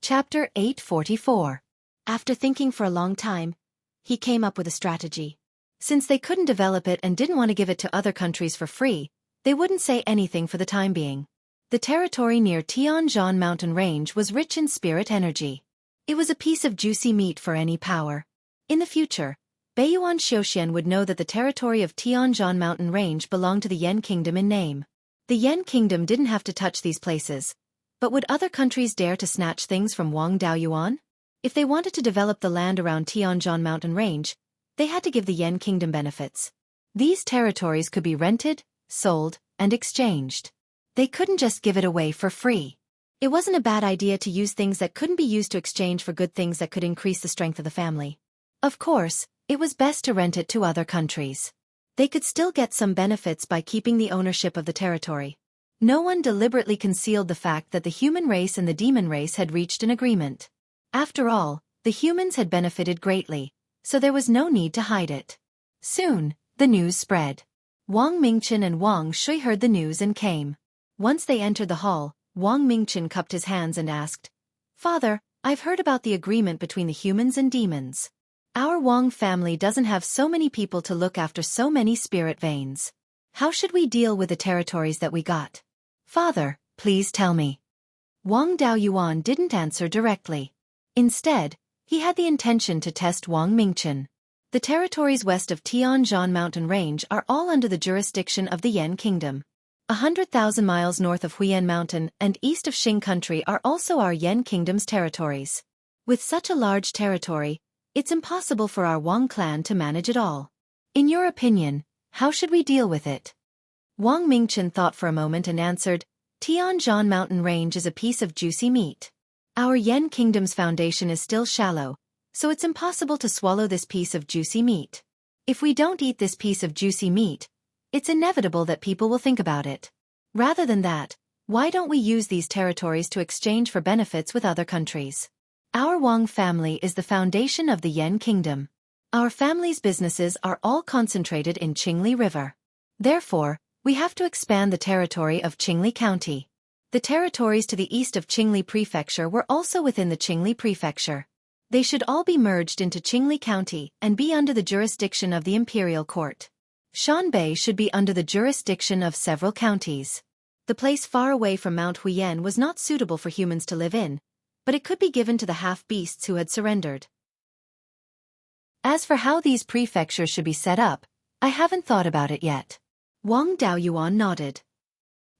Chapter 844. After thinking for a long time, he came up with a strategy. Since they couldn't develop it and didn't want to give it to other countries for free, they wouldn't say anything for the time being. The territory near Tianzhan mountain range was rich in spirit energy. It was a piece of juicy meat for any power. In the future, Beiyuan Xueqi would know that the territory of Tianzhan mountain range belonged to the Yan kingdom in name. The Yan kingdom didn't have to touch these places. But would other countries dare to snatch things from Wang Daoyuan? If they wanted to develop the land around Tianzhan mountain range, they had to give the Yan kingdom benefits. These territories could be rented, sold, and exchanged. They couldn't just give it away for free. It wasn't a bad idea to use things that couldn't be used to exchange for good things that could increase the strength of the family. Of course, it was best to rent it to other countries. They could still get some benefits by keeping the ownership of the territory. No one deliberately concealed the fact that the human race and the demon race had reached an agreement. After all, the humans had benefited greatly, so there was no need to hide it. Soon, the news spread. Wang Mingchen and Wang Shui heard the news and came. Once they entered the hall, Wang Mingchen cupped his hands and asked, "Father, I've heard about the agreement between the humans and demons. Our Wang family doesn't have so many people to look after so many spirit veins. How should we deal with the territories that we got? Father, please tell me." Wang Daoyuan didn't answer directly. Instead, he had the intention to test Wang Mingchen. The territories west of Tianzhan mountain range are all under the jurisdiction of the Yan kingdom. 100,000 miles north of Huiyan mountain and east of Xing country are also our Yan kingdom's territories. With such a large territory, it's impossible for our Wang clan to manage it all. In your opinion, how should we deal with it? Wang Mingchen thought for a moment and answered, "Tianzhan mountain range is a piece of juicy meat. Our Yan kingdom's foundation is still shallow, so it's impossible to swallow this piece of juicy meat. If we don't eat this piece of juicy meat, it's inevitable that people will think about it. Rather than that, why don't we use these territories to exchange for benefits with other countries? Our Wang family is the foundation of the Yan kingdom. Our family's businesses are all concentrated in Qingli River. Therefore, we have to expand the territory of Qingli County. The territories to the east of Qingli Prefecture were also within the Qingli Prefecture. They should all be merged into Qingli County and be under the jurisdiction of the Imperial Court. Shanbei should be under the jurisdiction of several counties. The place far away from Mount Huiyan was not suitable for humans to live in, but it could be given to the half-beasts who had surrendered. As for how these prefectures should be set up, I haven't thought about it yet." Wang Daoyuan nodded.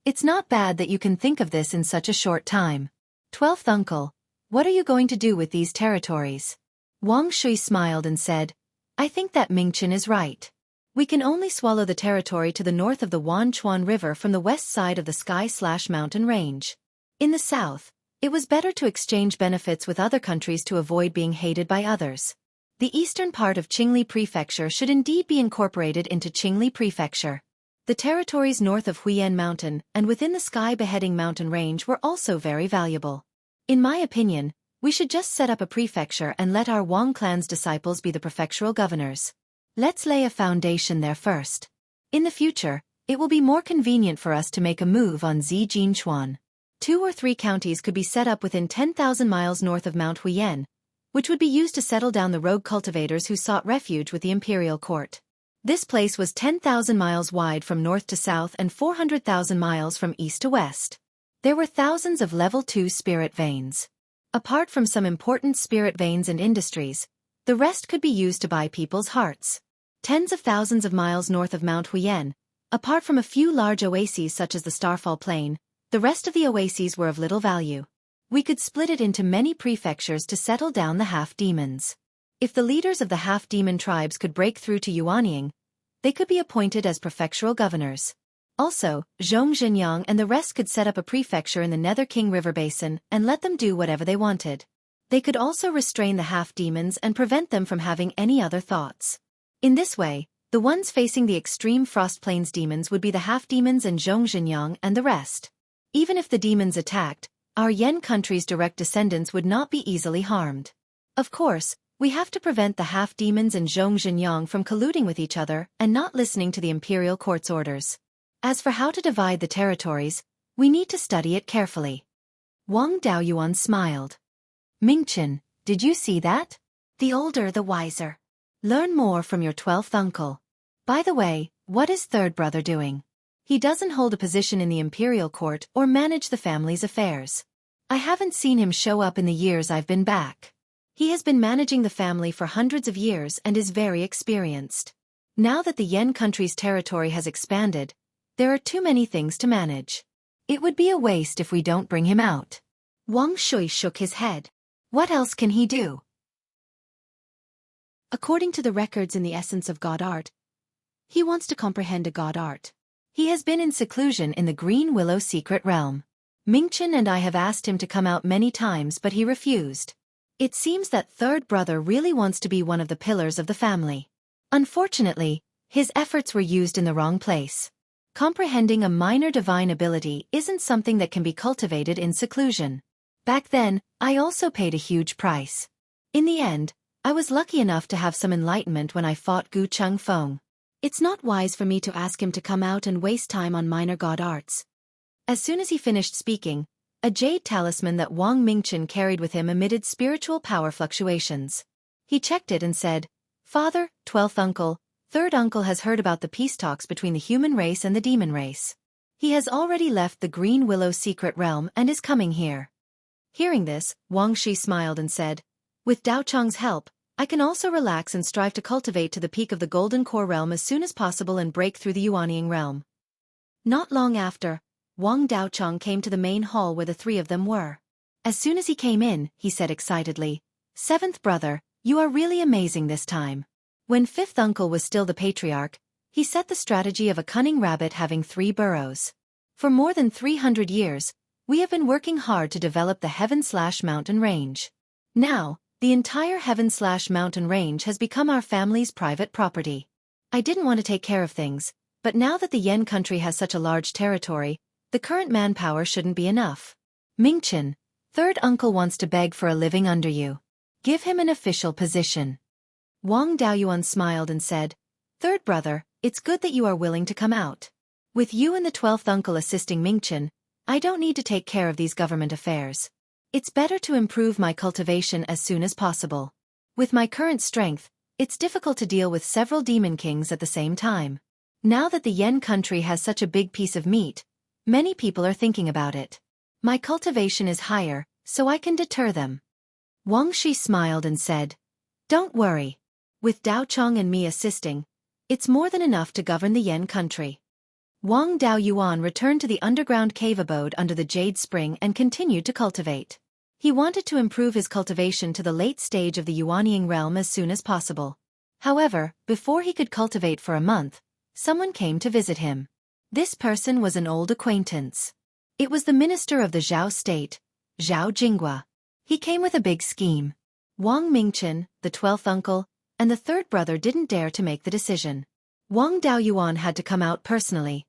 "It's not bad that you can think of this in such a short time. 12th uncle, what are you going to do with these territories?" Wang Shui smiled and said, "I think that Mingchen is right. We can only swallow the territory to the north of the Wanchuan River from the west side of the sky/mountain range. In the south, it was better to exchange benefits with other countries to avoid being hated by others. The eastern part of Qingli Prefecture should indeed be incorporated into Qingli Prefecture. The territories north of Huiyan Mountain and within the sky-beheading mountain range were also very valuable. In my opinion, we should just set up a prefecture and let our Wang clan's disciples be the prefectural governors. Let's lay a foundation there first. In the future, it will be more convenient for us to make a move on Zijinchuan. 2 or 3 counties could be set up within 10,000 miles north of Mount Huiyan, which would be used to settle down the rogue cultivators who sought refuge with the imperial court. This place was 10,000 miles wide from north to south and 400,000 miles from east to west. There were thousands of level 2 spirit veins. Apart from some important spirit veins and industries, the rest could be used to buy people's hearts. Tens of thousands of miles north of Mount Huiyan, apart from a few large oases such as the Starfall Plain, the rest of the oases were of little value. We could split it into many prefectures to settle down the half-demons. If the leaders of the half-demon tribes could break through to Yuanying, they could be appointed as prefectural governors. Also, Zhongzhenyang and the rest could set up a prefecture in the Nether King River Basin and let them do whatever they wanted. They could also restrain the half-demons and prevent them from having any other thoughts. In this way, the ones facing the extreme Frost Plains demons would be the half-demons and Zhongzhenyang and the rest. Even if the demons attacked, our Yan country's direct descendants would not be easily harmed. Of course, we have to prevent the half-demons and Zhongzhenyang from colluding with each other and not listening to the imperial court's orders. As for how to divide the territories, we need to study it carefully. Wang Daoyuan smiled. Mingchen, did you see that? The older the wiser. Learn more from your 12th uncle. By the way, what is third brother doing? He doesn't hold a position in the imperial court or manage the family's affairs. I haven't seen him show up in the years I've been back. He has been managing the family for hundreds of years and is very experienced. Now that the Yen country's territory has expanded, there are too many things to manage. It would be a waste if we don't bring him out. Wang Shui shook his head. What else can he do? According to the records in the essence of God art, he wants to comprehend a God art. He has been in seclusion in the Green Willow secret realm. Mingchen and I have asked him to come out many times but he refused. It seems that third brother really wants to be one of the pillars of the family. Unfortunately, his efforts were used in the wrong place. Comprehending a minor divine ability isn't something that can be cultivated in seclusion. Back then, I also paid a huge price. In the end, I was lucky enough to have some enlightenment when I fought Gu Chung Feng. It's not wise for me to ask him to come out and waste time on minor god arts. As soon as he finished speaking, a jade talisman that Wang Mingchen carried with him emitted spiritual power fluctuations. He checked it and said, Father, 12th uncle, 3rd uncle has heard about the peace talks between the human race and the demon race. He has already left the Green Willow secret realm and is coming here. Hearing this, Wang Shi smiled and said, With Dao Chang's help, I can also relax and strive to cultivate to the peak of the Golden Core realm as soon as possible and break through the Yuanying realm. Not long after, Wang Daochang came to the main hall where the three of them were. As soon as he came in, he said excitedly, 7th brother, you are really amazing this time. When 5th uncle was still the patriarch, he set the strategy of a cunning rabbit having 3 burrows. For more than 300 years, we have been working hard to develop the Heaven/Mountain Range. Now, the entire Heaven/Mountain Range has become our family's private property. I didn't want to take care of things, but now that the Yen country has such a large territory, the current manpower shouldn't be enough. Mingchen, 3rd uncle wants to beg for a living under you. Give him an official position. Wang Daoyuan smiled and said, 3rd brother, it's good that you are willing to come out. With you and the 12th uncle assisting Mingchen, I don't need to take care of these government affairs. It's better to improve my cultivation as soon as possible. With my current strength, it's difficult to deal with several demon kings at the same time. Now that the Yen country has such a big piece of meat, many people are thinking about it. My cultivation is higher, so I can deter them. Wang Shi smiled and said, Don't worry. With Dao Chang and me assisting, it's more than enough to govern the Yen country. Wang Daoyuan returned to the underground cave abode under the Jade Spring and continued to cultivate. He wanted to improve his cultivation to the late stage of the Yuanying realm as soon as possible. However, before he could cultivate for a month, someone came to visit him. This person was an old acquaintance. It was the minister of the Zhao state, Zhao Jinghua. He came with a big scheme. Wang Mingchen, the 12th uncle, and the 3rd brother didn't dare to make the decision. Wang Daoyuan had to come out personally.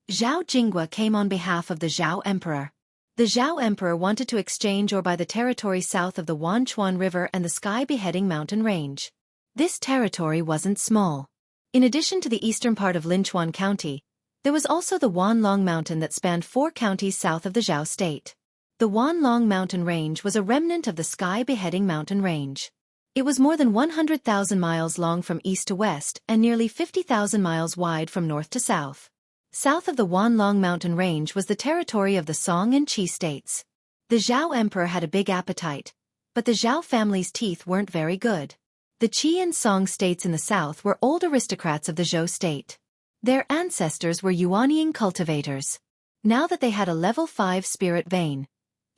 Zhao Jinghua came on behalf of the Zhao Emperor. The Zhao Emperor wanted to exchange or buy the territory south of the Wanchuan River and the sky-beheading mountain range. This territory wasn't small. In addition to the eastern part of Linchuan County, there was also the Wanlong Mountain that spanned 4 counties south of the Zhao state. The Wanlong Mountain Range was a remnant of the sky-beheading mountain range. It was more than 100,000 miles long from east to west and nearly 50,000 miles wide from north to south. South of the Wanlong Mountain Range was the territory of the Song and Qi states. The Zhao Emperor had a big appetite, but the Zhao family's teeth weren't very good. The Qi and Song states in the south were old aristocrats of the Zhou state. Their ancestors were Yuanying cultivators. Now that they had a level 5 spirit vein,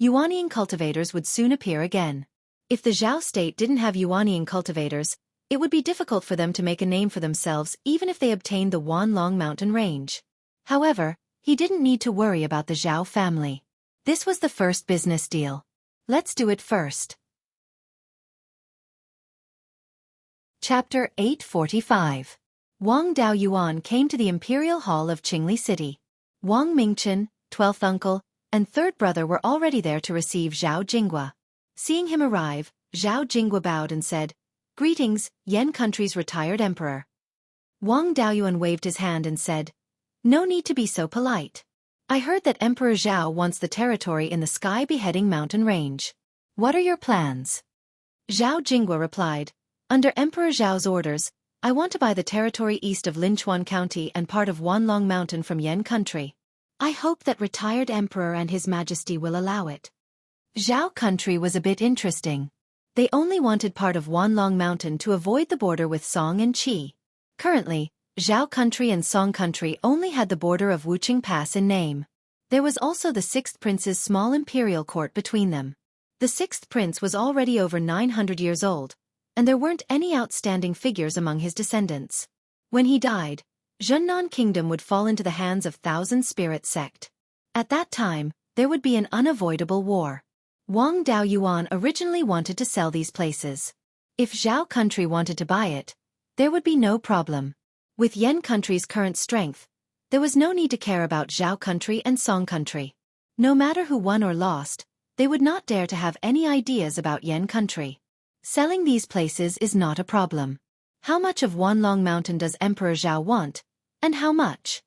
Yuanying cultivators would soon appear again. If the Zhao state didn't have Yuanying cultivators, it would be difficult for them to make a name for themselves even if they obtained the Wanlong Mountain Range. However, he didn't need to worry about the Zhao family. This was the first business deal. Let's do it first. Chapter 845. Wang Daoyuan came to the Imperial Hall of Qingli City. Wang Mingchen, 12th uncle, and 3rd brother were already there to receive Zhao Jinghua. Seeing him arrive, Zhao Jinghua bowed and said, Greetings, Yen country's retired emperor. Wang Daoyuan waved his hand and said, No need to be so polite. I heard that Emperor Zhao wants the territory in the Sky Beheading Mountain Range. What are your plans? Zhao Jinghua replied, under Emperor Zhao's orders, I want to buy the territory east of Linchuan County and part of Wanlong Mountain from Yan country. I hope that retired emperor and his majesty will allow it. Zhao country was a bit interesting. They only wanted part of Wanlong Mountain to avoid the border with Song and Qi. Currently, Zhao country and Song country only had the border of Wuqing Pass in name. There was also the 6th prince's small imperial court between them. The 6th prince was already over 900 years old, and there weren't any outstanding figures among his descendants. When he died, Zhennan Kingdom would fall into the hands of Thousand Spirit sect. At that time, there would be an unavoidable war. Wang Daoyuan originally wanted to sell these places. If Zhao country wanted to buy it, there would be no problem. With Yan country's current strength, there was no need to care about Zhao country and Song country. No matter who won or lost, they would not dare to have any ideas about Yan country. Selling these places is not a problem. How much of Wanlong Mountain does Emperor Zhao want, and how much?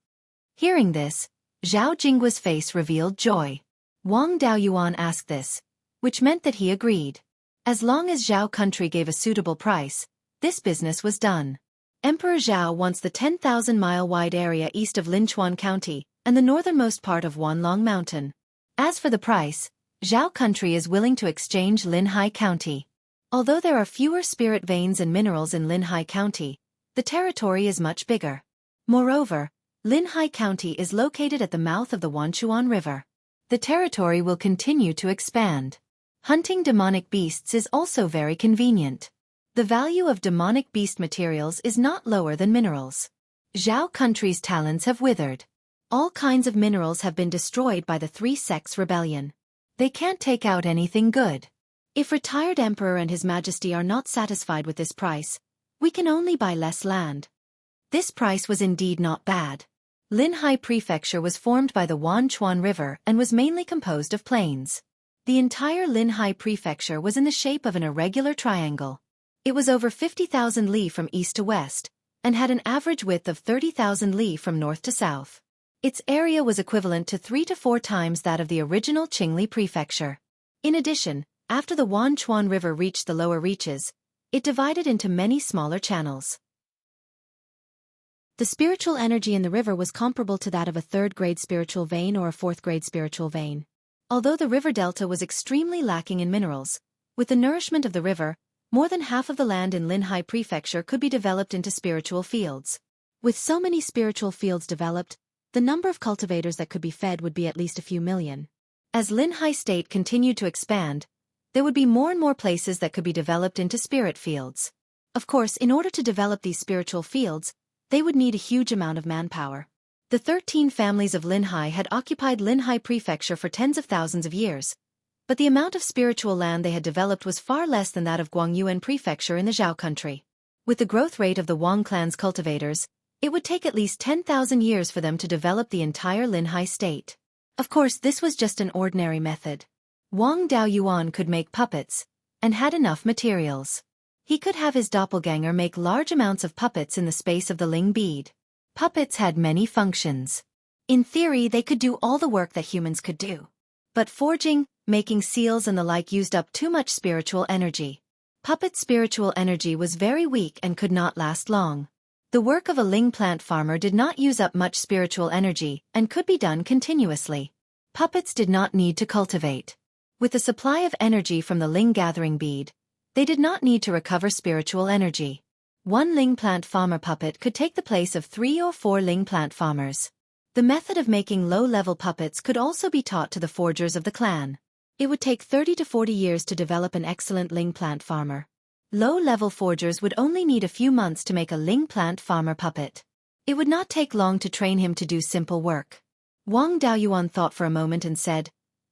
Hearing this, Zhao Jinggua's face revealed joy. Wang Daoyuan asked this, which meant that he agreed. As long as Zhao country gave a suitable price, this business was done. Emperor Zhao wants the 10,000-mile-wide area east of Linchuan County and the northernmost part of Wanlong Mountain. As for the price, Zhao country is willing to exchange Linhai County. Although there are fewer spirit veins and minerals in Linhai County, the territory is much bigger. Moreover, Linhai County is located at the mouth of the Wanchuan River. The territory will continue to expand. Hunting demonic beasts is also very convenient. The value of demonic beast materials is not lower than minerals. Zhao country's talents have withered. All kinds of minerals have been destroyed by the 3 sects' rebellion. They can't take out anything good. If retired emperor and his majesty are not satisfied with this price, we can only buy less land. This price was indeed not bad. Linhai Prefecture was formed by the Wanchuan River and was mainly composed of plains. The entire Linhai Prefecture was in the shape of an irregular triangle. It was over 50,000 li from east to west, and had an average width of 30,000 li from north to south. Its area was equivalent to 3 to 4 times that of the original Qingli Prefecture. In addition, after the Wanchuan River reached the lower reaches, it divided into many smaller channels. The spiritual energy in the river was comparable to that of a 3rd-grade spiritual vein or a 4th-grade spiritual vein. Although the river delta was extremely lacking in minerals, with the nourishment of the river, more than half of the land in Linhai Prefecture could be developed into spiritual fields. With so many spiritual fields developed, the number of cultivators that could be fed would be at least a few million. As Linhai State continued to expand, there would be more and more places that could be developed into spirit fields. Of course, in order to develop these spiritual fields, they would need a huge amount of manpower. The 13 families of Linhai had occupied Linhai Prefecture for tens of thousands of years, but the amount of spiritual land they had developed was far less than that of Guangyuan Prefecture in the Zhao country. With the growth rate of the Wang clan's cultivators, it would take at least 10,000 years for them to develop the entire Linhai state. Of course, this was just an ordinary method. Wang Daoyuan could make puppets, and had enough materials. He could have his doppelganger make large amounts of puppets in the space of the Ling bead. Puppets had many functions. In theory, they could do all the work that humans could do. But forging, making seals and the like used up too much spiritual energy. Puppet's spiritual energy was very weak and could not last long. The work of a Ling plant farmer did not use up much spiritual energy and could be done continuously. Puppets did not need to cultivate. With the supply of energy from the Ling gathering bead, they did not need to recover spiritual energy. One Ling plant farmer puppet could take the place of 3 or 4 Ling plant farmers. The method of making low-level puppets could also be taught to the forgers of the clan. It would take 30 to 40 years to develop an excellent Ling plant farmer. Low-level forgers would only need a few months to make a Ling plant farmer puppet. It would not take long to train him to do simple work. Wang Daoyuan thought for a moment and said,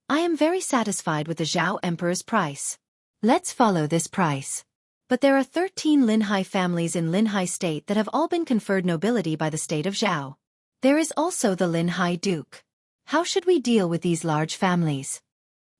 I am very satisfied with the Zhao Emperor's price. Let's follow this price. But there are 13 Linhai families in Linhai State that have all been conferred nobility by the state of Zhao. There is also the Linhai Duke. How should we deal with these large families?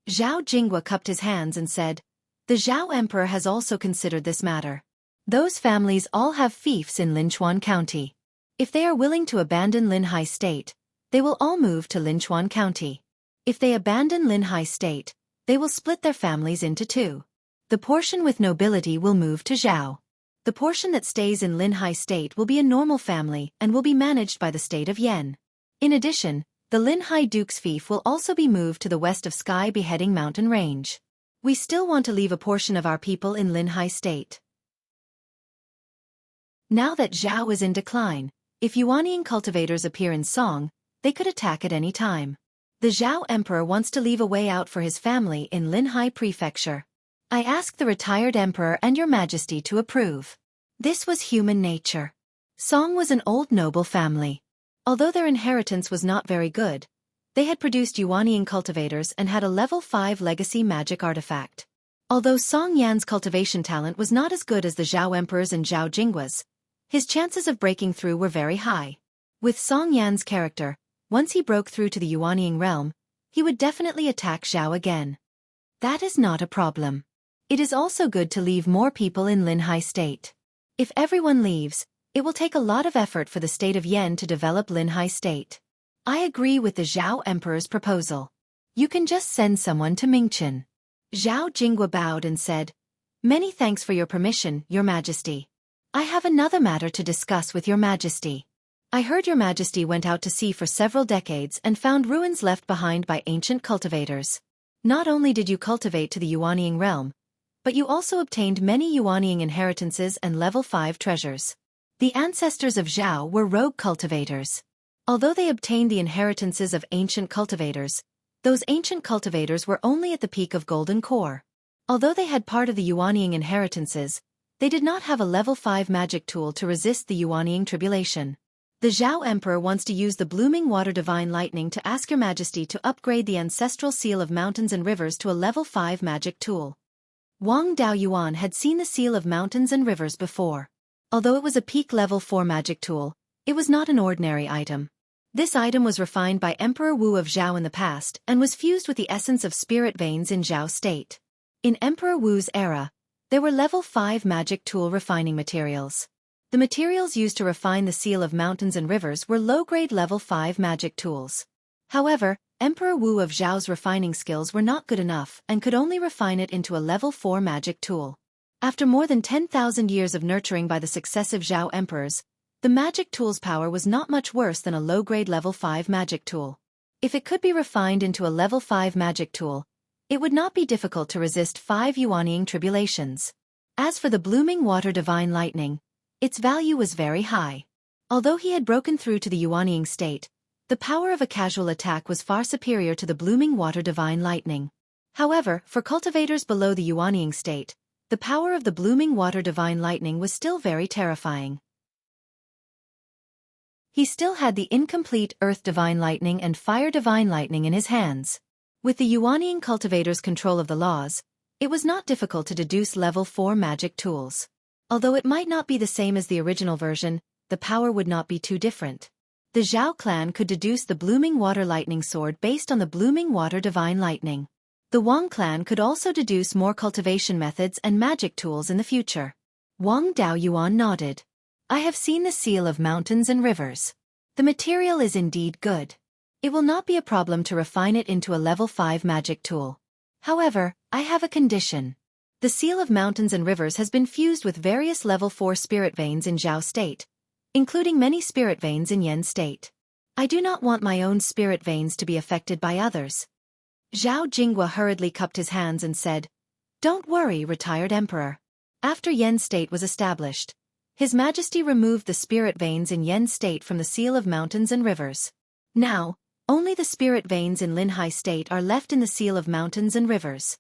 Zhao Jinghua cupped his hands and said, the Zhao Emperor has also considered this matter. Those families all have fiefs in Linchuan County. If they are willing to abandon Linhai State, they will all move to Linchuan County. If they abandon Linhai State, they will split their families into two. The portion with nobility will move to Zhao. The portion that stays in Linhai State will be a normal family and will be managed by the state of Yen. In addition, the Linhai Duke's fief will also be moved to the west of Sky Beheading Mountain Range. We still want to leave a portion of our people in Linhai State. Now that Zhao is in decline, if Yuanian cultivators appear in Song, they could attack at any time. The Zhao Emperor wants to leave a way out for his family in Linhai Prefecture. I ask the retired Emperor and your Majesty to approve. This was human nature. Song was an old noble family. Although their inheritance was not very good, they had produced Yuanian cultivators and had a level 5 legacy magic artifact. Although Song Yan's cultivation talent was not as good as the Zhao Emperor's and Zhao Jinggua's, his chances of breaking through were very high. With Song Yan's character, once he broke through to the Yuanian realm, he would definitely attack Zhao again. That is not a problem. It is also good to leave more people in Linhai State. If everyone leaves, it will take a lot of effort for the state of Yen to develop Linhai State. I agree with the Zhao Emperor's proposal. You can just send someone to Mingchen. Zhao Jinggua bowed and said, "Many thanks for your permission, Your Majesty. I have another matter to discuss with Your Majesty. I heard Your Majesty went out to sea for several decades and found ruins left behind by ancient cultivators. Not only did you cultivate to the Yuanian realm, but you also obtained many Yuanian inheritances and level 5 treasures. The ancestors of Zhao were rogue cultivators. Although they obtained the inheritances of ancient cultivators, those ancient cultivators were only at the peak of Golden Core. Although they had part of the Yuanian inheritances, they did not have a level 5 magic tool to resist the Yuanian tribulation. The Zhao Emperor wants to use the Blooming Water Divine Lightning to ask Your Majesty to upgrade the ancestral seal of mountains and rivers to a level 5 magic tool." Wang Daoyuan had seen the seal of mountains and rivers before. Although it was a peak level 4 magic tool, it was not an ordinary item. This item was refined by Emperor Wu of Zhao in the past and was fused with the essence of spirit veins in Zhao State. In Emperor Wu's era, there were level 5 magic tool refining materials. The materials used to refine the seal of mountains and rivers were low-grade level 5 magic tools. However, Emperor Wu of Zhao's refining skills were not good enough and could only refine it into a level 4 magic tool. After more than 10,000 years of nurturing by the successive Zhao emperors, the magic tool's power was not much worse than a low-grade level 5 magic tool. If it could be refined into a level 5 magic tool, it would not be difficult to resist 5 Yuanian tribulations. As for the Blooming Water Divine Lightning, its value was very high. Although he had broken through to the Yuanian state, the power of a casual attack was far superior to the Blooming Water Divine Lightning. However, for cultivators below the Yuanian state, the power of the Blooming Water Divine Lightning was still very terrifying. He still had the incomplete Earth Divine Lightning and Fire Divine Lightning in his hands. With the Yuanian cultivators' control of the laws, it was not difficult to deduce level 4 magic tools. Although it might not be the same as the original version, the power would not be too different. The Zhao clan could deduce the Blooming Water Lightning Sword based on the Blooming Water Divine Lightning. The Wang clan could also deduce more cultivation methods and magic tools in the future. Wang Daoyuan nodded. "I have seen the seal of mountains and rivers. The material is indeed good. It will not be a problem to refine it into a level 5 magic tool. However, I have a condition. The seal of mountains and rivers has been fused with various level 4 spirit veins in Zhao State, including many spirit veins in Yen State. I do not want my own spirit veins to be affected by others." Zhao Jinggua hurriedly cupped his hands and said, "Don't worry, retired emperor. After Yen State was established, His Majesty removed the spirit veins in Yen State from the seal of mountains and rivers. Now, only the spirit veins in Linhai State are left in the seal of mountains and rivers.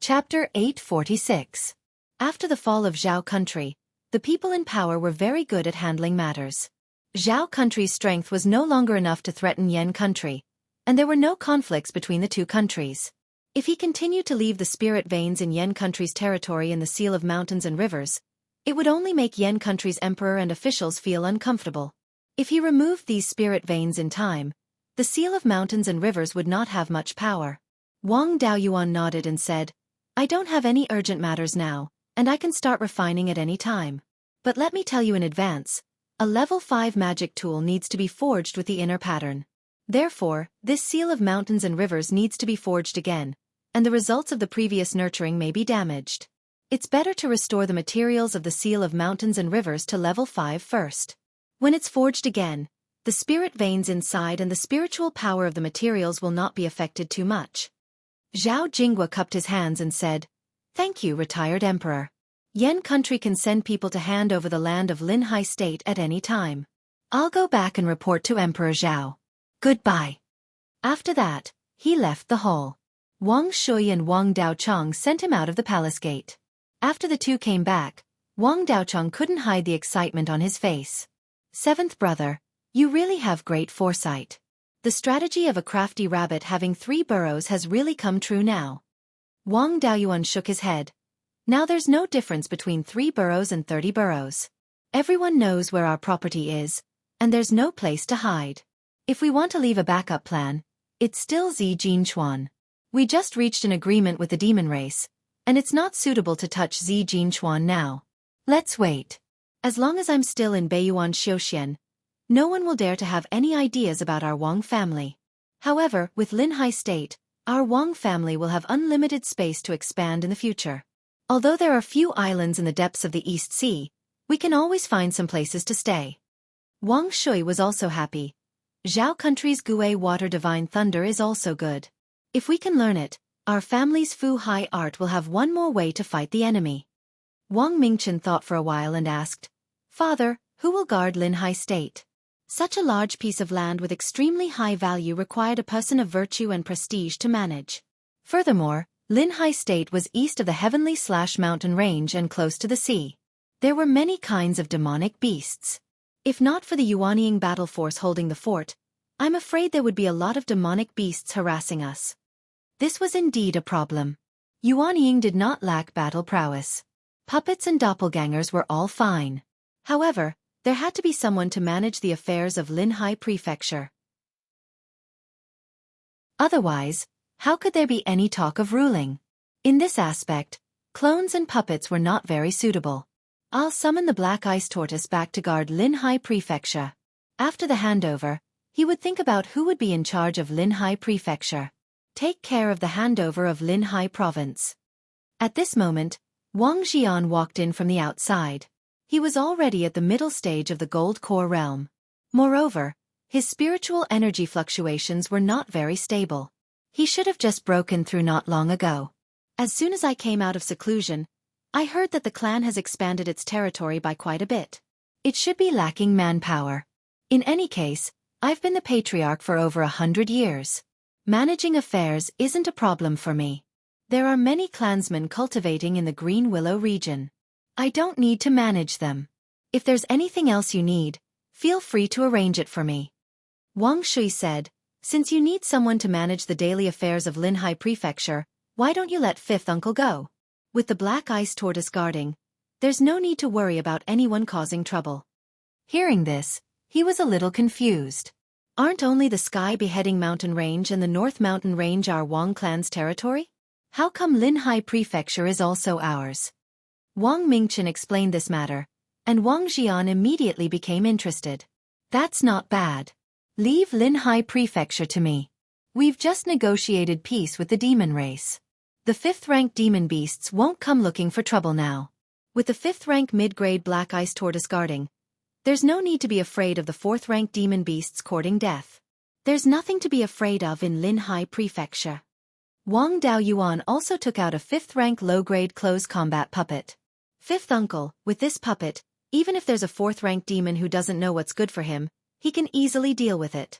Chapter 846. After the fall of Zhao country, the people in power were very good at handling matters. Zhao country's strength was no longer enough to threaten Yen country, and there were no conflicts between the two countries. If he continued to leave the spirit veins in Yen country's territory in the seal of mountains and rivers, it would only make Yen country's emperor and officials feel uncomfortable. If he removed these spirit veins in time, the seal of mountains and rivers would not have much power. Wang Daoyuan nodded and said, "I don't have any urgent matters now, and I can start refining at any time. But let me tell you in advance, A level 5 magic tool needs to be forged with the inner pattern. Therefore, this seal of mountains and rivers needs to be forged again, and the results of the previous nurturing may be damaged. It's better to restore the materials of the seal of mountains and rivers to level 5 first. When it's forged again, the spirit veins inside and the spiritual power of the materials will not be affected too much. Zhao Jingwa cupped his hands and said, "Thank you, retired emperor. Yan country can send people to hand over the land of Linhai state at any time. I'll go back and report to Emperor Zhao. Goodbye." After that, he left the hall. Wang Shui and Wang Daochang sent him out of the palace gate. After the two came back, Wang Daochang couldn't hide the excitement on his face. "Seventh brother, you really have great foresight. The strategy of a crafty rabbit having 3 burrows has really come true now." Wang Daoyuan shook his head. "Now there's no difference between 3 burrows and 30 burrows. Everyone knows where our property is, and there's no place to hide. If we want to leave a backup plan, it's still Zi Jinchuan. We just reached an agreement with the demon race, and it's not suitable to touch Zi Jinchuan now. Let's wait. As long as I'm still in Beiyuan Xiuxian, no one will dare to have any ideas about our Wang family. However, with Linhai State, our Wang family will have unlimited space to expand in the future. Although there are few islands in the depths of the East Sea, we can always find some places to stay." Wang Shui was also happy. Zhao country's Gui water divine thunder is also good. If we can learn it, our family's Fu Hai art will have one more way to fight the enemy. Wang Mingchen thought for a while and asked, "Father, who will guard Linhai State?" Such a large piece of land with extremely high value required a person of virtue and prestige to manage. Furthermore, Linhai State was east of the heavenly/mountain range and close to the sea. There were many kinds of demonic beasts. If not for the Yuanying battle force holding the fort, I'm afraid there would be a lot of demonic beasts harassing us. This was indeed a problem. Yuanying did not lack battle prowess. Puppets and doppelgangers were all fine. However, there had to be someone to manage the affairs of Linhai Prefecture. Otherwise, how could there be any talk of ruling? In this aspect, clones and puppets were not very suitable. I'll summon the Black Ice Tortoise back to guard Linhai Prefecture. After the handover, he would think about who would be in charge of Linhai Prefecture. Take care of the handover of Linhai Province. At this moment, Wang Xian walked in from the outside. He was already at the middle stage of the Gold Core realm. Moreover, his spiritual energy fluctuations were not very stable. He should have just broken through not long ago. As soon as I came out of seclusion, I heard that the clan has expanded its territory by quite a bit. It should be lacking manpower. In any case, I've been the patriarch for over 100 years. Managing affairs isn't a problem for me. There are many clansmen cultivating in the Green Willow region. I don't need to manage them. If there's anything else you need, feel free to arrange it for me." Wang Shui said, "Since you need someone to manage the daily affairs of Linhai Prefecture, why don't you let fifth uncle go? With the Black Ice Tortoise guarding, there's no need to worry about anyone causing trouble." Hearing this, he was a little confused. Aren't only the Sky Beheading Mountain Range and the North Mountain Range our Wang clan's territory? How come Linhai Prefecture is also ours? Wang Mingchen explained this matter, and Wang Xian immediately became interested. "That's not bad. Leave Linhai Prefecture to me. We've just negotiated peace with the demon race. The 5th-rank demon beasts won't come looking for trouble now. With the 5th-rank mid-grade Black Ice Tortoise guarding, there's no need to be afraid of the 4th-rank demon beasts courting death. There's nothing to be afraid of in Linhai Prefecture." Wang Daoyuan also took out a 5th-rank low-grade close combat puppet. "Fifth uncle, with this puppet, even if there's a 4th-rank demon who doesn't know what's good for him, he can easily deal with it."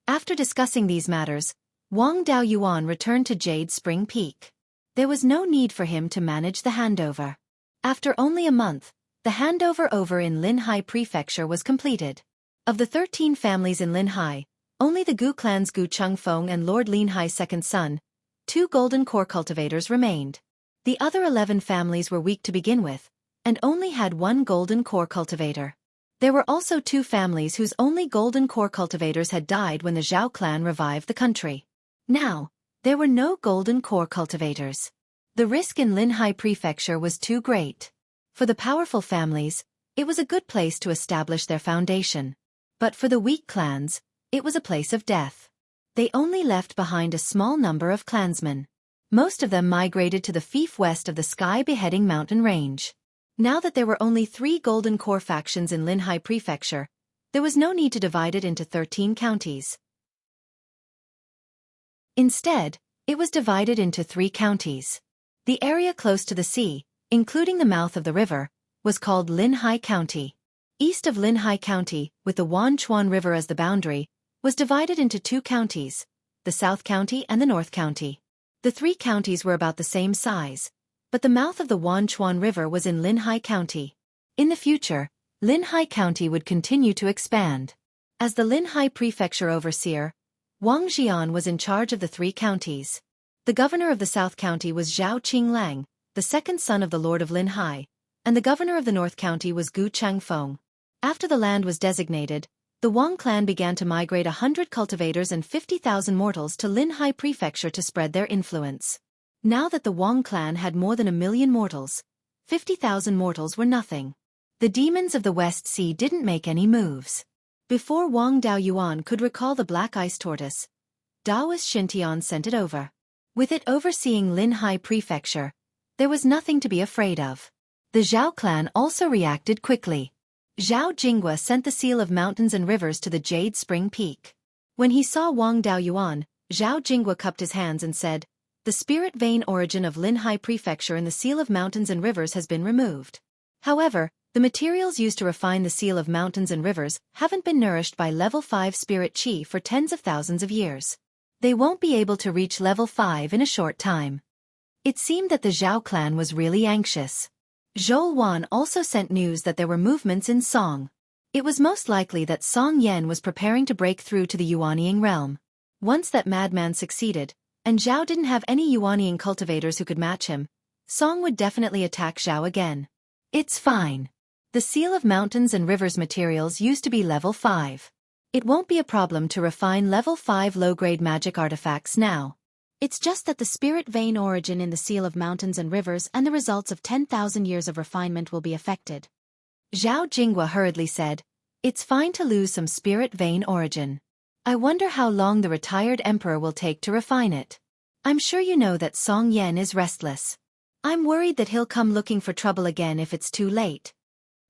After discussing these matters, Wang Daoyuan returned to Jade Spring Peak. There was no need for him to manage the handover. After only a month, the handover over in Linhai Prefecture was completed. Of the 13 families in Linhai, only the Gu clan's Gu Chengfeng and Lord Linhai's second son, 2 golden core cultivators remained. The other 11 families were weak to begin with, and only had 1 golden core cultivator. There were also 2 families whose only golden core cultivators had died when the Zhao clan revived the country. Now, there were no golden core cultivators. The risk in Linhai Prefecture was too great. For the powerful families, It was a good place to establish their foundation. But for the weak clans, it was a place of death. They only left behind a small number of clansmen. Most of them migrated to the fief west of the sky-beheading mountain range. Now that there were only 3 golden core factions in Linhai Prefecture, there was no need to divide it into 13 counties. Instead, it was divided into 3 counties. The area close to the sea, including the mouth of the river, was called Linhai County. East of Linhai County, with the Wanchuan River as the boundary, was divided into 2 counties, the South County and the North County. The 3 counties were about the same size, but the mouth of the Wanchuan River was in Linhai County. In the future, Linhai County would continue to expand. As the Linhai Prefecture overseer, Wang Jian was in charge of the 3 counties. The governor of the South County was Zhao Qinglang, the second son of the Lord of Linhai, and the governor of the North County was Gu Changfeng. After the land was designated, the Wang clan began to migrate 100 cultivators and 50,000 mortals to Linhai Prefecture to spread their influence. Now that the Wang clan had more than 1 million mortals, 50,000 mortals were nothing. The demons of the West Sea didn't make any moves. Before Wang Daoyuan could recall the black ice tortoise, Daoist Xintian sent it over. With it overseeing Linhai Prefecture, there was nothing to be afraid of. The Zhao clan also reacted quickly. Zhao Jinghua sent the seal of mountains and rivers to the Jade Spring Peak. When he saw Wang Daoyuan, Zhao Jinghua cupped his hands and said, "The spirit vein origin of Linhai Prefecture in the seal of mountains and rivers has been removed. However, the materials used to refine the seal of mountains and rivers haven't been nourished by level 5 spirit qi for tens of thousands of years. They won't be able to reach level 5 in a short time." It seemed that the Zhao clan was really anxious. Zhou Wan also sent news that there were movements in Song. It was most likely that Song Yan was preparing to break through to the Yuanying realm. Once that madman succeeded, and Zhao didn't have any Yuanying cultivators who could match him, Song would definitely attack Zhao again. It's fine. The seal of mountains and rivers materials used to be level 5. It won't be a problem to refine level 5 low-grade magic artifacts now. It's just that the spirit vein origin in the seal of mountains and rivers and the results of 10,000 years of refinement will be affected. Zhao Jinghua hurriedly said, "It's fine to lose some spirit vein origin. I wonder how long the retired emperor will take to refine it. I'm sure you know that Song Yan is restless. I'm worried that he'll come looking for trouble again if it's too late."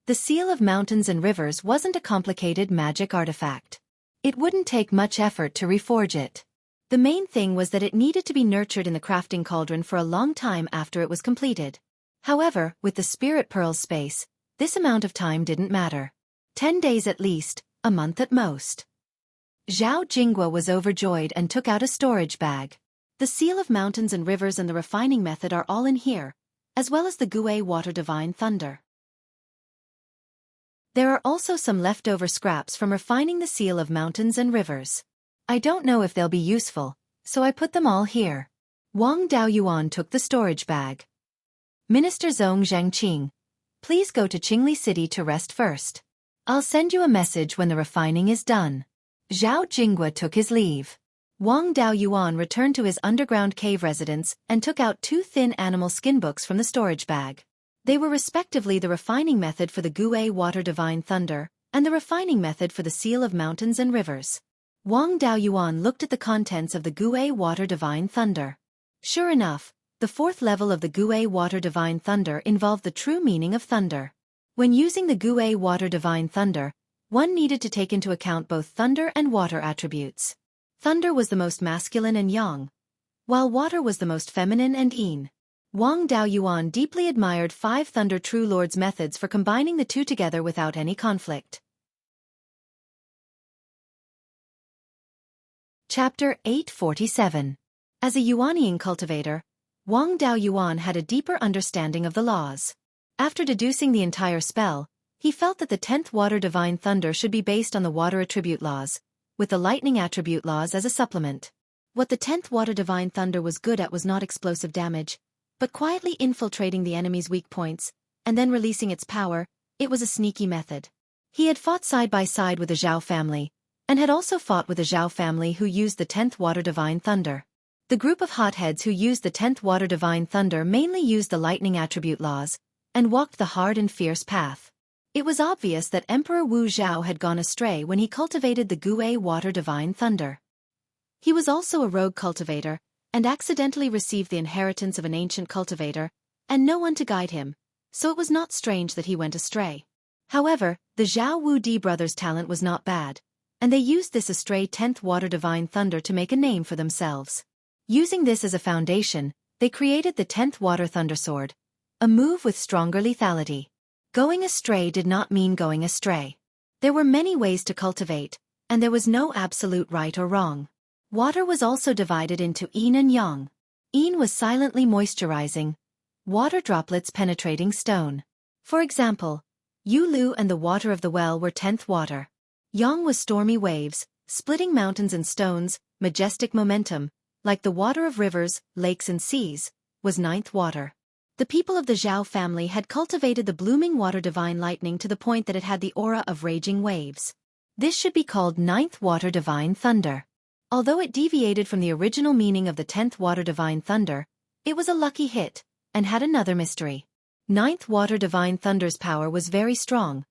The seal of mountains and rivers wasn't a complicated magic artifact. It wouldn't take much effort to reforge it. The main thing was that it needed to be nurtured in the crafting cauldron for a long time after it was completed. However, with the spirit pearl's space, this amount of time didn't matter. 10 days at least, a month at most. Zhao Jinghua was overjoyed and took out a storage bag. The seal of mountains and rivers and the refining method are all in here, as well as the Gui water divine thunder. There are also some leftover scraps from refining the seal of mountains and rivers. I don't know if they'll be useful, so I put them all here. Wang Daoyuan took the storage bag. Minister Zhong Zhangqing, please go to Qingli City to rest first. I'll send you a message when the refining is done. Zhao Jinghua took his leave. Wang Daoyuan returned to his underground cave residence and took out 2 thin animal skin books from the storage bag. They were respectively the refining method for the Gui water divine thunder and the refining method for the seal of mountains and rivers. Wang Daoyuan looked at the contents of the Gui water divine thunder. Sure enough, the 4th level of the Gui water divine thunder involved the true meaning of thunder. When using the Gui water divine thunder, one needed to take into account both thunder and water attributes. Thunder was the most masculine and yang, while water was the most feminine and yin. Wang Daoyuan deeply admired 5 Thunder True Lord's methods for combining the two together without any conflict. Chapter 847. As a Yuanying cultivator, Wang Daoyuan had a deeper understanding of the laws. After deducing the entire spell, he felt that the 10th water divine thunder should be based on the water attribute laws, with the lightning attribute laws as a supplement. What the 10th water divine thunder was good at was not explosive damage, but quietly infiltrating the enemy's weak points, and then releasing its power. It was a sneaky method. He had fought side by side with the Zhao family, and had also fought with the Zhao family who used the 10th water divine thunder. The group of hotheads who used the 10th water divine thunder mainly used the lightning attribute laws, and walked the hard and fierce path. It was obvious that Emperor Wu Zhao had gone astray when he cultivated the Gue Water Divine Thunder. He was also a rogue cultivator, and accidentally received the inheritance of an ancient cultivator, and no one to guide him, so it was not strange that he went astray. However, the Zhao Wu Di brothers' talent was not bad, and they used this astray 10th Water Divine Thunder to make a name for themselves. Using this as a foundation, they created the 10th Water Thunder Sword, a move with stronger lethality. Going astray did not mean going astray. There were many ways to cultivate, and there was no absolute right or wrong. Water was also divided into yin and yang. Yin was silently moisturizing, water droplets penetrating stone. For example, Yu Lu and the water of the well were 10th water. Yang was stormy waves, splitting mountains and stones, majestic momentum, like the water of rivers, lakes and seas, was 9th water. The people of the Zhao family had cultivated the blooming water divine lightning to the point that it had the aura of raging waves. This should be called 9th water divine thunder. Although it deviated from the original meaning of the 10th water divine thunder, it was a lucky hit, and had another mystery. 9th water divine thunder's power was very strong,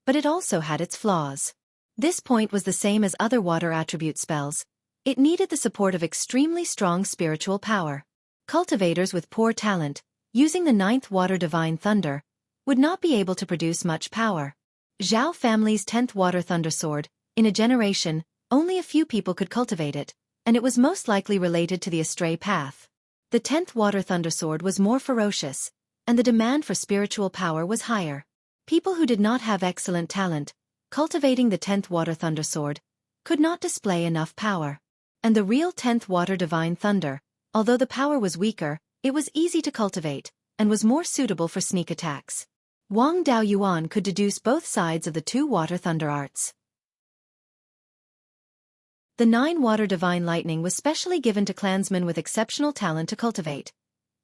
but it also had its flaws. This point was the same as other water attribute spells. It needed the support of extremely strong spiritual power. Cultivators with poor talent, using the 9th water divine thunder, would not be able to produce much power. Zhao family's 10th water thunder sword, in a generation, only a few people could cultivate it, and it was most likely related to the astray path. The 10th water thunder sword was more ferocious, and the demand for spiritual power was higher. People who did not have excellent talent, cultivating the 10th water thunder sword, could not display enough power. And the real 10th water divine thunder, although the power was weaker, it was easy to cultivate, and was more suitable for sneak attacks. Wang Daoyuan could deduce both sides of the two water thunder arts. The 9 water divine lightning was specially given to clansmen with exceptional talent to cultivate,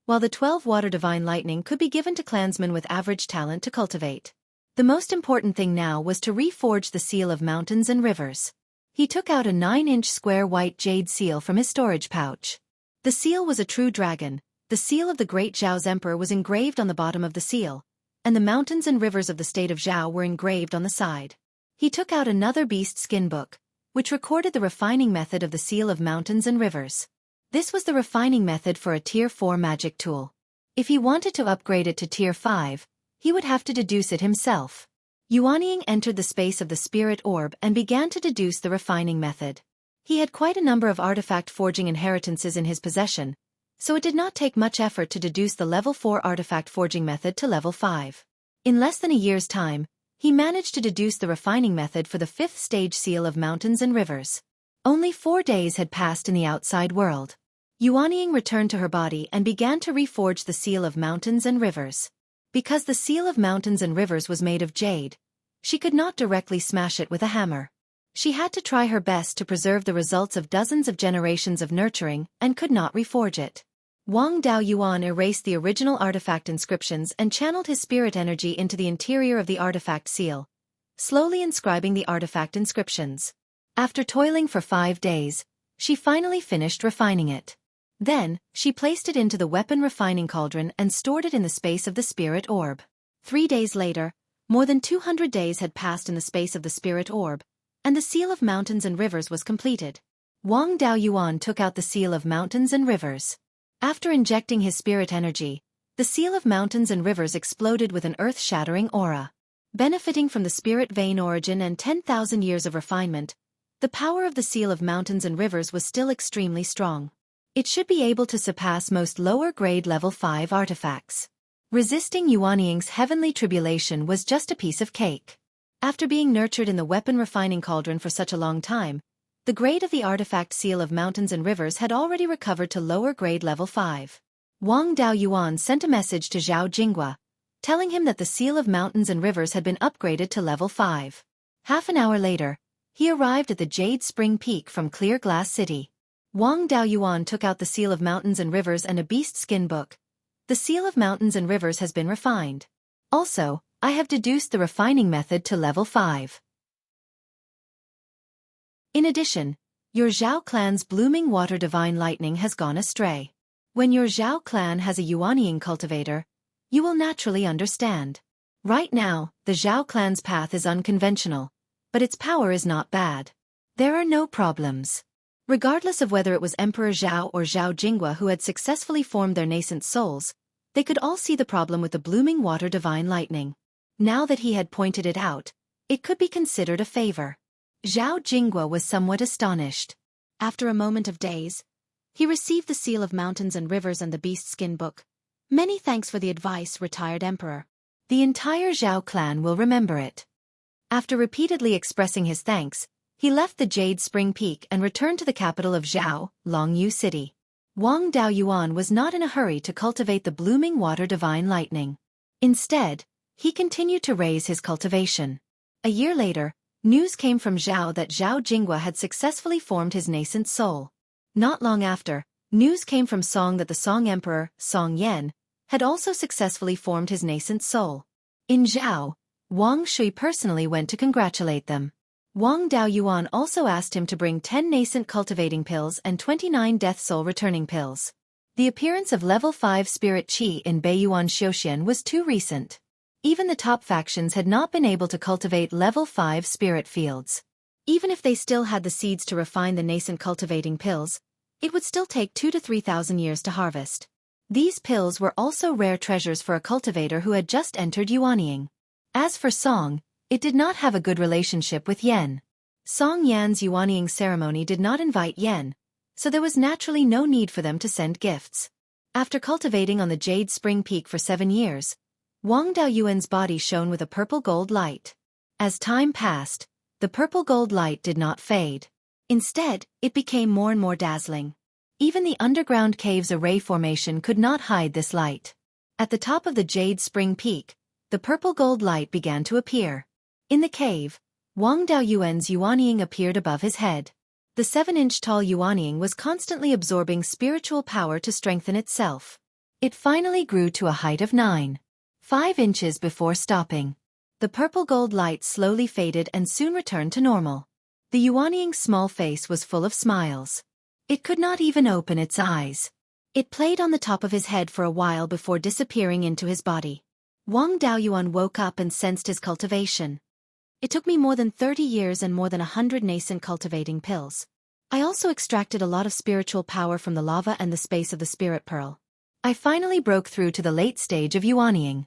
while the 12 water divine lightning could be given to clansmen with average talent to cultivate. The most important thing now was to reforge the seal of mountains and rivers. He took out a 9-inch square white jade seal from his storage pouch. The seal was a true dragon. The seal of the great Zhao's emperor was engraved on the bottom of the seal, and the mountains and rivers of the state of Zhao were engraved on the side. He took out another beast skin book, which recorded the refining method of the seal of mountains and rivers. This was the refining method for a Tier 4 magic tool. If he wanted to upgrade it to Tier 5, he would have to deduce it himself. Yuanying entered the space of the spirit orb and began to deduce the refining method. He had quite a number of artifact forging inheritances in his possession, so it did not take much effort to deduce the level 4 artifact forging method to level 5. In less than a year's time, he managed to deduce the refining method for the 5th stage seal of mountains and rivers. Only 4 days had passed in the outside world. Yuanying returned to her body and began to reforge the seal of mountains and rivers. Because the seal of mountains and rivers was made of jade, she could not directly smash it with a hammer. She had to try her best to preserve the results of dozens of generations of nurturing and could not reforge it. Wang Daoyuan erased the original artifact inscriptions and channeled his spirit energy into the interior of the artifact seal, slowly inscribing the artifact inscriptions. After toiling for 5 days, she finally finished refining it. Then, she placed it into the weapon refining cauldron and stored it in the space of the spirit orb. 3 days later, more than 200 days had passed in the space of the spirit orb, and the seal of mountains and rivers was completed. Wang Daoyuan took out the seal of mountains and rivers. After injecting his spirit energy, the seal of mountains and rivers exploded with an earth-shattering aura. Benefiting from the spirit vein origin and 10,000 years of refinement, the power of the seal of mountains and rivers was still extremely strong. It should be able to surpass most lower-grade level 5 artifacts. Resisting Yuanying's heavenly tribulation was just a piece of cake. After being nurtured in the weapon refining cauldron for such a long time, the grade of the artifact seal of mountains and rivers had already recovered to lower grade level 5. Wang Daoyuan sent a message to Zhao Jinghua, telling him that the seal of mountains and rivers had been upgraded to level 5. Half an hour later, he arrived at the Jade Spring Peak from Clear Glass City. Wang Daoyuan took out the seal of mountains and rivers and a beast skin book. The seal of mountains and rivers has been refined. Also, I have deduced the refining method to level 5. In addition, your Zhao clan's blooming water divine lightning has gone astray. When your Zhao clan has a Yuanying cultivator, you will naturally understand. Right now, the Zhao clan's path is unconventional, but its power is not bad. There are no problems. Regardless of whether it was Emperor Zhao or Zhao Jinghua who had successfully formed their nascent souls, they could all see the problem with the blooming water divine lightning. Now that he had pointed it out, it could be considered a favor. Zhao Jinghua was somewhat astonished. After a moment of daze, he received the seal of mountains and rivers and the beast skin book. Many thanks for the advice, retired emperor. The entire Zhao clan will remember it. After repeatedly expressing his thanks, he left the Jade Spring Peak and returned to the capital of Zhao, Longyu City. Wang Daoyuan was not in a hurry to cultivate the blooming water divine lightning. Instead, he continued to raise his cultivation. A year later, news came from Zhao that Zhao Jinghua had successfully formed his nascent soul. Not long after, news came from Song that the Song Emperor, Song Yan, had also successfully formed his nascent soul. In Zhao, Wang Shui personally went to congratulate them. Wang Daoyuan also asked him to bring 10 nascent cultivating pills and 29 death soul returning pills. The appearance of level 5 spirit qi in Beiyuan Xueqi was too recent. Even the top factions had not been able to cultivate level 5 spirit fields. Even if they still had the seeds to refine the nascent cultivating pills, it would still take 2,000 to 3,000 years to harvest. These pills were also rare treasures for a cultivator who had just entered Yuanying. As for Song, it did not have a good relationship with Yen. Song Yan's Yuanying ceremony did not invite Yen, so there was naturally no need for them to send gifts. After cultivating on the Jade Spring Peak for 7 years, Wang Daoyuan's body shone with a purple-gold light. As time passed, the purple-gold light did not fade. Instead, it became more and more dazzling. Even the underground cave's array formation could not hide this light. At the top of the Jade Spring Peak, the purple-gold light began to appear. In the cave, Wang Daoyuan's Yuanying appeared above his head. The 7-inch-tall Yuanying was constantly absorbing spiritual power to strengthen itself. It finally grew to a height of 9.5 inches before stopping. The purple-gold light slowly faded and soon returned to normal. The Yuanying's small face was full of smiles. It could not even open its eyes. It played on the top of his head for a while before disappearing into his body. Wang Daoyuan woke up and sensed his cultivation. It took me more than 30 years and more than 100 nascent cultivating pills. I also extracted a lot of spiritual power from the lava and the space of the spirit pearl. I finally broke through to the late stage of Yuanying.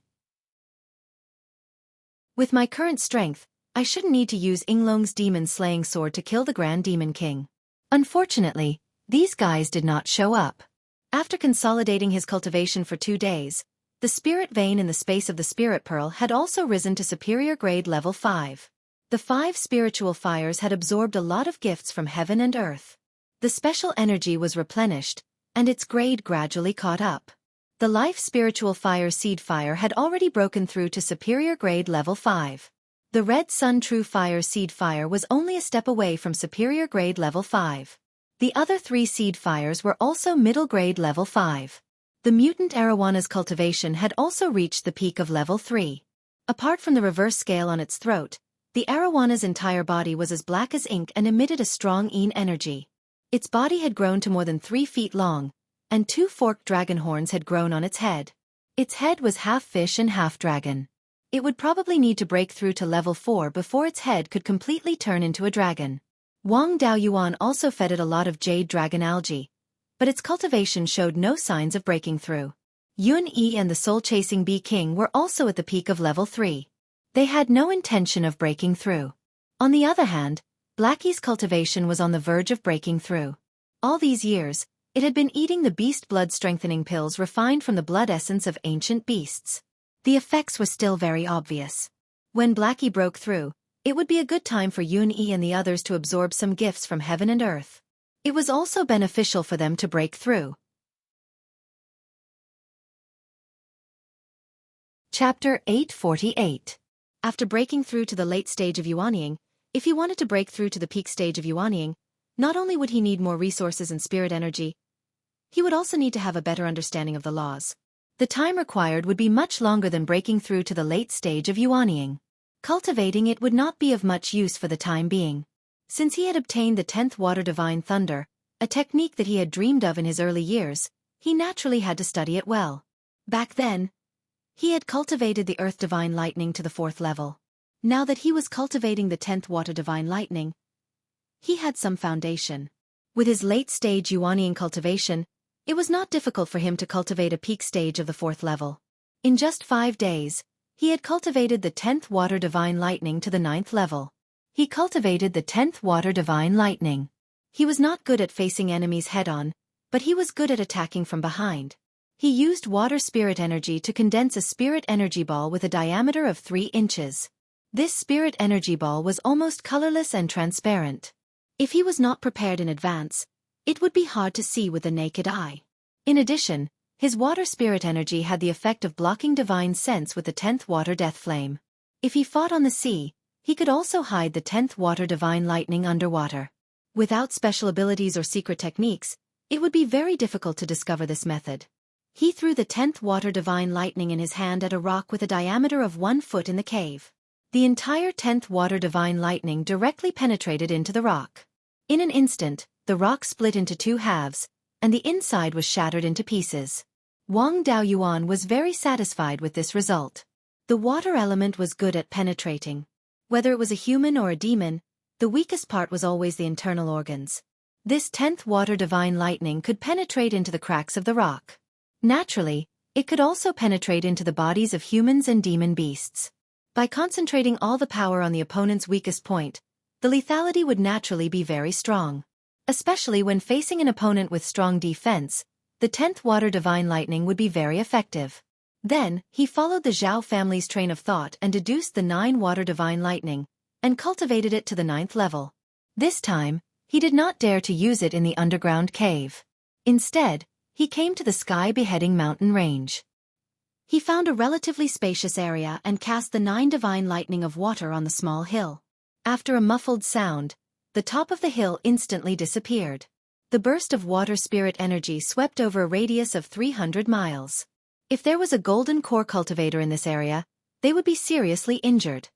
With my current strength, I shouldn't need to use Yinglong's demon-slaying sword to kill the Grand Demon King. Unfortunately, these guys did not show up. After consolidating his cultivation for 2 days, the spirit vein in the space of the spirit pearl had also risen to superior grade level 5. The 5 spiritual fires had absorbed a lot of gifts from heaven and earth. The special energy was replenished, and its grade gradually caught up. The life spiritual fire seed fire had already broken through to superior grade level 5. The red sun true fire seed fire was only a step away from superior grade level 5. The other 3 seed fires were also middle grade level 5. The mutant arowana's cultivation had also reached the peak of level 3. Apart from the reverse scale on its throat, the arowana's entire body was as black as ink and emitted a strong yin energy. Its body had grown to more than 3 feet long, and 2 forked dragon horns had grown on its head. Its head was half fish and half dragon. It would probably need to break through to level 4 before its head could completely turn into a dragon. Wang Daoyuan also fed it a lot of jade dragon algae, but its cultivation showed no signs of breaking through. Yun Yi and the soul-chasing bee king were also at the peak of level 3. They had no intention of breaking through. On the other hand, Blackie's cultivation was on the verge of breaking through. All these years, it had been eating the beast blood-strengthening pills refined from the blood essence of ancient beasts. The effects were still very obvious. When Blackie broke through, it would be a good time for Yun Yi and the others to absorb some gifts from heaven and earth. It was also beneficial for them to break through. Chapter 848. After breaking through to the late stage of Yuanying, if he wanted to break through to the peak stage of Yuanying, not only would he need more resources and spirit energy, he would also need to have a better understanding of the laws. The time required would be much longer than breaking through to the late stage of Yuanying. Cultivating it would not be of much use for the time being. Since he had obtained the 10th Water Divine Thunder, a technique that he had dreamed of in his early years, he naturally had to study it well. Back then, He had cultivated the Earth Divine Lightning to the 4th level. Now that he was cultivating the 10th Water Divine Lightning, he had some foundation. With his late-stage Yuanian cultivation, it was not difficult for him to cultivate a peak stage of the 4th level. In just 5 days, he had cultivated the 10th Water Divine Lightning to the 9th level. He cultivated the 10th Water Divine Lightning. He was not good at facing enemies head-on, but he was good at attacking from behind. He used water spirit energy to condense a spirit energy ball with a diameter of 3 inches. This spirit energy ball was almost colorless and transparent. If he was not prepared in advance, it would be hard to see with the naked eye. In addition, his water spirit energy had the effect of blocking divine sense with the 10th Water Death Flame. If he fought on the sea, he could also hide the 10th Water Divine Lightning underwater. Without special abilities or secret techniques, it would be very difficult to discover this method. He threw the 10th Water Divine Lightning in his hand at a rock with a diameter of 1 foot in the cave. The entire 10th Water Divine Lightning directly penetrated into the rock. In an instant, the rock split into 2 halves, and the inside was shattered into pieces. Wang Daoyuan was very satisfied with this result. The water element was good at penetrating. Whether it was a human or a demon, the weakest part was always the internal organs. This 10th Water Divine Lightning could penetrate into the cracks of the rock. Naturally, it could also penetrate into the bodies of humans and demon beasts. By concentrating all the power on the opponent's weakest point, the lethality would naturally be very strong. Especially when facing an opponent with strong defense, the 10th Water Divine Lightning would be very effective. Then, he followed the Zhao family's train of thought and deduced the 9 Water Divine Lightning, and cultivated it to the 9th level. This time, he did not dare to use it in the underground cave. Instead, he came to the sky-beheading mountain range. He found a relatively spacious area and cast the 9 Divine Lightning of water on the small hill. After a muffled sound, the top of the hill instantly disappeared. The burst of water spirit energy swept over a radius of 300 miles. If there was a golden core cultivator in this area, they would be seriously injured.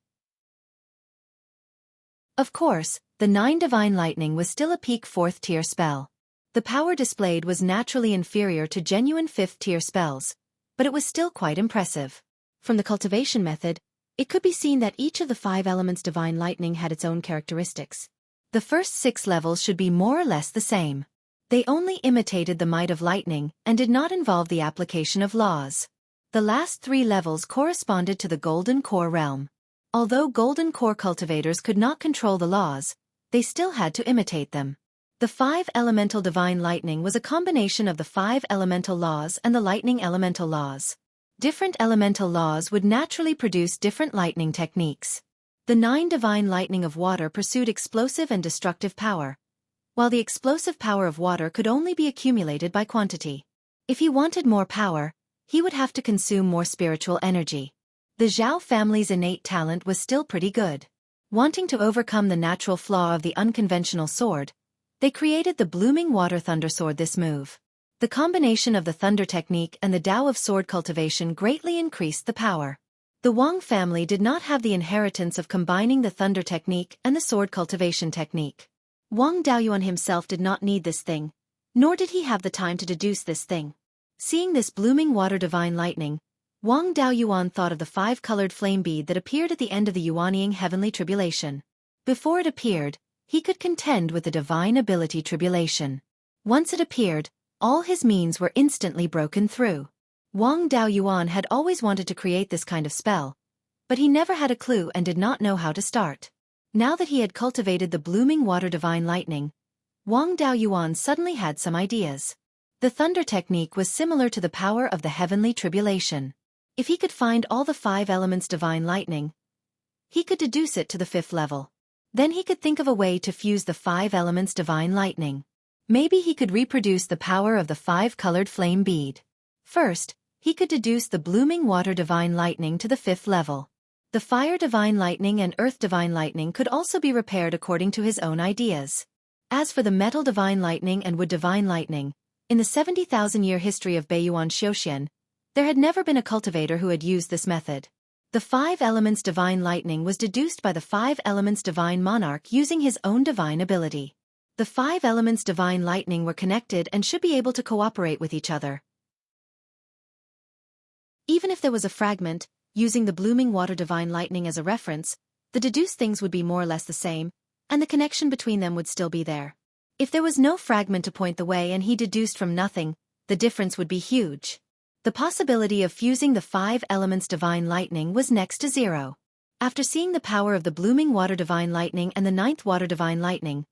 Of course, the 9 Divine Lightning was still a peak 4th tier spell. The power displayed was naturally inferior to genuine 5th tier spells, but it was still quite impressive. From the cultivation method, it could be seen that each of the 5 elements Divine Lightning had its own characteristics. The first 6 levels should be more or less the same. They only imitated the might of lightning and did not involve the application of laws. The last 3 levels corresponded to the Golden Core realm. Although Golden Core cultivators could not control the laws, they still had to imitate them. The 5 elemental Divine Lightning was a combination of the 5 elemental laws and the lightning elemental laws. Different elemental laws would naturally produce different lightning techniques. The 9 Divine Lightning of water pursued explosive and destructive power, while the explosive power of water could only be accumulated by quantity. If he wanted more power, he would have to consume more spiritual energy. The Zhao family's innate talent was still pretty good. Wanting to overcome the natural flaw of the unconventional sword, they created the Blooming Water Thunder Sword. This move, the combination of the thunder technique and the Tao of sword cultivation, greatly increased the power. The Wang family did not have the inheritance of combining the thunder technique and the sword cultivation technique. Wang Daoyuan himself did not need this thing, nor did he have the time to deduce this thing. Seeing this Blooming Water Divine Lightning, Wang Daoyuan thought of the 5-colored flame bead that appeared at the end of the Yuanying Heavenly Tribulation. Before it appeared, he could contend with the Divine Ability Tribulation. Once it appeared, all his means were instantly broken through. Wang Daoyuan had always wanted to create this kind of spell, but he never had a clue and did not know how to start. Now that he had cultivated the Blooming Water Divine Lightning, Wang Daoyuan suddenly had some ideas. The thunder technique was similar to the power of the Heavenly Tribulation. If he could find all the 5 elements Divine Lightning, he could deduce it to the 5th level. Then he could think of a way to fuse the 5 elements Divine Lightning. Maybe he could reproduce the power of the 5-colored flame bead. First, he could deduce the Blooming Water Divine Lightning to the 5th level. The Fire Divine Lightning and Earth Divine Lightning could also be repaired according to his own ideas. As for the Metal Divine Lightning and Wood Divine Lightning, in the 70,000-year history of Beiyuan Xueqi, there had never been a cultivator who had used this method. The 5 elements Divine Lightning was deduced by the 5 elements Divine Monarch using his own divine ability. The 5 elements Divine Lightning were connected and should be able to cooperate with each other. Even if there was a fragment, using the blooming water divine lightning as a reference, the deduced things would be more or less the same, and the connection between them would still be there. If there was no fragment to point the way and he deduced from nothing, the difference would be huge. The possibility of fusing the 5 elements divine lightning was next to zero. After seeing the power of the blooming water divine lightning and the 9th water divine lightning,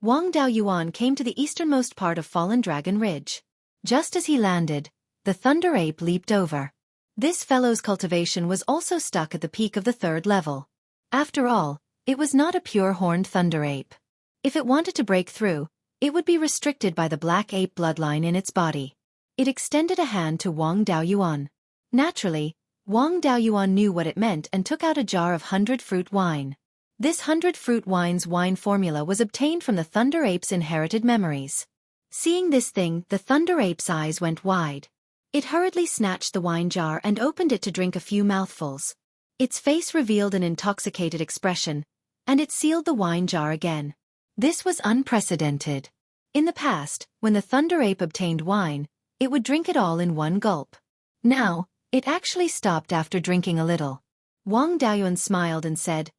Wang Daoyuan came to the easternmost part of Fallen Dragon Ridge. Just as he landed, the thunder ape leaped over. This fellow's cultivation was also stuck at the peak of the 3rd level. After all, it was not a pure horned thunder ape. If it wanted to break through, it would be restricted by the black ape bloodline in its body. It extended a hand to Wang Daoyuan. Naturally, Wang Daoyuan knew what it meant and took out a jar of 100-fruit wine. This 100-fruit wine's wine formula was obtained from the thunder ape's inherited memories. Seeing this thing, the thunder ape's eyes went wide. It hurriedly snatched the wine jar and opened it to drink a few mouthfuls. Its face revealed an intoxicated expression, and it sealed the wine jar again. This was unprecedented. In the past, when the thunder ape obtained wine, it would drink it all in one gulp. Now, it actually stopped after drinking a little. Wang Daoyuan smiled and said,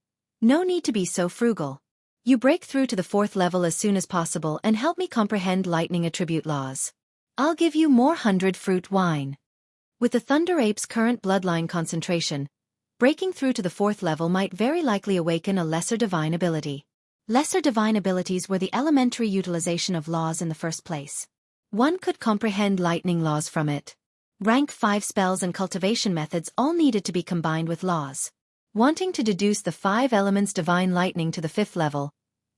"No need to be so frugal. You break through to the 4th level as soon as possible and help me comprehend lightning attribute laws. I'll give you more 100-fruit wine." With the thunder ape's current bloodline concentration, breaking through to the 4th level might very likely awaken a lesser divine ability. Lesser divine abilities were the elementary utilization of laws in the first place. One could comprehend lightning laws from it. Rank 5 spells and cultivation methods all needed to be combined with laws. Wanting to deduce the 5 elements divine lightning to the 5th level,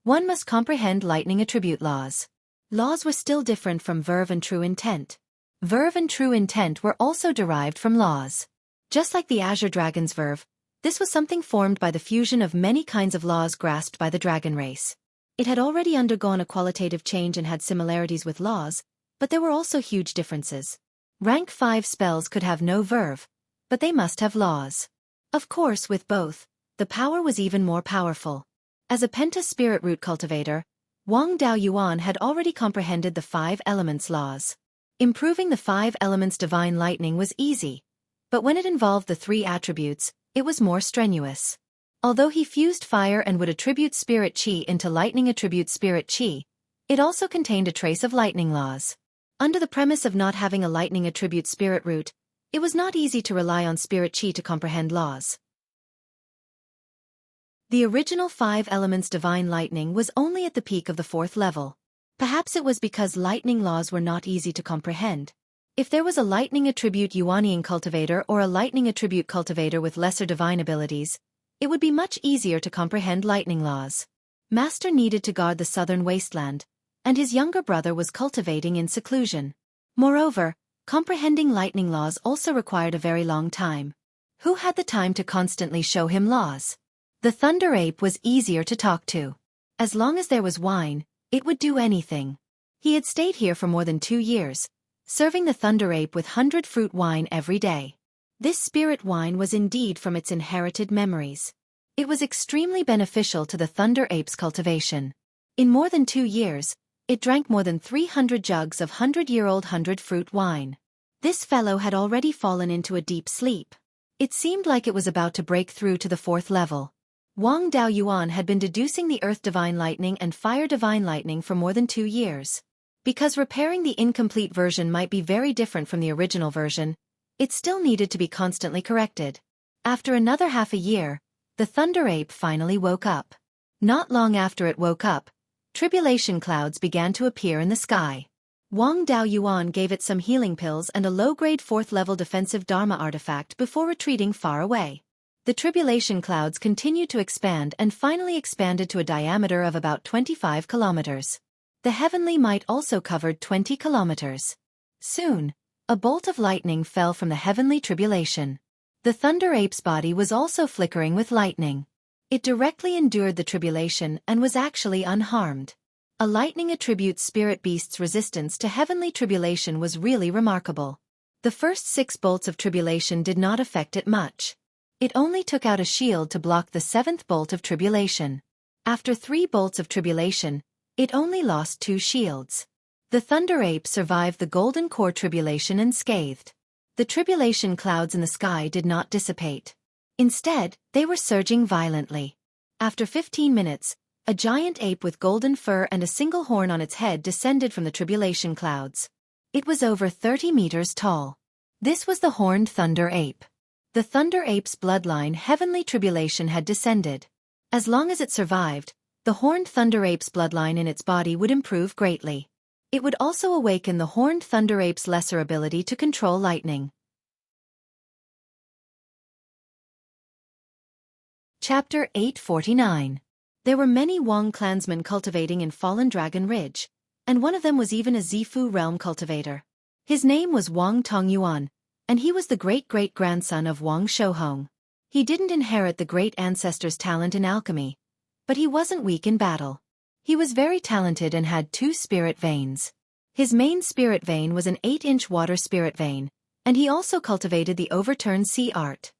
one must comprehend lightning attribute laws. Laws were still different from verve and true intent. Verve and true intent were also derived from laws. Just like the Azure Dragon's verve, this was something formed by the fusion of many kinds of laws grasped by the dragon race. It had already undergone a qualitative change and had similarities with laws, but there were also huge differences. Rank 5 spells could have no verve, but they must have laws. Of course, with both, the power was even more powerful. As a Penta spirit root cultivator, Wang Daoyuan had already comprehended the 5 elements laws. Improving the 5 elements divine lightning was easy, but when it involved the 3 attributes, it was more strenuous. Although he fused fire and would attribute spirit chi into lightning attribute spirit chi, it also contained a trace of lightning laws. Under the premise of not having a lightning attribute spirit root, it was not easy to rely on spirit chi to comprehend laws. The original 5 elements divine lightning was only at the peak of the 4th level. Perhaps it was because lightning laws were not easy to comprehend. If there was a lightning attribute Yuanian cultivator or a lightning attribute cultivator with lesser divine abilities, it would be much easier to comprehend lightning laws. Master needed to guard the southern wasteland, and his younger brother was cultivating in seclusion. Moreover, comprehending lightning laws also required a very long time. Who had the time to constantly show him laws? The thunder ape was easier to talk to. As long as there was wine, it would do anything. He had stayed here for more than 2 years, serving the thunder ape with 100-fruit wine every day. This spirit wine was indeed from its inherited memories. It was extremely beneficial to the thunder ape's cultivation. In more than 2 years, it drank more than 300 jugs of 100-year-old 100-fruit wine. This fellow had already fallen into a deep sleep. It seemed like it was about to break through to the 4th level. Wang Daoyuan had been deducing the Earth Divine Lightning and Fire Divine Lightning for more than 2 years. Because repairing the incomplete version might be very different from the original version, it still needed to be constantly corrected. After another half a year, the thunder ape finally woke up. Not long after it woke up, tribulation clouds began to appear in the sky. Wang Daoyuan gave it some healing pills and a low-grade 4th-level defensive Dharma artifact before retreating far away. The tribulation clouds continued to expand and finally expanded to a diameter of about 25 kilometers. The heavenly might also covered 20 kilometers. Soon, a bolt of lightning fell from the heavenly tribulation. The thunder ape's body was also flickering with lightning. It directly endured the tribulation and was actually unharmed. A lightning attribute spirit beast's resistance to heavenly tribulation was really remarkable. The first 6 bolts of tribulation did not affect it much. It only took out a shield to block the 7th bolt of tribulation. After 3 bolts of tribulation, it only lost 2 shields. The thunder ape survived the golden core tribulation unscathed. The tribulation clouds in the sky did not dissipate. Instead, they were surging violently. After 15 minutes, a giant ape with golden fur and a single horn on its head descended from the tribulation clouds. It was over 30 meters tall. This was the horned thunder ape. The thunder ape's bloodline heavenly tribulation had descended. As long as it survived, the horned thunder ape's bloodline in its body would improve greatly. It would also awaken the horned thunder ape's lesser ability to control lightning. Chapter 849. There were many Wang clansmen cultivating in Fallen Dragon Ridge, and one of them was even a Zifu realm cultivator. His name was Wang Tongyuan, and he was the great-great-grandson of Wang Shouhong. He didn't inherit the great ancestor's talent in alchemy, but he wasn't weak in battle. He was very talented and had 2 spirit veins. His main spirit vein was an 8-inch water spirit vein, and he also cultivated the overturned sea art.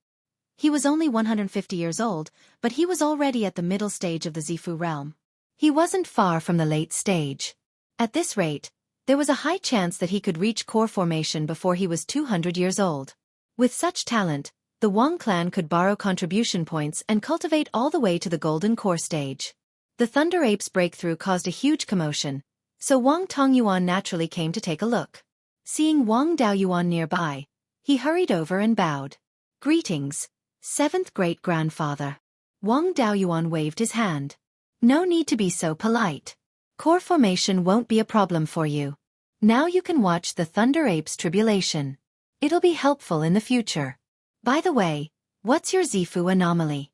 He was only 150 years old, but he was already at the middle stage of the Zifu realm. He wasn't far from the late stage. At this rate, there was a high chance that he could reach core formation before he was 200 years old. With such talent, the Wang clan could borrow contribution points and cultivate all the way to the golden core stage. The Thunder Ape's breakthrough caused a huge commotion, so Wang Tongyuan naturally came to take a look. Seeing Wang Daoyuan nearby, he hurried over and bowed. "Greetings, 7th great-grandfather." Wang Daoyuan waved his hand. "No need to be so polite. Core formation won't be a problem for you. Now you can watch the Thunder Ape's tribulation. It'll be helpful in the future. By the way, what's your Zifu anomaly?"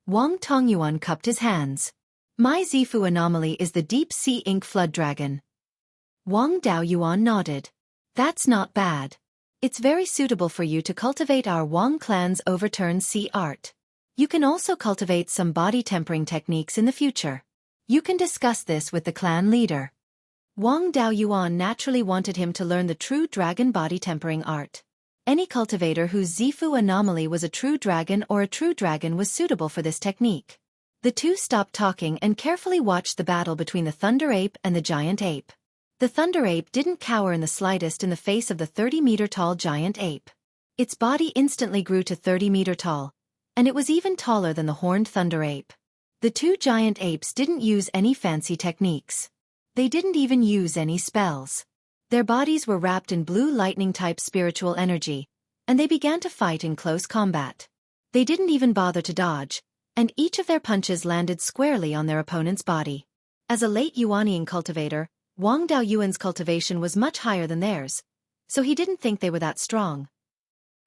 Wang Tongyuan cupped his hands. "My Zifu anomaly is the deep-sea ink flood dragon." Wang Daoyuan nodded. "That's not bad. It's very suitable for you to cultivate our Wang clan's overturned sea art. You can also cultivate some body tempering techniques in the future. You can discuss this with the clan leader." Wang Daoyuan naturally wanted him to learn the true dragon body tempering art. Any cultivator whose Zifu anomaly was a true dragon or a true dragon was suitable for this technique. The two stopped talking and carefully watched the battle between the Thunder Ape and the Giant Ape. The Thunder Ape didn't cower in the slightest in the face of the 30-meter-tall Giant Ape. Its body instantly grew to 30-meter tall, and it was even taller than the horned Thunder Ape. The 2 giant apes didn't use any fancy techniques. They didn't even use any spells. Their bodies were wrapped in blue lightning-type spiritual energy, and they began to fight in close combat. They didn't even bother to dodge, and each of their punches landed squarely on their opponent's body. As a late Yuanian cultivator, Wang Daoyuan's cultivation was much higher than theirs, so he didn't think they were that strong.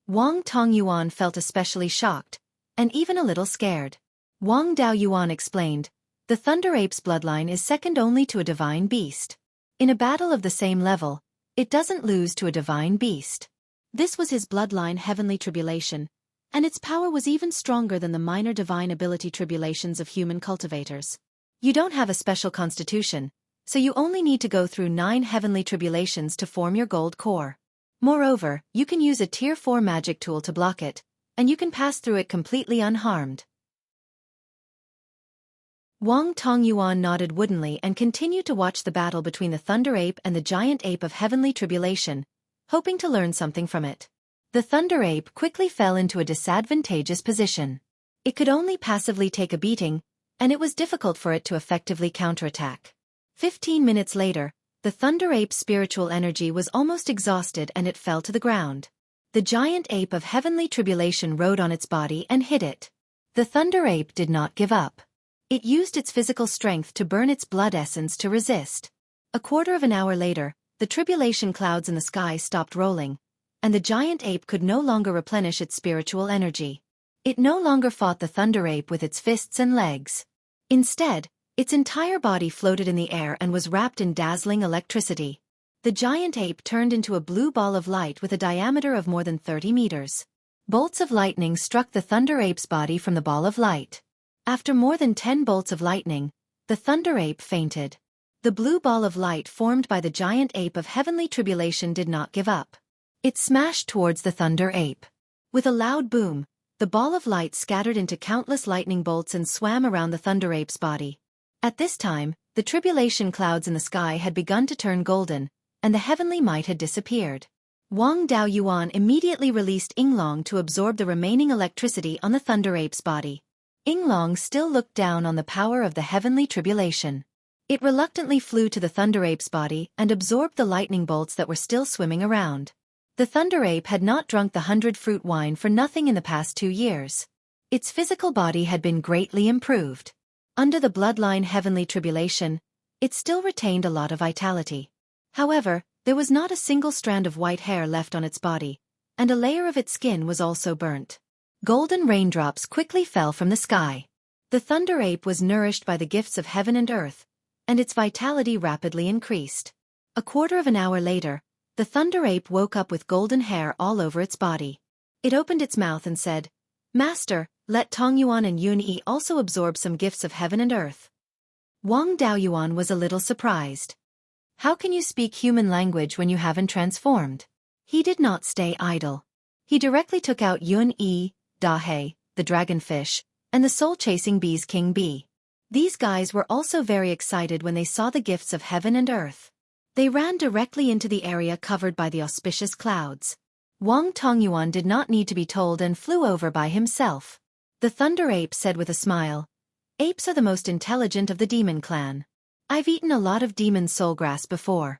Wang Tongyuan felt especially shocked, and even a little scared. Wang Daoyuan explained, "The Thunder Ape's bloodline is second only to a divine beast. In a battle of the same level, it doesn't lose to a divine beast." This was his bloodline heavenly tribulation, and its power was even stronger than the minor divine ability tribulations of human cultivators. You don't have a special constitution, so you only need to go through 9 heavenly tribulations to form your gold core. Moreover, you can use a Tier 4 magic tool to block it, and you can pass through it completely unharmed. Wang Tongyuan nodded woodenly and continued to watch the battle between the Thunder Ape and the Giant Ape of heavenly tribulation, hoping to learn something from it. The Thunder Ape quickly fell into a disadvantageous position. It could only passively take a beating, and it was difficult for it to effectively counterattack. 15 minutes later, the Thunder Ape's spiritual energy was almost exhausted and it fell to the ground. The Giant Ape of heavenly tribulation rode on its body and hit it. The Thunder Ape did not give up. It used its physical strength to burn its blood essence to resist. A quarter of an hour later, the tribulation clouds in the sky stopped rolling, and the Giant Ape could no longer replenish its spiritual energy. It no longer fought the Thunder Ape with its fists and legs. Instead, its entire body floated in the air and was wrapped in dazzling electricity. The Giant Ape turned into a blue ball of light with a diameter of more than 30 meters. Bolts of lightning struck the Thunder Ape's body from the ball of light. After more than 10 bolts of lightning, the Thunder Ape fainted. The blue ball of light formed by the Giant Ape of heavenly tribulation did not give up. It smashed towards the Thunder Ape. With a loud boom, the ball of light scattered into countless lightning bolts and swam around the Thunder Ape's body. At this time, the tribulation clouds in the sky had begun to turn golden, and the heavenly might had disappeared. Wang Daoyuan immediately released Yinglong to absorb the remaining electricity on the Thunder Ape's body. Yinglong still looked down on the power of the heavenly tribulation. It reluctantly flew to the Thunder Ape's body and absorbed the lightning bolts that were still swimming around. The Thunder Ape had not drunk the 100-fruit wine for nothing in the past 2 years. Its physical body had been greatly improved. Under the bloodline heavenly tribulation, it still retained a lot of vitality. However, there was not a single strand of white hair left on its body, and a layer of its skin was also burnt. Golden raindrops quickly fell from the sky. The Thunder Ape was nourished by the gifts of heaven and earth, and its vitality rapidly increased. A quarter of an hour later, the Thunder Ape woke up with golden hair all over its body. It opened its mouth and said, "Master, let Tongyuan and Yunyi also absorb some gifts of heaven and earth." Wang Daoyuan was a little surprised. How can you speak human language when you haven't transformed? He did not stay idle. He directly took out Yunyi, Dahe, the dragonfish, and the soul-chasing bee's king bee. These guys were also very excited when they saw the gifts of heaven and earth. They ran directly into the area covered by the auspicious clouds. Wang Tongyuan did not need to be told and flew over by himself. The Thunder Ape said with a smile, "Apes are the most intelligent of the demon clan. I've eaten a lot of demon soulgrass before.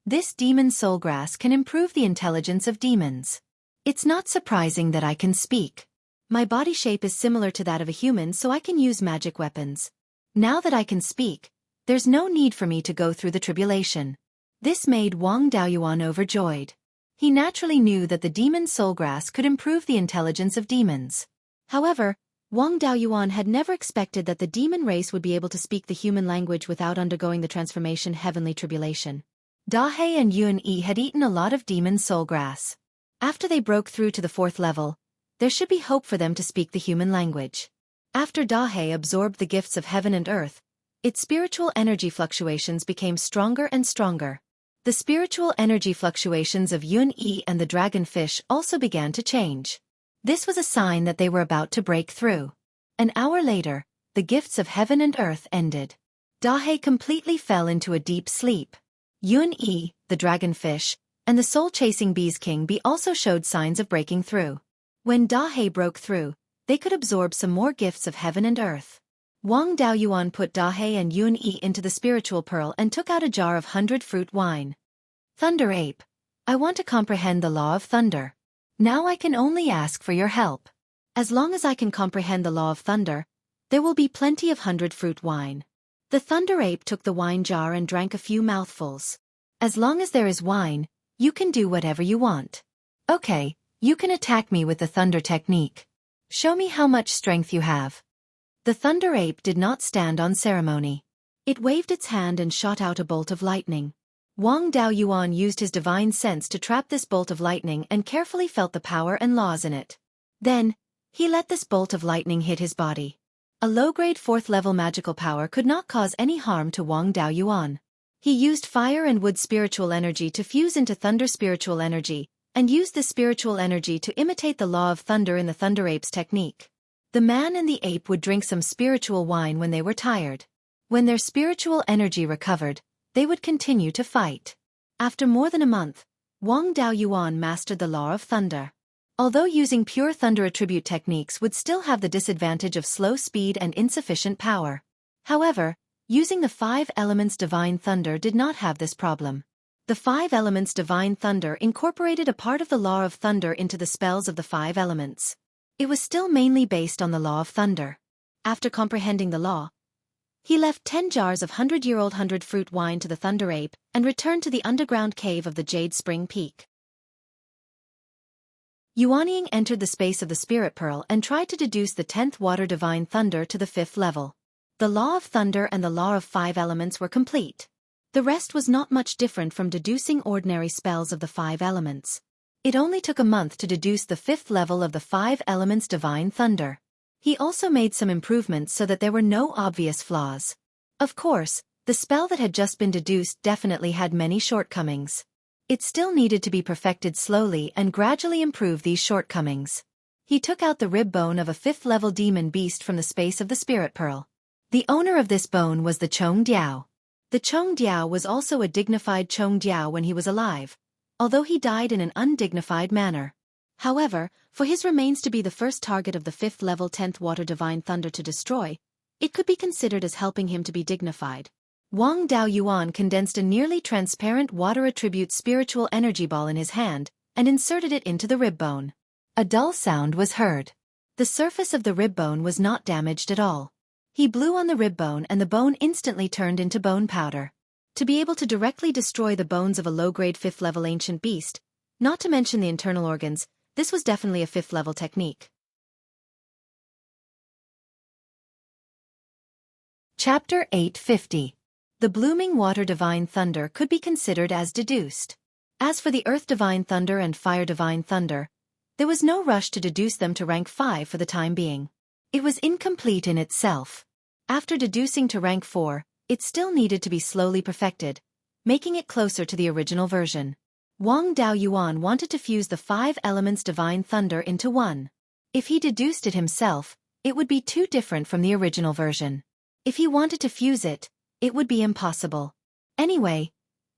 This demon soulgrass can improve the intelligence of demons. It's not surprising that I can speak. My body shape is similar to that of a human, so I can use magic weapons. Now that I can speak, there's no need for me to go through the tribulation." This made Wang Daoyuan overjoyed. He naturally knew that the demon soulgrass could improve the intelligence of demons. However, Wang Daoyuan had never expected that the demon race would be able to speak the human language without undergoing the transformation heavenly tribulation. Dahe and Yunyi had eaten a lot of demon soulgrass. After they broke through to the 4th level, there should be hope for them to speak the human language. After Dahe absorbed the gifts of heaven and earth, its spiritual energy fluctuations became stronger and stronger. The spiritual energy fluctuations of Yunyi and the dragonfish also began to change. This was a sign that they were about to break through. An hour later, the gifts of heaven and earth ended. Dahe completely fell into a deep sleep. Yunyi, the dragonfish, and the soul-chasing bee's king bee also showed signs of breaking through. When Dahe broke through, they could absorb some more gifts of heaven and earth. Wang Daoyuan put Dahe and Yunyi into the spiritual pearl and took out a jar of 100-fruit wine. "Thunder Ape, I want to comprehend the law of thunder. Now I can only ask for your help. As long as I can comprehend the law of thunder, there will be plenty of 100-fruit wine." The Thunder Ape took the wine jar and drank a few mouthfuls. "As long as there is wine, you can do whatever you want. Okay, you can attack me with the thunder technique. Show me how much strength you have." The Thunder Ape did not stand on ceremony. It waved its hand and shot out a bolt of lightning. Wang Daoyuan used his divine sense to trap this bolt of lightning and carefully felt the power and laws in it. Then, he let this bolt of lightning hit his body. A low-grade 4th-level magical power could not cause any harm to Wang Daoyuan. He used fire and wood spiritual energy to fuse into thunder spiritual energy, and used this spiritual energy to imitate the law of thunder in the Thunder Ape's technique. The man and the ape would drink some spiritual wine when they were tired. When their spiritual energy recovered, they would continue to fight. After more than a month, Wang Daoyuan mastered the law of thunder. Although using pure thunder attribute techniques would still have the disadvantage of slow speed and insufficient power. However, using the 5 elements divine thunder did not have this problem. The 5 elements divine thunder incorporated a part of the law of thunder into the spells of the 5 elements. It was still mainly based on the law of thunder. After comprehending the law, he left 10 jars of 100-year-old 100-fruit wine to the Thunder Ape and returned to the underground cave of the Jade Spring Peak. Yuanying entered the space of the Spirit Pearl and tried to deduce the 10th water divine thunder to the 5th level. The law of thunder and the law of 5 elements were complete. The rest was not much different from deducing ordinary spells of the 5 elements. It only took a month to deduce the 5th level of the 5 elements divine thunder. He also made some improvements so that there were no obvious flaws. Of course, the spell that had just been deduced definitely had many shortcomings. It still needed to be perfected slowly and gradually improve these shortcomings. He took out the rib bone of a 5th-level demon beast from the space of the Spirit Pearl. The owner of this bone was the Chong Diao. The Chongdiao was also a dignified Chongdiao when he was alive, although he died in an undignified manner. However, for his remains to be the first target of the 5th level 10th Water Divine Thunder to destroy, it could be considered as helping him to be dignified. Wang Daoyuan condensed a nearly transparent water attribute spiritual energy ball in his hand and inserted it into the rib bone. A dull sound was heard. The surface of the rib bone was not damaged at all. He blew on the rib bone and the bone instantly turned into bone powder. To be able to directly destroy the bones of a low-grade 5th level ancient beast, not to mention the internal organs, this was definitely a 5th level technique. Chapter 850. The Blooming Water Divine Thunder could be considered as deduced. As for the Earth Divine Thunder and Fire Divine Thunder, there was no rush to deduce them to rank 5 for the time being. It was incomplete in itself. After deducing to rank 4, it still needed to be slowly perfected, making it closer to the original version. Wang Daoyuan wanted to fuse the 5 elements Divine Thunder into one. If he deduced it himself, it would be too different from the original version. If he wanted to fuse it, it would be impossible. Anyway,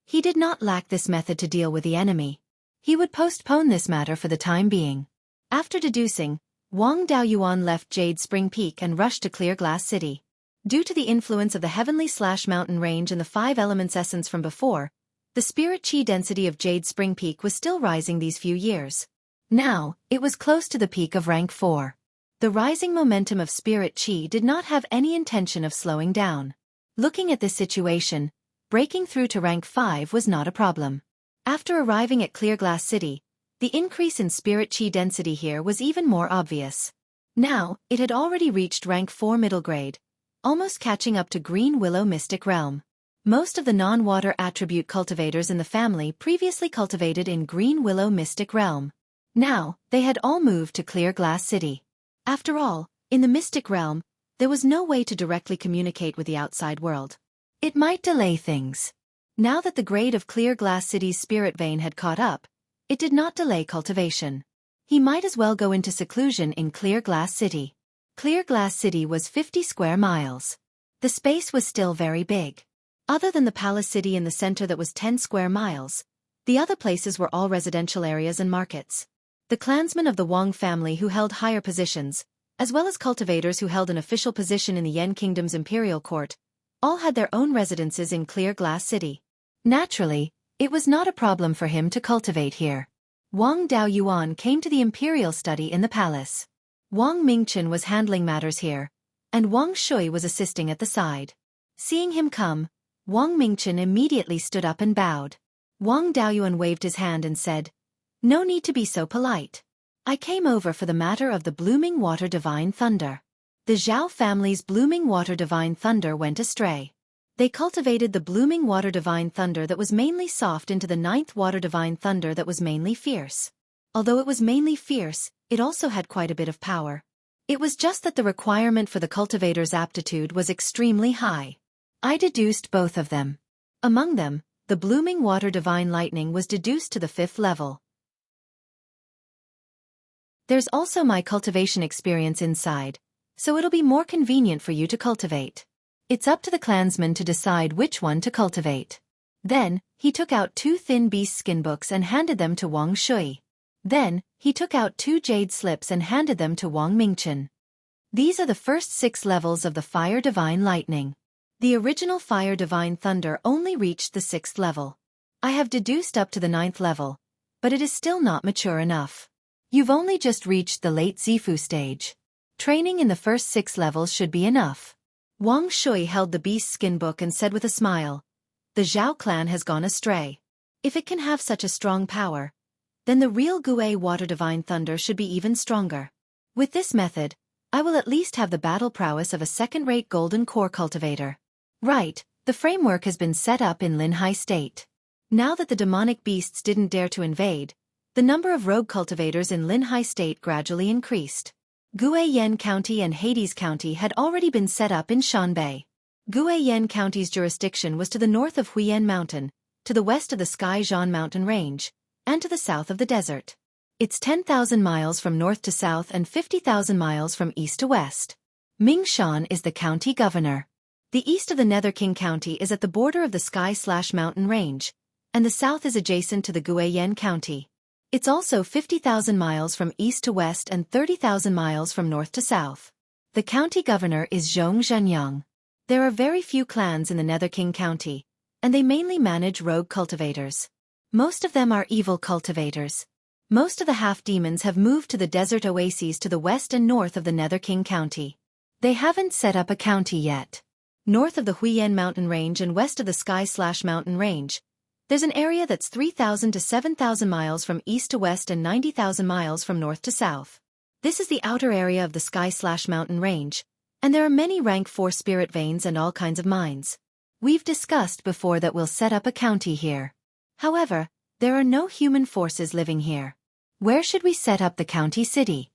he did not lack this method to deal with the enemy. He would postpone this matter for the time being. After deducing, Wang Daoyuan left Jade Spring Peak and rushed to Clear Glass City. Due to the influence of the Heavenly/Mountain Range and the 5 elements essence from before, the spirit chi density of Jade Spring Peak was still rising these few years. Now, it was close to the peak of rank 4. The rising momentum of spirit chi did not have any intention of slowing down. Looking at this situation, breaking through to rank 5 was not a problem. After arriving at Clear Glass City, the increase in spirit chi density here was even more obvious. Now, it had already reached rank 4 middle grade, almost catching up to Green Willow Mystic Realm. Most of the non-water attribute cultivators in the family previously cultivated in Green Willow Mystic Realm. Now, they had all moved to Clear Glass City. After all, in the Mystic Realm, there was no way to directly communicate with the outside world. It might delay things. Now that the grade of Clear Glass City's spirit vein had caught up, it did not delay cultivation. He might as well go into seclusion in Clear Glass City. Clear Glass City was 50 square miles. The space was still very big. Other than the Palace City in the center that was 10 square miles, the other places were all residential areas and markets. The clansmen of the Wang family who held higher positions, as well as cultivators who held an official position in the Yen Kingdom's imperial court, all had their own residences in Clear Glass City. Naturally, it was not a problem for him to cultivate here. Wang Daoyuan came to the imperial study in the palace. Wang Mingchen was handling matters here, and Wang Shui was assisting at the side. Seeing him come, Wang Mingchen immediately stood up and bowed. Wang Daoyuan waved his hand and said, "No need to be so polite. I came over for the matter of the Blooming Water Divine Thunder." The Zhao family's Blooming Water Divine Thunder went astray. They cultivated the Blooming Water Divine Thunder that was mainly soft into the 9th Water Divine Thunder that was mainly fierce. Although it was mainly fierce, it also had quite a bit of power. It was just that the requirement for the cultivator's aptitude was extremely high. I deduced both of them. Among them, the Blooming Water Divine Lightning was deduced to the 5th level. There's also my cultivation experience inside, so it'll be more convenient for you to cultivate. It's up to the clansmen to decide which one to cultivate. Then, he took out 2 thin beast skin books and handed them to Wang Shui. Then, he took out 2 jade slips and handed them to Wang Mingchen. These are the first 6 levels of the Fire Divine Lightning. The original Fire Divine Thunder only reached the 6th level. I have deduced up to the 9th level, but it is still not mature enough. You've only just reached the late Zifu stage. Training in the first 6 levels should be enough. Wang Shui held the beast skin book and said with a smile, "The Zhao clan has gone astray. If it can have such a strong power, then the real Gue Water Divine Thunder should be even stronger. With this method, I will at least have the battle prowess of a second-rate golden core cultivator." Right, the framework has been set up in Linhai State. Now that the demonic beasts didn't dare to invade, the number of rogue cultivators in Linhai State gradually increased. Guiyan County and Hades County had already been set up in Shanbei. Guiyan County's jurisdiction was to the north of Huiyan Mountain, to the west of the Sky-Zhan Mountain Range, and to the south of the desert. It's 10,000 miles from north to south and 50,000 miles from east to west. Mingshan is the county governor. The east of the Nether King County is at the border of the Sky/Mountain Range, and the south is adjacent to the Guiyan County. It's also 50,000 miles from east to west and 30,000 miles from north to south. The county governor is Zhong Zhenyang. There are very few clans in the Nether King County, and they mainly manage rogue cultivators. Most of them are evil cultivators. Most of the half-demons have moved to the desert oases to the west and north of the Nether King County. They haven't set up a county yet. North of the Huiyan Mountain Range and west of the Sky/Mountain Range, there's an area that's 3,000 to 7,000 miles from east to west and 90,000 miles from north to south. This is the outer area of the Sky/Mountain Range, and there are many rank 4 spirit veins and all kinds of mines. We've discussed before that we'll set up a county here. However, there are no human forces living here. Where should we set up the county city?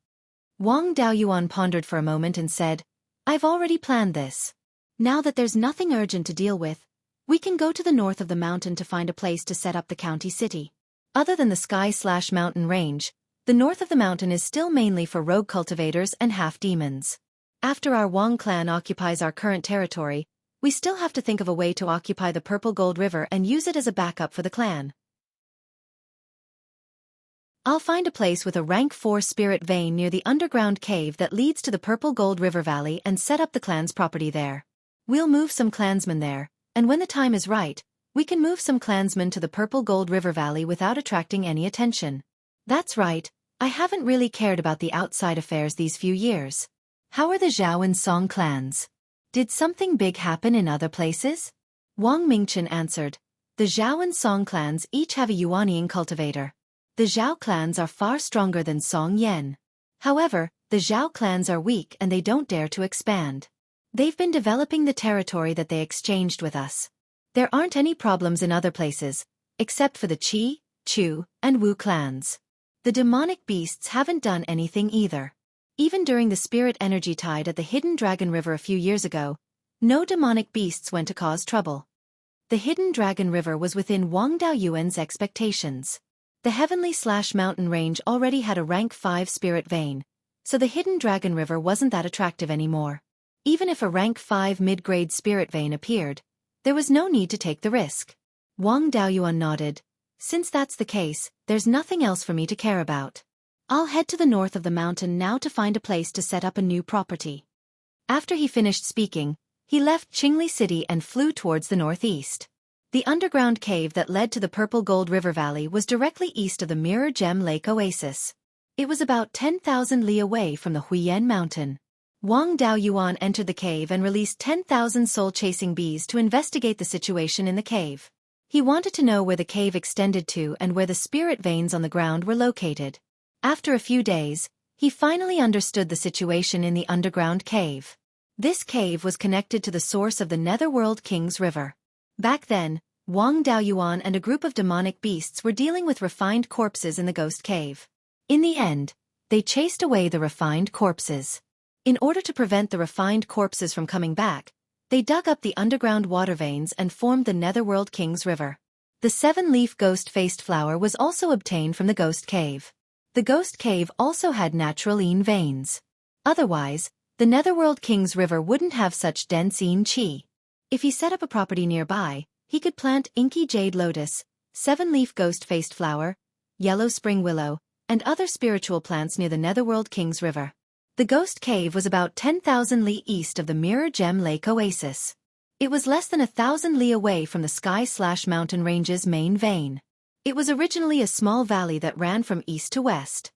Wang Daoyuan pondered for a moment and said, I've already planned this. Now that there's nothing urgent to deal with, we can go to the north of the mountain to find a place to set up the county city. Other than the Sky/Mountain Range, the north of the mountain is still mainly for rogue cultivators and half-demons. After our Wang clan occupies our current territory, we still have to think of a way to occupy the Purple Gold River and use it as a backup for the clan. I'll find a place with a rank 4 spirit vein near the underground cave that leads to the Purple Gold River Valley and set up the clan's property there. We'll move some clansmen there, and when the time is right, we can move some clansmen to the Purple Gold River Valley without attracting any attention. That's right, I haven't really cared about the outside affairs these few years. How are the Zhao and Song clans? Did something big happen in other places? Wang Mingchen answered, the Zhao and Song clans each have a Yuanian cultivator. The Zhao clans are far stronger than Song Yan. However, the Zhao clans are weak and they don't dare to expand. They've been developing the territory that they exchanged with us. There aren't any problems in other places, except for the Qi, Chu, and Wu clans. The demonic beasts haven't done anything either. Even during the spirit energy tide at the Hidden Dragon River a few years ago, no demonic beasts went to cause trouble. The Hidden Dragon River was within Wang Daoyuan's expectations. The Heavenly/Mountain Range already had a rank 5 spirit vein, so the Hidden Dragon River wasn't that attractive anymore. Even if a rank 5 mid-grade spirit vein appeared, there was no need to take the risk. Wang Daoyuan nodded. Since that's the case, there's nothing else for me to care about. I'll head to the north of the mountain now to find a place to set up a new property. After he finished speaking, he left Qingli City and flew towards the northeast. The underground cave that led to the Purple Gold River Valley was directly east of the Mirror Gem Lake Oasis. It was about 10,000 li away from the Huiyan Mountain. Wang Daoyuan entered the cave and released 10,000 soul-chasing bees to investigate the situation in the cave. He wanted to know where the cave extended to and where the spirit veins on the ground were located. After a few days, he finally understood the situation in the underground cave. This cave was connected to the source of the Netherworld King's River. Back then, Wang Daoyuan and a group of demonic beasts were dealing with refined corpses in the ghost cave. In the end, they chased away the refined corpses. In order to prevent the refined corpses from coming back, they dug up the underground water veins and formed the Netherworld King's River. The 7-leaf ghost-faced flower was also obtained from the ghost cave. The ghost cave also had natural Yin veins. Otherwise, the Netherworld King's River wouldn't have such dense Yin qi. If he set up a property nearby, he could plant inky jade lotus, 7-leaf ghost-faced flower, yellow spring willow, and other spiritual plants near the Netherworld King's River. The ghost cave was about 10,000 li east of the Mirror Gem Lake Oasis. It was less than 1,000 li away from the Sky/Mountain Range's main vein. It was originally a small valley that ran from east to west.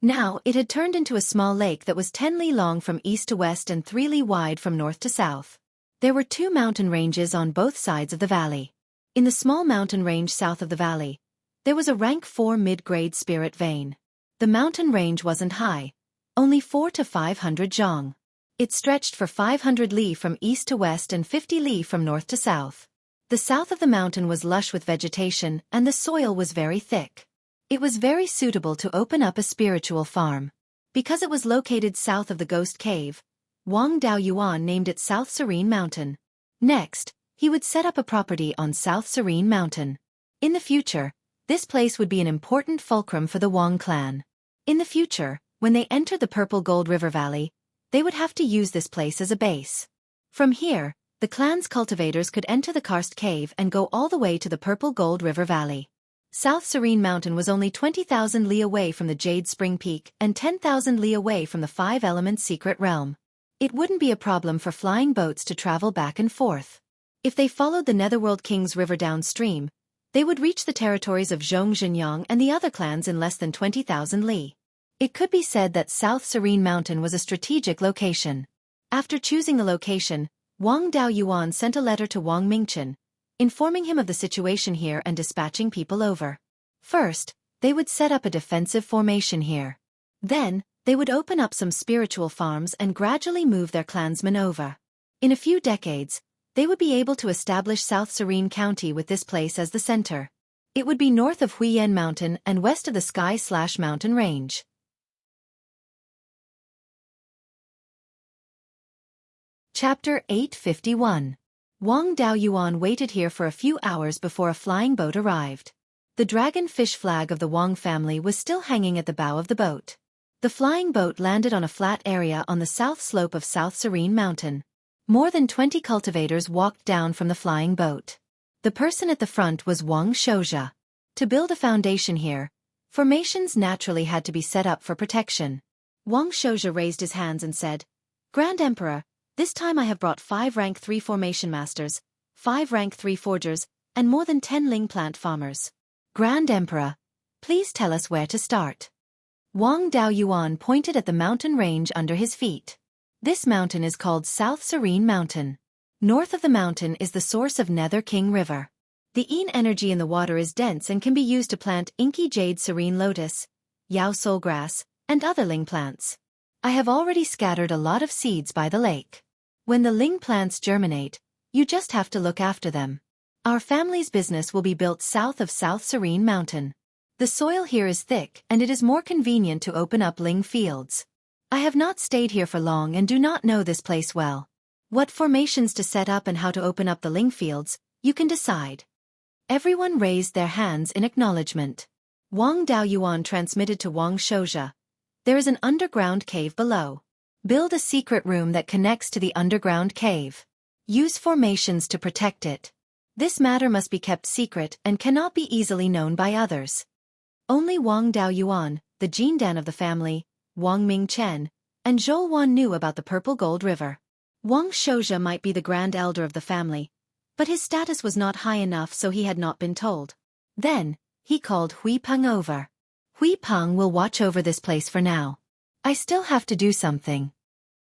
Now it had turned into a small lake that was 10 li long from east to west and 3 li wide from north to south. There were 2 mountain ranges on both sides of the valley. In the small mountain range south of the valley, there was a rank 4 mid-grade spirit vein. The mountain range wasn't high, only 400 to 500 zhang. It stretched for 500 li from east to west and 50 li from north to south. The south of the mountain was lush with vegetation and the soil was very thick. It was very suitable to open up a spiritual farm. Because it was located south of the ghost cave, Wang Daoyuan named it South Serene Mountain. Next, he would set up a property on South Serene Mountain. In the future, this place would be an important fulcrum for the Wang clan. In the future, when they entered the Purple Gold River Valley, they would have to use this place as a base. From here, the clan's cultivators could enter the karst cave and go all the way to the Purple Gold River Valley. South Serene Mountain was only 20,000 li away from the Jade Spring Peak and 10,000 li away from the Five Elements Secret Realm. It wouldn't be a problem for flying boats to travel back and forth. If they followed the Netherworld King's river downstream, they would reach the territories of Zhong and the other clans in less than 20,000 li. It could be said that South Serene Mountain was a strategic location. After choosing the location, Wang Daoyuan sent a letter to Wang Mingchen, informing him of the situation here and dispatching people over. First, they would set up a defensive formation here. Then, they would open up some spiritual farms and gradually move their clansmen over. In a few decades, they would be able to establish South Serene County with this place as the center. It would be north of Huiyan Mountain and west of the Sky/Mountain Range. Chapter 851. Wang Daoyuan waited here for a few hours before a flying boat arrived. The dragon-fish flag of the Wang family was still hanging at the bow of the boat. The flying boat landed on a flat area on the south slope of South Serene Mountain. More than 20 cultivators walked down from the flying boat. The person at the front was Wang Shouja. To build a foundation here, formations naturally had to be set up for protection. Wang Shouja raised his hands and said, "Grand Emperor, this time I have brought 5 rank 3 formation masters, 5 rank 3 forgers, and more than 10 ling plant farmers. Grand Emperor, please tell us where to start." Wang Daoyuan pointed at the mountain range under his feet. This mountain is called South Serene Mountain. North of the mountain is the source of Nether King River. The Yin energy in the water is dense and can be used to plant Inky Jade Serene Lotus, Yao Soul Grass, and other ling plants. I have already scattered a lot of seeds by the lake. When the ling plants germinate, you just have to look after them. Our family's business will be built south of South Serene Mountain. The soil here is thick and it is more convenient to open up ling fields. I have not stayed here for long and do not know this place well. What formations to set up and how to open up the ling fields, you can decide. Everyone raised their hands in acknowledgement. Wang Daoyuan transmitted to Wang Shouja. There is an underground cave below. Build a secret room that connects to the underground cave. Use formations to protect it. This matter must be kept secret and cannot be easily known by others. Only Wang Daoyuan, the Jindan of the family, Wang Mingchen, and Zhou Wan knew about the Purple Gold River. Wang Shouja might be the grand elder of the family, but his status was not high enough so he had not been told. Then, he called Hui Peng over. Hui Peng will watch over this place for now. I still have to do something.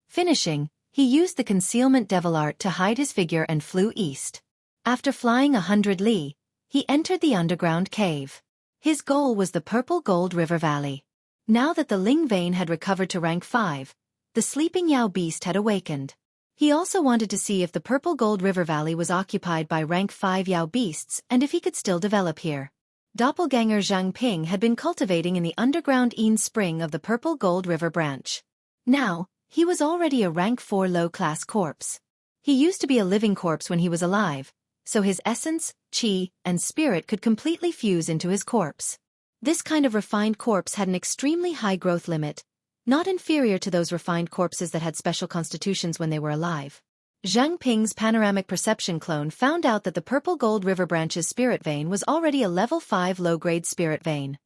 Finishing, he used the concealment devil art to hide his figure and flew east. After flying 100 li, he entered the underground cave. His goal was the Purple Gold River Valley. Now that the Ling vein had recovered to rank 5, the sleeping Yao beast had awakened. He also wanted to see if the Purple Gold River Valley was occupied by rank 5 Yao beasts and if he could still develop here. Doppelganger Zhang Ping had been cultivating in the underground Yin Spring of the Purple Gold River branch. Now, he was already a rank 4 low-class corpse. He used to be a living corpse when he was alive, so his essence, qi, and spirit could completely fuse into his corpse. This kind of refined corpse had an extremely high growth limit, not inferior to those refined corpses that had special constitutions when they were alive. Zhang Ping's panoramic perception clone found out that the Purple Gold River branch's spirit vein was already a level 5 low-grade spirit vein.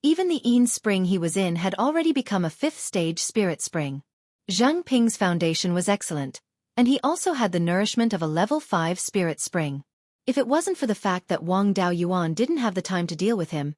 Even the Yin Spring he was in had already become a 5th stage spirit spring. Zhang Ping's foundation was excellent, and he also had the nourishment of a level 5 spirit spring. If it wasn't for the fact that Wang Daoyuan didn't have the time to deal with him,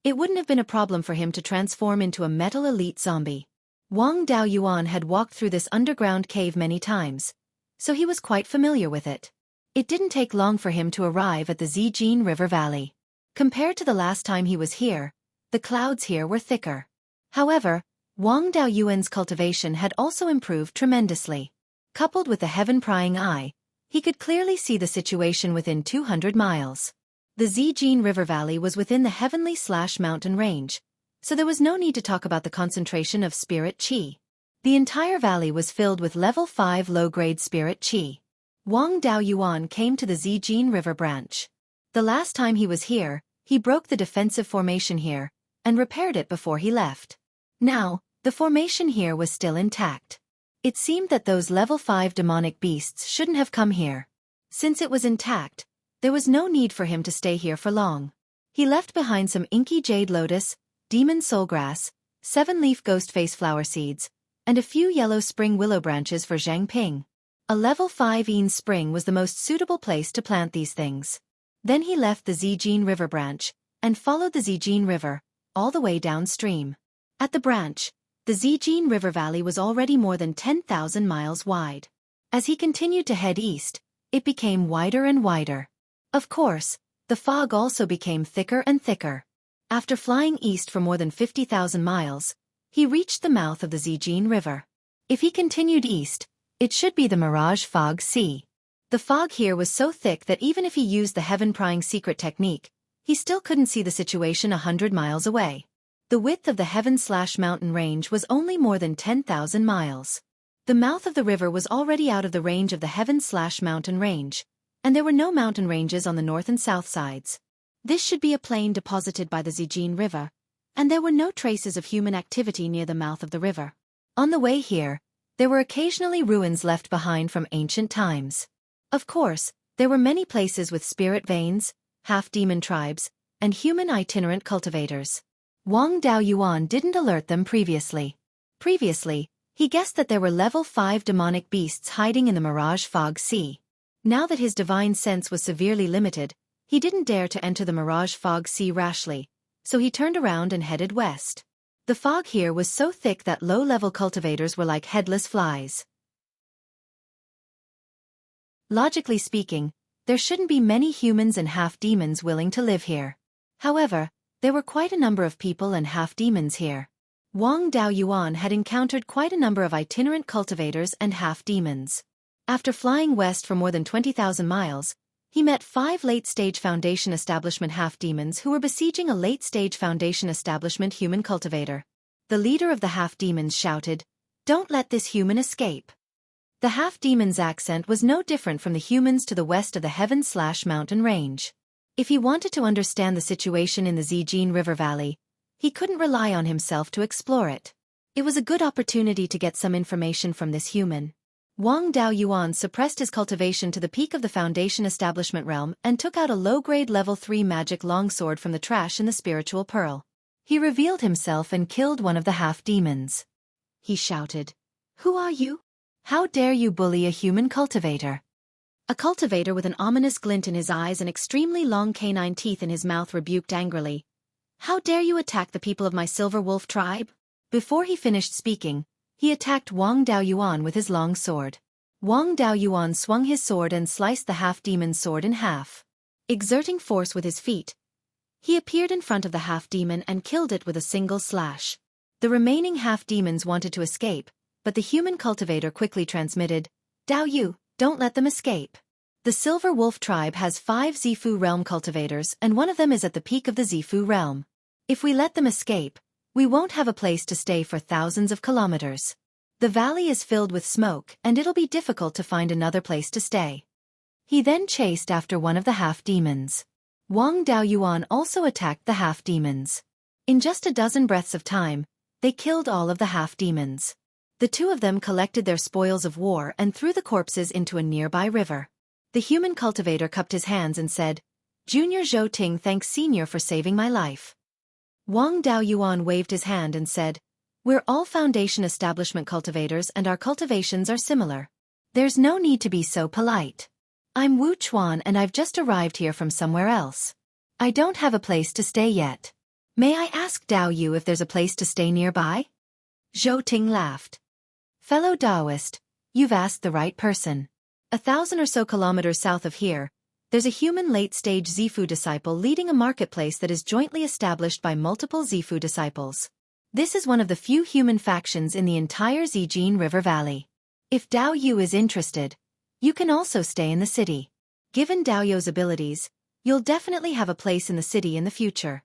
it wouldn't have been a problem for him to transform into a metal elite zombie. Wang Daoyuan had walked through this underground cave many times, so he was quite familiar with it. It didn't take long for him to arrive at the Zijin River Valley. Compared to the last time he was here, the clouds here were thicker. However, Wang Daoyuan's cultivation had also improved tremendously. Coupled with the heaven-prying eye, he could clearly see the situation within 200 miles. The Zijin River Valley was within the heavenly/mountain range, so there was no need to talk about the concentration of spirit qi. The entire valley was filled with level 5 low-grade spirit qi. Wang Daoyuan came to the Zijin River branch. The last time he was here, he broke the defensive formation here, and repaired it before he left. Now, The formation here was still intact. It seemed that those level 5 demonic beasts shouldn't have come here. Since it was intact, there was no need for him to stay here for long. He left behind some inky jade lotus, demon soulgrass, 7-leaf ghostface flower seeds, and a few yellow spring willow branches for Zhang Ping. A level 5 Yin spring was the most suitable place to plant these things. Then he left the Zijin River branch, and followed the Zijin River, all the way downstream. At the branch, the Zijin River Valley was already more than 10,000 miles wide. As he continued to head east, it became wider and wider. Of course, the fog also became thicker and thicker. After flying east for more than 50,000 miles, he reached the mouth of the Zijin River. If he continued east, it should be the Mirage Fog Sea. The fog here was so thick that even if he used the heaven-prying secret technique, he still couldn't see the situation 100 miles away. The width of the heaven-mountain range was only more than 10,000 miles. The mouth of the river was already out of the range of the heaven-mountain range, and there were no mountain ranges on the north and south sides. This should be a plain deposited by the Zijin River, and there were no traces of human activity near the mouth of the river. On the way here, there were occasionally ruins left behind from ancient times. Of course, there were many places with spirit veins, half-demon tribes, and human itinerant cultivators. Wang Daoyuan didn't alert them previously. Previously, he guessed that there were level 5 demonic beasts hiding in the Mirage Fog Sea. Now that his divine sense was severely limited, he didn't dare to enter the Mirage Fog Sea rashly, so he turned around and headed west. The fog here was so thick that low-level cultivators were like headless flies. Logically speaking, there shouldn't be many humans and half-demons willing to live here. However, there were quite a number of people and half-demons here. Wang Daoyuan had encountered quite a number of itinerant cultivators and half-demons. After flying west for more than 20,000 miles, he met 5 late-stage Foundation Establishment half-demons who were besieging a late-stage Foundation Establishment human cultivator. The leader of the half-demons shouted, "Don't let this human escape." The half-demon's accent was no different from the humans to the west of the heaven-mountain range. If he wanted to understand the situation in the Zijin River Valley, he couldn't rely on himself to explore it. It was a good opportunity to get some information from this human. Wang Daoyuan suppressed his cultivation to the peak of the Foundation Establishment realm and took out a low-grade level 3 magic longsword from the trash in the spiritual pearl. He revealed himself and killed one of the half-demons. He shouted, "Who are you? How dare you bully a human cultivator?" A cultivator with an ominous glint in his eyes and extremely long canine teeth in his mouth rebuked angrily, "How dare you attack the people of my Silver Wolf tribe?" Before he finished speaking, he attacked Wang Daoyuan with his long sword. Wang Daoyuan swung his sword and sliced the half-demon's sword in half. Exerting force with his feet, he appeared in front of the half-demon and killed it with a single slash. The remaining half-demons wanted to escape, but the human cultivator quickly transmitted, "Daoyu, don't let them escape. The Silver Wolf tribe has 5 Zifu realm cultivators and one of them is at the peak of the Zifu realm. If we let them escape, we won't have a place to stay for thousands of kilometers. The valley is filled with smoke and it'll be difficult to find another place to stay." He then chased after one of the half-demons. Wang Daoyuan also attacked the half-demons. In just a dozen breaths of time, they killed all of the half-demons. The 2 of them collected their spoils of war and threw the corpses into a nearby river. The human cultivator cupped his hands and said, "Junior Zhou Ting thanks Senior for saving my life." Wang Daoyuan waved his hand and said, "We're all Foundation Establishment cultivators and our cultivations are similar. There's no need to be so polite. I'm Wu Chuan and I've just arrived here from somewhere else. I don't have a place to stay yet. May I ask Dao Yu if there's a place to stay nearby?" Zhou Ting laughed. "Fellow Daoist, you've asked the right person. 1,000 or so kilometers south of here, there's a human late-stage Zifu disciple leading a marketplace that is jointly established by multiple Zifu disciples. This is one of the few human factions in the entire Zijin River Valley. If Dao Yu is interested, you can also stay in the city. Given Dao Yu's abilities, you'll definitely have a place in the city in the future."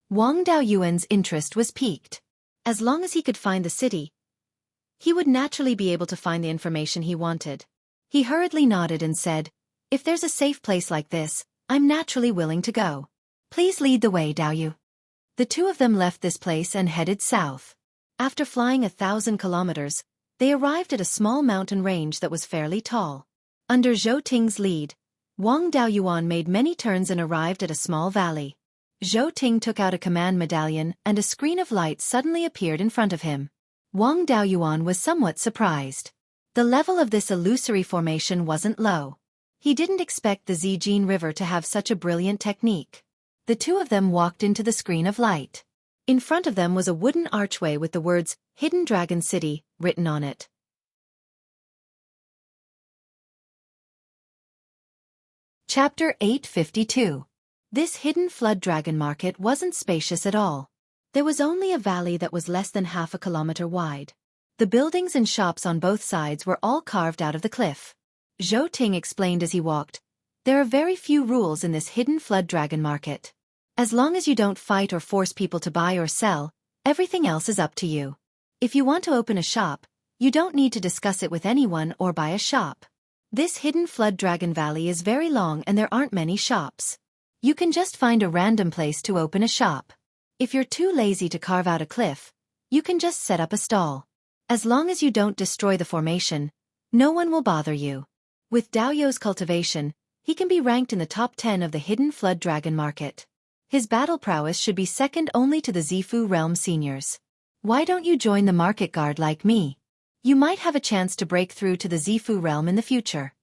Wang Daoyuan's interest was piqued. As long as he could find the city, he would naturally be able to find the information he wanted. He hurriedly nodded and said, "If there's a safe place like this, I'm naturally willing to go. Please lead the way, Dao Yu." The two of them left this place and headed south. After flying 1,000 kilometers, they arrived at a small mountain range that was fairly tall. Under Zhou Ting's lead, Wang Daoyuan made many turns and arrived at a small valley. Zhou Ting took out a command medallion and a screen of light suddenly appeared in front of him. Wang Daoyuan was somewhat surprised. The level of this illusory formation wasn't low. He didn't expect the Zijin River to have such a brilliant technique. The two of them walked into the screen of light. In front of them was a wooden archway with the words, Hidden Dragon City, written on it. Chapter 852. This hidden flood dragon market wasn't spacious at all. There was only a valley that was less than half a kilometer wide. The buildings and shops on both sides were all carved out of the cliff. Zhou Ting explained as he walked, "There are very few rules in this hidden flood dragon market. As long as you don't fight or force people to buy or sell, everything else is up to you. If you want to open a shop, you don't need to discuss it with anyone or buy a shop. This hidden flood dragon valley is very long and there aren't many shops. You can just find a random place to open a shop. If you're too lazy to carve out a cliff, you can just set up a stall. As long as you don't destroy the formation, no one will bother you." With Daoyu's cultivation, he can be ranked in the top 10 of the hidden flood dragon market. His battle prowess should be second only to the Zifu realm seniors. Why don't you join the market guard like me? You might have a chance to break through to the Zifu realm in the future.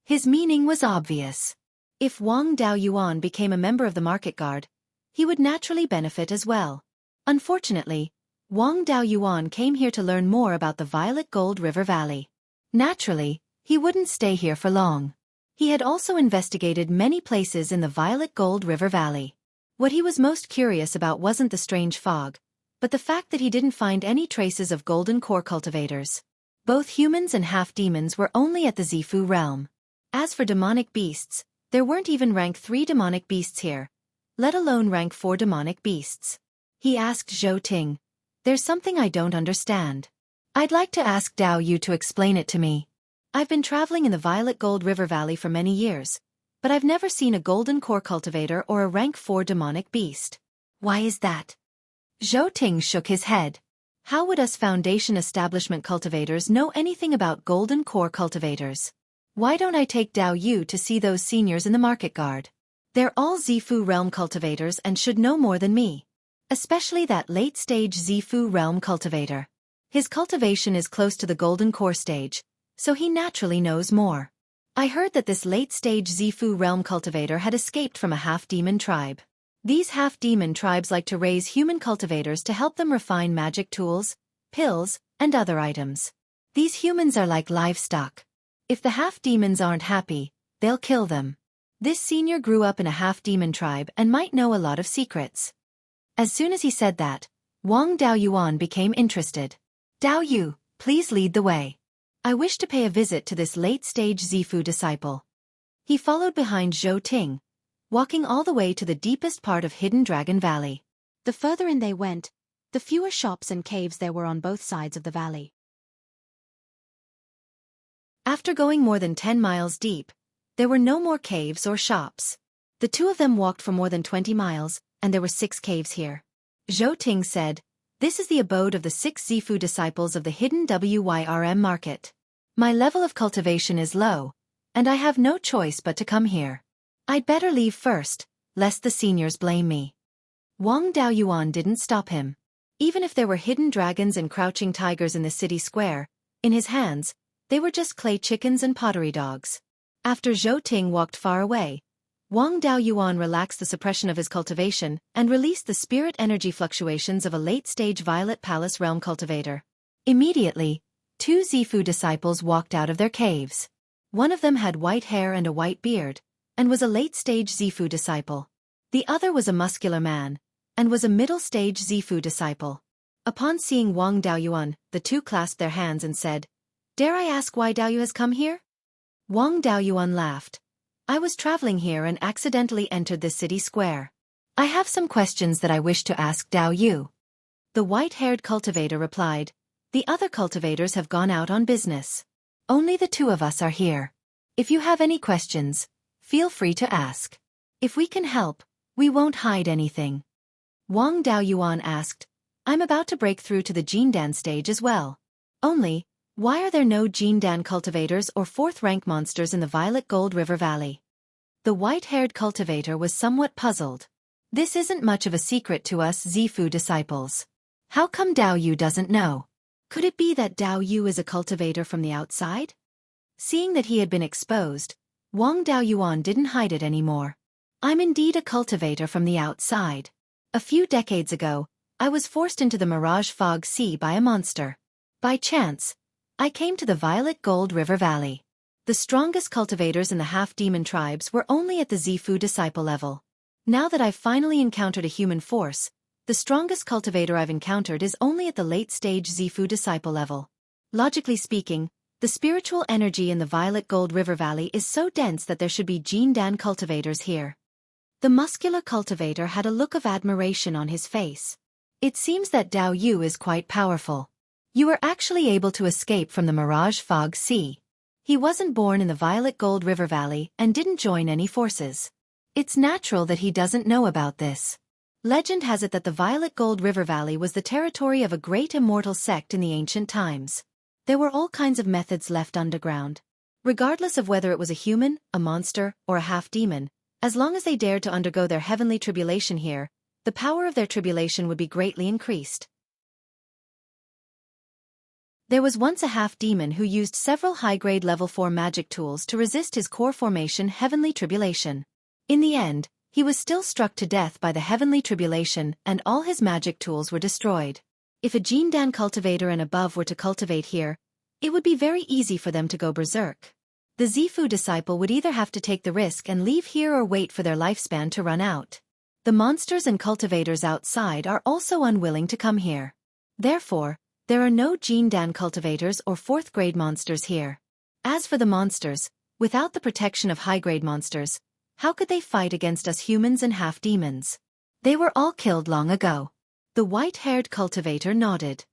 His meaning was obvious. If Wang Daoyuan became a member of the market guard, he would naturally benefit as well. Unfortunately, Wang Daoyuan came here to learn more about the Violet Gold River Valley. Naturally, he wouldn't stay here for long. He had also investigated many places in the Violet Gold River Valley. What he was most curious about wasn't the strange fog, but the fact that he didn't find any traces of golden core cultivators. Both humans and half-demons were only at the Zifu realm. As for demonic beasts, there weren't even rank 3 demonic beasts here, let alone rank 4 demonic beasts. He asked Zhou Ting, "There's something I don't understand. I'd like to ask Dao Yu to explain it to me. I've been traveling in the Violet Gold River Valley for many years, but I've never seen a golden core cultivator or a rank 4 demonic beast. Why is that?" Zhou Ting shook his head. How would us Foundation establishment cultivators know anything about golden core cultivators? Why don't I take Dao Yu to see those seniors in the market guard? They're all Zifu realm cultivators and should know more than me. Especially that late-stage Zifu realm cultivator. His cultivation is close to the golden core stage, so he naturally knows more. I heard that this late-stage Zifu realm cultivator had escaped from a half-demon tribe. These half-demon tribes like to raise human cultivators to help them refine magic tools, pills, and other items. These humans are like livestock. If the half-demons aren't happy, they'll kill them. This senior grew up in a half-demon tribe and might know a lot of secrets. As soon as he said that, Wang Daoyuan became interested. "Dao Yu, please lead the way. I wish to pay a visit to this late-stage Zifu disciple." He followed behind Zhou Ting, walking all the way to the deepest part of Hidden Dragon Valley. The further in they went, the fewer shops and caves there were on both sides of the valley. After going more than 10 miles deep, there were no more caves or shops. The two of them walked for more than 20 miles, and there were 6 caves here. Zhou Ting said, "This is the abode of the 6 Zifu disciples of the hidden Wyrm market. My level of cultivation is low, and I have no choice but to come here. I'd better leave first, lest the seniors blame me." Wang Daoyuan didn't stop him. Even if there were hidden dragons and crouching tigers in the city square, in his hands, they were just clay chickens and pottery dogs. After Zhou Ting walked far away, Wang Daoyuan relaxed the suppression of his cultivation and released the spirit energy fluctuations of a late-stage Violet Palace realm cultivator. Immediately, 2 Zifu disciples walked out of their caves. One of them had white hair and a white beard, and was a late-stage Zifu disciple. The other was a muscular man, and was a middle-stage Zifu disciple. Upon seeing Wang Daoyuan, the two clasped their hands and said, "Dare I ask why Dao Yu has come here?" Wang Daoyuan laughed. "I was traveling here and accidentally entered the city square. I have some questions that I wish to ask Dao Yu." The white-haired cultivator replied, "The other cultivators have gone out on business. Only the 2 of us are here. If you have any questions, feel free to ask. If we can help, we won't hide anything." Wang Daoyuan asked. I'm about to break through to the Jindan stage as well. Only, why are there no Jindan cultivators or fourth-rank monsters in the Violet Gold River Valley? The white-haired cultivator was somewhat puzzled. This isn't much of a secret to us Zifu disciples. How come Dao Yu doesn't know? Could it be that Dao Yu is a cultivator from the outside? Seeing that he had been exposed, Wang Daoyuan didn't hide it anymore. I'm indeed a cultivator from the outside. A few decades ago, I was forced into the Mirage Fog Sea by a monster. By chance, I came to the Violet Gold River Valley. The strongest cultivators in the half-demon tribes were only at the Zifu disciple level. Now that I've finally encountered a human force, the strongest cultivator I've encountered is only at the late-stage Zifu disciple level. Logically speaking, the spiritual energy in the Violet Gold River Valley is so dense that there should be Jindan cultivators here. The muscular cultivator had a look of admiration on his face. It seems that Dao Yu is quite powerful. You were actually able to escape from the Mirage Fog Sea. He wasn't born in the Violet Gold River Valley and didn't join any forces. It's natural that he doesn't know about this. Legend has it that the Violet Gold River Valley was the territory of a great immortal sect in the ancient times. There were all kinds of methods left underground. Regardless of whether it was a human, a monster, or a half-demon, as long as they dared to undergo their heavenly tribulation here, the power of their tribulation would be greatly increased. There was once a half-demon who used several high-grade level 4 magic tools to resist his core formation heavenly tribulation. In the end, he was still struck to death by the heavenly tribulation and all his magic tools were destroyed. If a Jindan cultivator and above were to cultivate here, it would be very easy for them to go berserk. The Zifu disciple would either have to take the risk and leave here or wait for their lifespan to run out. The monsters and cultivators outside are also unwilling to come here. Therefore, there are no Jindan cultivators or fourth-grade monsters here. As for the monsters, without the protection of high-grade monsters, how could they fight against us humans and half-demons? They were all killed long ago. The white-haired cultivator nodded.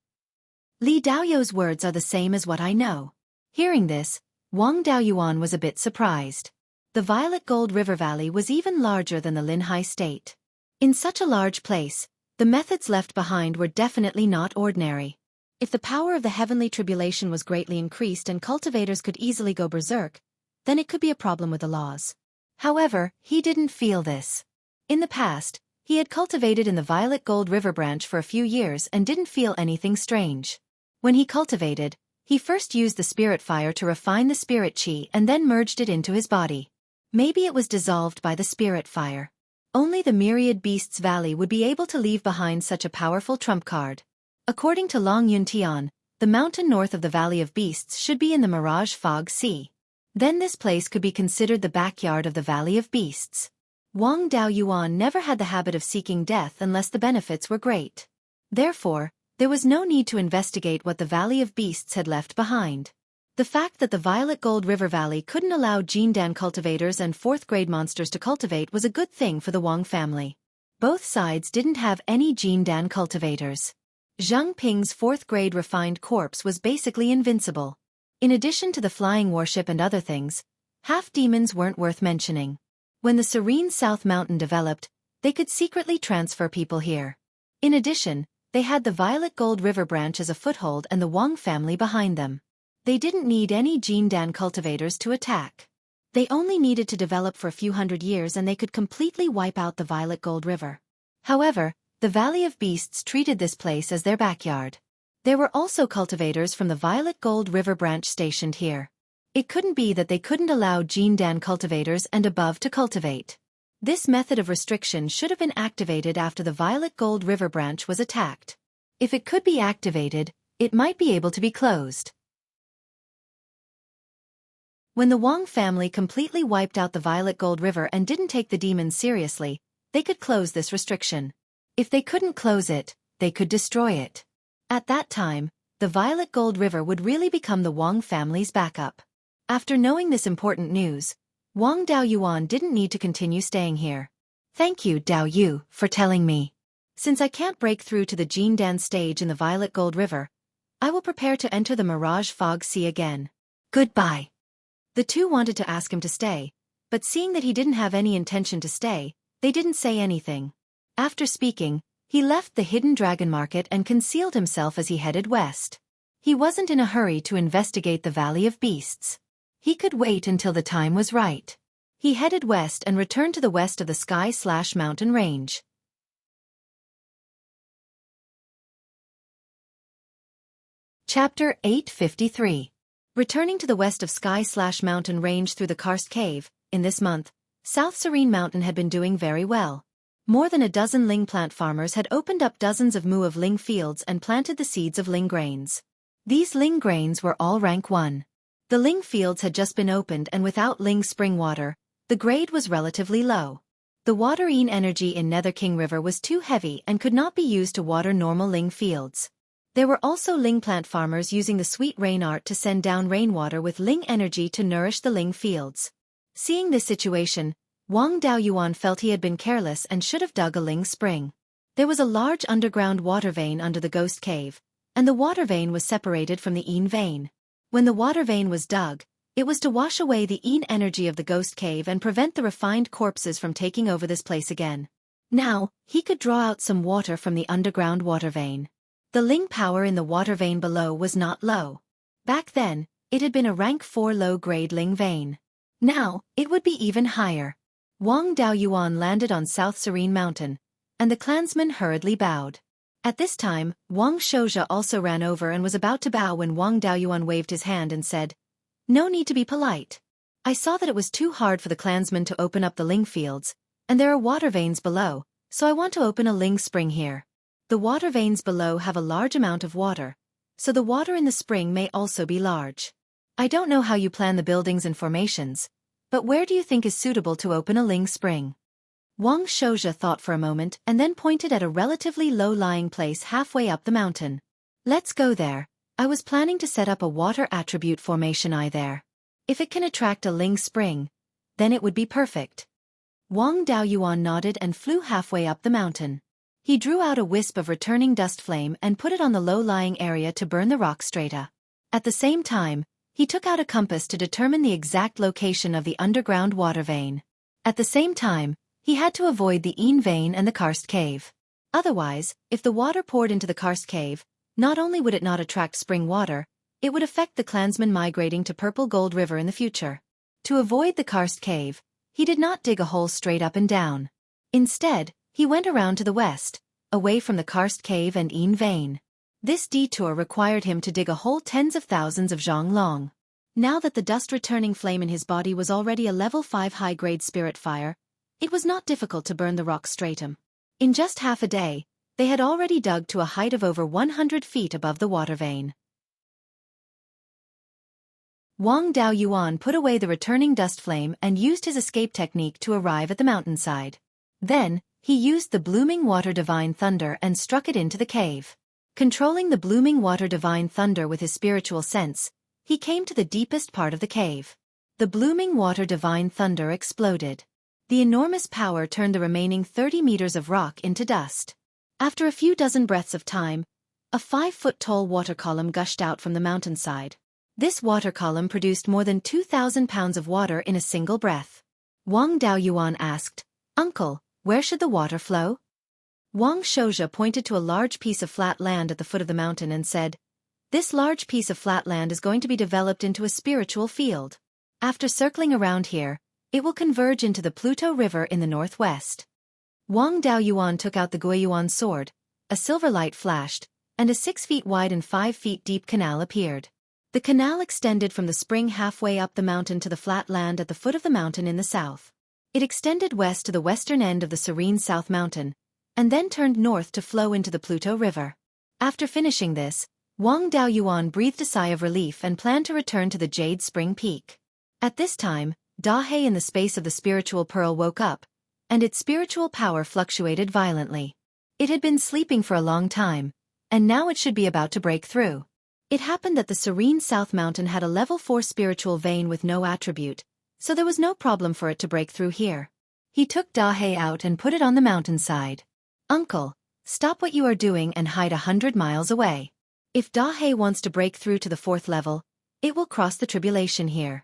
Li Daoyu's words are the same as what I know. Hearing this, Wang Daoyuan was a bit surprised. The Violet Gold River Valley was even larger than the Linhai State. In such a large place, the methods left behind were definitely not ordinary. If the power of the heavenly tribulation was greatly increased and cultivators could easily go berserk, then it could be a problem with the laws. However, he didn't feel this. In the past, he had cultivated in the Violet Gold River branch for a few years and didn't feel anything strange. When he cultivated, he first used the spirit fire to refine the spirit chi and then merged it into his body. Maybe it was dissolved by the spirit fire. Only the Myriad Beasts Valley would be able to leave behind such a powerful trump card. According to Long Yuntian, the mountain north of the Valley of Beasts should be in the Mirage Fog Sea. Then this place could be considered the backyard of the Valley of Beasts. Wang Daoyuan never had the habit of seeking death unless the benefits were great. Therefore, there was no need to investigate what the Valley of Beasts had left behind. The fact that the Violet Gold River Valley couldn't allow Jindan cultivators and fourth-grade monsters to cultivate was a good thing for the Wang family. Both sides didn't have any Jindan cultivators. Zhang Ping's fourth-grade refined corpse was basically invincible. In addition to the flying warship and other things, half-demons weren't worth mentioning. When the Serene South Mountain developed, they could secretly transfer people here. In addition, they had the Violet Gold River branch as a foothold and the Wang family behind them. They didn't need any Jindan cultivators to attack. They only needed to develop for a few hundred years and they could completely wipe out the Violet Gold River. However, the Valley of Beasts treated this place as their backyard. There were also cultivators from the Violet Gold River branch stationed here. It couldn't be that they couldn't allow Jindan cultivators and above to cultivate. This method of restriction should have been activated after the Violet Gold River branch was attacked. If it could be activated, it might be able to be closed. When the Wang family completely wiped out the Violet Gold River and didn't take the demons seriously, they could close this restriction. If they couldn't close it, they could destroy it. At that time, the Violet Gold River would really become the Wang family's backup. After knowing this important news, Wang Daoyuan didn't need to continue staying here. Thank you, Dao Yu, for telling me. Since I can't break through to the Jindan stage in the Violet Gold River, I will prepare to enter the Mirage Fog Sea again. Goodbye. The two wanted to ask him to stay, but seeing that he didn't have any intention to stay, they didn't say anything. After speaking, he He left the hidden dragon market and concealed himself as he headed west. He wasn't in a hurry to investigate the Valley of Beasts. He could wait until the time was right. He headed west and returned to the west of the Sky/Mountain Range. Chapter 853. Returning to the west of Sky/Mountain Range through the Karst Cave, in this month, South Serene Mountain had been doing very well. More than a dozen ling plant farmers had opened up dozens of of ling fields and planted the seeds of ling grains. These ling grains were all rank 1. The ling fields had just been opened and without ling spring water, the grade was relatively low. The water-ine energy in Nether King River was too heavy and could not be used to water normal ling fields. There were also ling plant farmers using the sweet rain art to send down rainwater with ling energy to nourish the ling fields. Seeing this situation, Wang Daoyuan felt he had been careless and should have dug a ling spring. There was a large underground water vein under the ghost cave, and the water vein was separated from the ine vein. When the water vein was dug, it was to wash away the ine energy of the ghost cave and prevent the refined corpses from taking over this place again. Now, he could draw out some water from the underground water vein. The ling power in the water vein below was not low. Back then, it had been a rank 4 low-grade ling vein. Now, it would be even higher. Wang Daoyuan landed on South Serene Mountain, and the clansmen hurriedly bowed. At this time, Wang Shouja also ran over and was about to bow when Wang Daoyuan waved his hand and said, "No need to be polite. I saw that it was too hard for the clansmen to open up the ling fields, and there are water veins below, so I want to open a ling spring here. The water veins below have a large amount of water, so the water in the spring may also be large. I don't know how you plan the buildings and formations, but where do you think is suitable to open a ling spring?" Wang Shouja thought for a moment and then pointed at a relatively low-lying place halfway up the mountain. "Let's go there. I was planning to set up a water attribute formation there. If it can attract a ling spring, then it would be perfect." Wang Daoyuan nodded and flew halfway up the mountain. He drew out a wisp of returning dust flame and put it on the low-lying area to burn the rock strata. At the same time, he took out a compass to determine the exact location of the underground water vein. At the same time, he had to avoid the ine vein and the karst cave. Otherwise, if the water poured into the karst cave, not only would it not attract spring water, it would affect the clansmen migrating to Purple Gold River in the future. To avoid the karst cave, he did not dig a hole straight up and down. Instead, he went around to the west, away from the karst cave and ine vein. This detour required him to dig a hole tens of thousands of zhang long. Now that the dust-returning flame in his body was already a level 5 high-grade spirit fire, it was not difficult to burn the rock stratum. In just half a day, they had already dug to a height of over 100 feet above the water vein. Wang Daoyuan put away the returning dust flame and used his escape technique to arrive at the mountainside. Then, he used the Blooming Water Divine Thunder and struck it into the cave. Controlling the Blooming Water Divine Thunder with his spiritual sense, he came to the deepest part of the cave. The Blooming Water Divine Thunder exploded. The enormous power turned the remaining 30 meters of rock into dust. After a few dozen breaths of time, a 5-foot-tall water column gushed out from the mountainside. This water column produced more than 2,000 pounds of water in a single breath. Wang Daoyuan asked, "Uncle, where should the water flow?" Wang Shouja pointed to a large piece of flat land at the foot of the mountain and said, "This large piece of flat land is going to be developed into a spiritual field. After circling around here, it will converge into the Pluto River in the northwest." Wang Daoyuan took out the Guiyuan sword, a silver light flashed, and a 6 feet wide and 5 feet deep canal appeared. The canal extended from the spring halfway up the mountain to the flat land at the foot of the mountain in the south. It extended west to the western end of the serene South Mountain, and then turned north to flow into the Pluto River. After finishing this, Wang Daoyuan breathed a sigh of relief and planned to return to the Jade Spring Peak. At this time, Dahe in the space of the spiritual pearl woke up, and its spiritual power fluctuated violently. It had been sleeping for a long time, and now it should be about to break through. It happened that the serene South Mountain had a level 4 spiritual vein with no attribute, so there was no problem for it to break through here. He took Dahe out and put it on the mountainside. "Uncle, stop what you are doing and hide 100 miles away. If Dahe wants to break through to the 4th level, it will cross the tribulation here."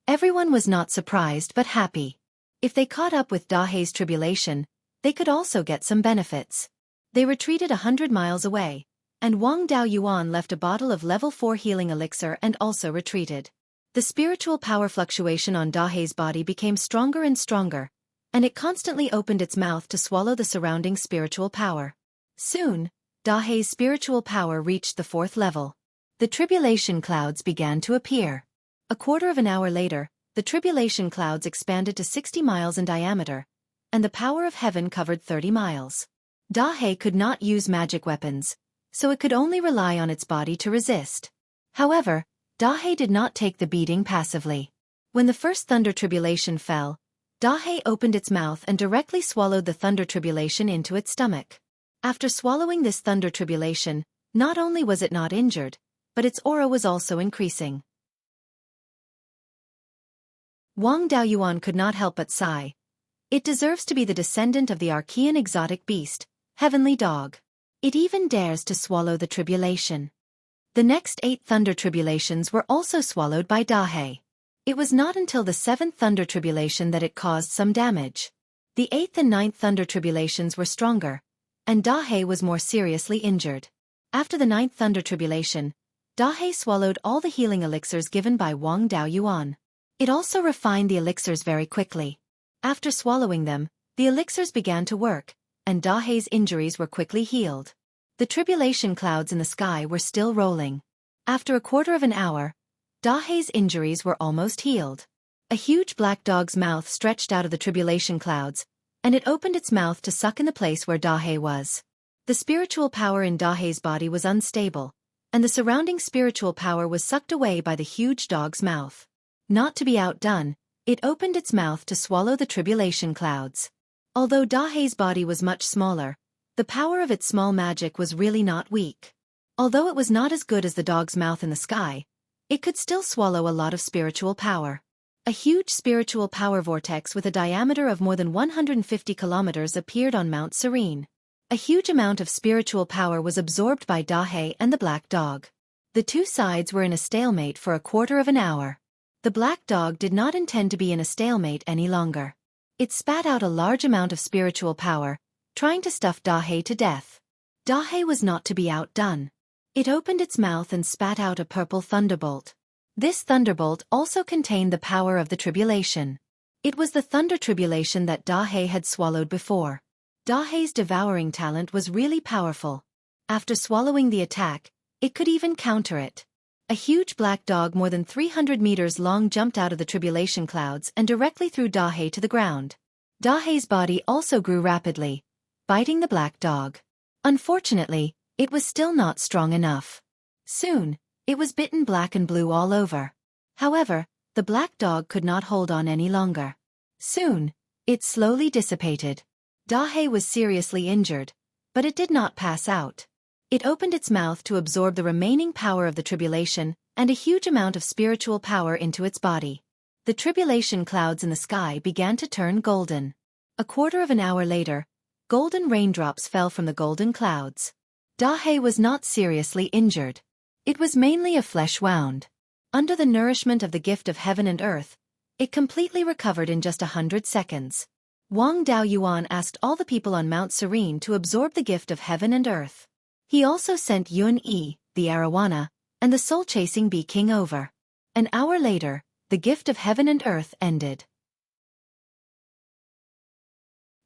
Everyone was not surprised but happy. If they caught up with Dahe's tribulation, they could also get some benefits. They retreated 100 miles away, and Wang Daoyuan left a bottle of level 4 healing elixir and also retreated. The spiritual power fluctuation on Dahai's body became stronger and stronger, and it constantly opened its mouth to swallow the surrounding spiritual power. Soon, Dahai's spiritual power reached the 4th level. The tribulation clouds began to appear. A quarter of an hour later, the tribulation clouds expanded to 60 miles in diameter, and the power of heaven covered 30 miles. Dahai could not use magic weapons, so it could only rely on its body to resist. However, Dahai did not take the beating passively. When the first thunder tribulation fell, Dahai opened its mouth and directly swallowed the thunder tribulation into its stomach. After swallowing this thunder tribulation, not only was it not injured, but its aura was also increasing. Wang Daoyuan could not help but sigh. It deserves to be the descendant of the Archean exotic beast, Heavenly Dog. It even dares to swallow the tribulation. The next 8 thunder tribulations were also swallowed by Dahai. It was not until the 7th thunder tribulation that it caused some damage. The 8th and 9th thunder tribulations were stronger, and Dahai was more seriously injured. After the 9th thunder tribulation, Dahai swallowed all the healing elixirs given by Wang Daoyuan. It also refined the elixirs very quickly. After swallowing them, the elixirs began to work, and Dahai's injuries were quickly healed. The tribulation clouds in the sky were still rolling. After a quarter of an hour, Dahai's injuries were almost healed. A huge black dog's mouth stretched out of the tribulation clouds, and it opened its mouth to suck in the place where Dahai was. The spiritual power in Dahai's body was unstable, and the surrounding spiritual power was sucked away by the huge dog's mouth. Not to be outdone, it opened its mouth to swallow the tribulation clouds. Although Dahai's body was much smaller, the power of its small magic was really not weak. Although it was not as good as the dog's mouth in the sky, it could still swallow a lot of spiritual power. A huge spiritual power vortex with a diameter of more than 150 kilometers appeared on Mount Serene. A huge amount of spiritual power was absorbed by Dahai and the black dog. The two sides were in a stalemate for a quarter of an hour. The black dog did not intend to be in a stalemate any longer. It spat out a large amount of spiritual power, trying to stuff Dahai to death. Dahai was not to be outdone. It opened its mouth and spat out a purple thunderbolt. This thunderbolt also contained the power of the tribulation. It was the thunder tribulation that Dahai had swallowed before. Dahai's devouring talent was really powerful. After swallowing the attack, it could even counter it. A huge black dog more than 300 meters long jumped out of the tribulation clouds and directly threw Dahai to the ground. Dahai's body also grew rapidly, biting the black dog. Unfortunately, it was still not strong enough. Soon, it was bitten black and blue all over. However, the black dog could not hold on any longer. Soon, it slowly dissipated. Dahai was seriously injured, but it did not pass out. It opened its mouth to absorb the remaining power of the tribulation and a huge amount of spiritual power into its body. The tribulation clouds in the sky began to turn golden. A quarter of an hour later, golden raindrops fell from the golden clouds. Dahai was not seriously injured. It was mainly a flesh wound. Under the nourishment of the gift of heaven and earth, it completely recovered in just 100 seconds. Wang Daoyuan asked all the people on Mount Serene to absorb the gift of heaven and earth. He also sent Xueqi, the arowana, and the soul-chasing bee king over. An hour later, the gift of heaven and earth ended.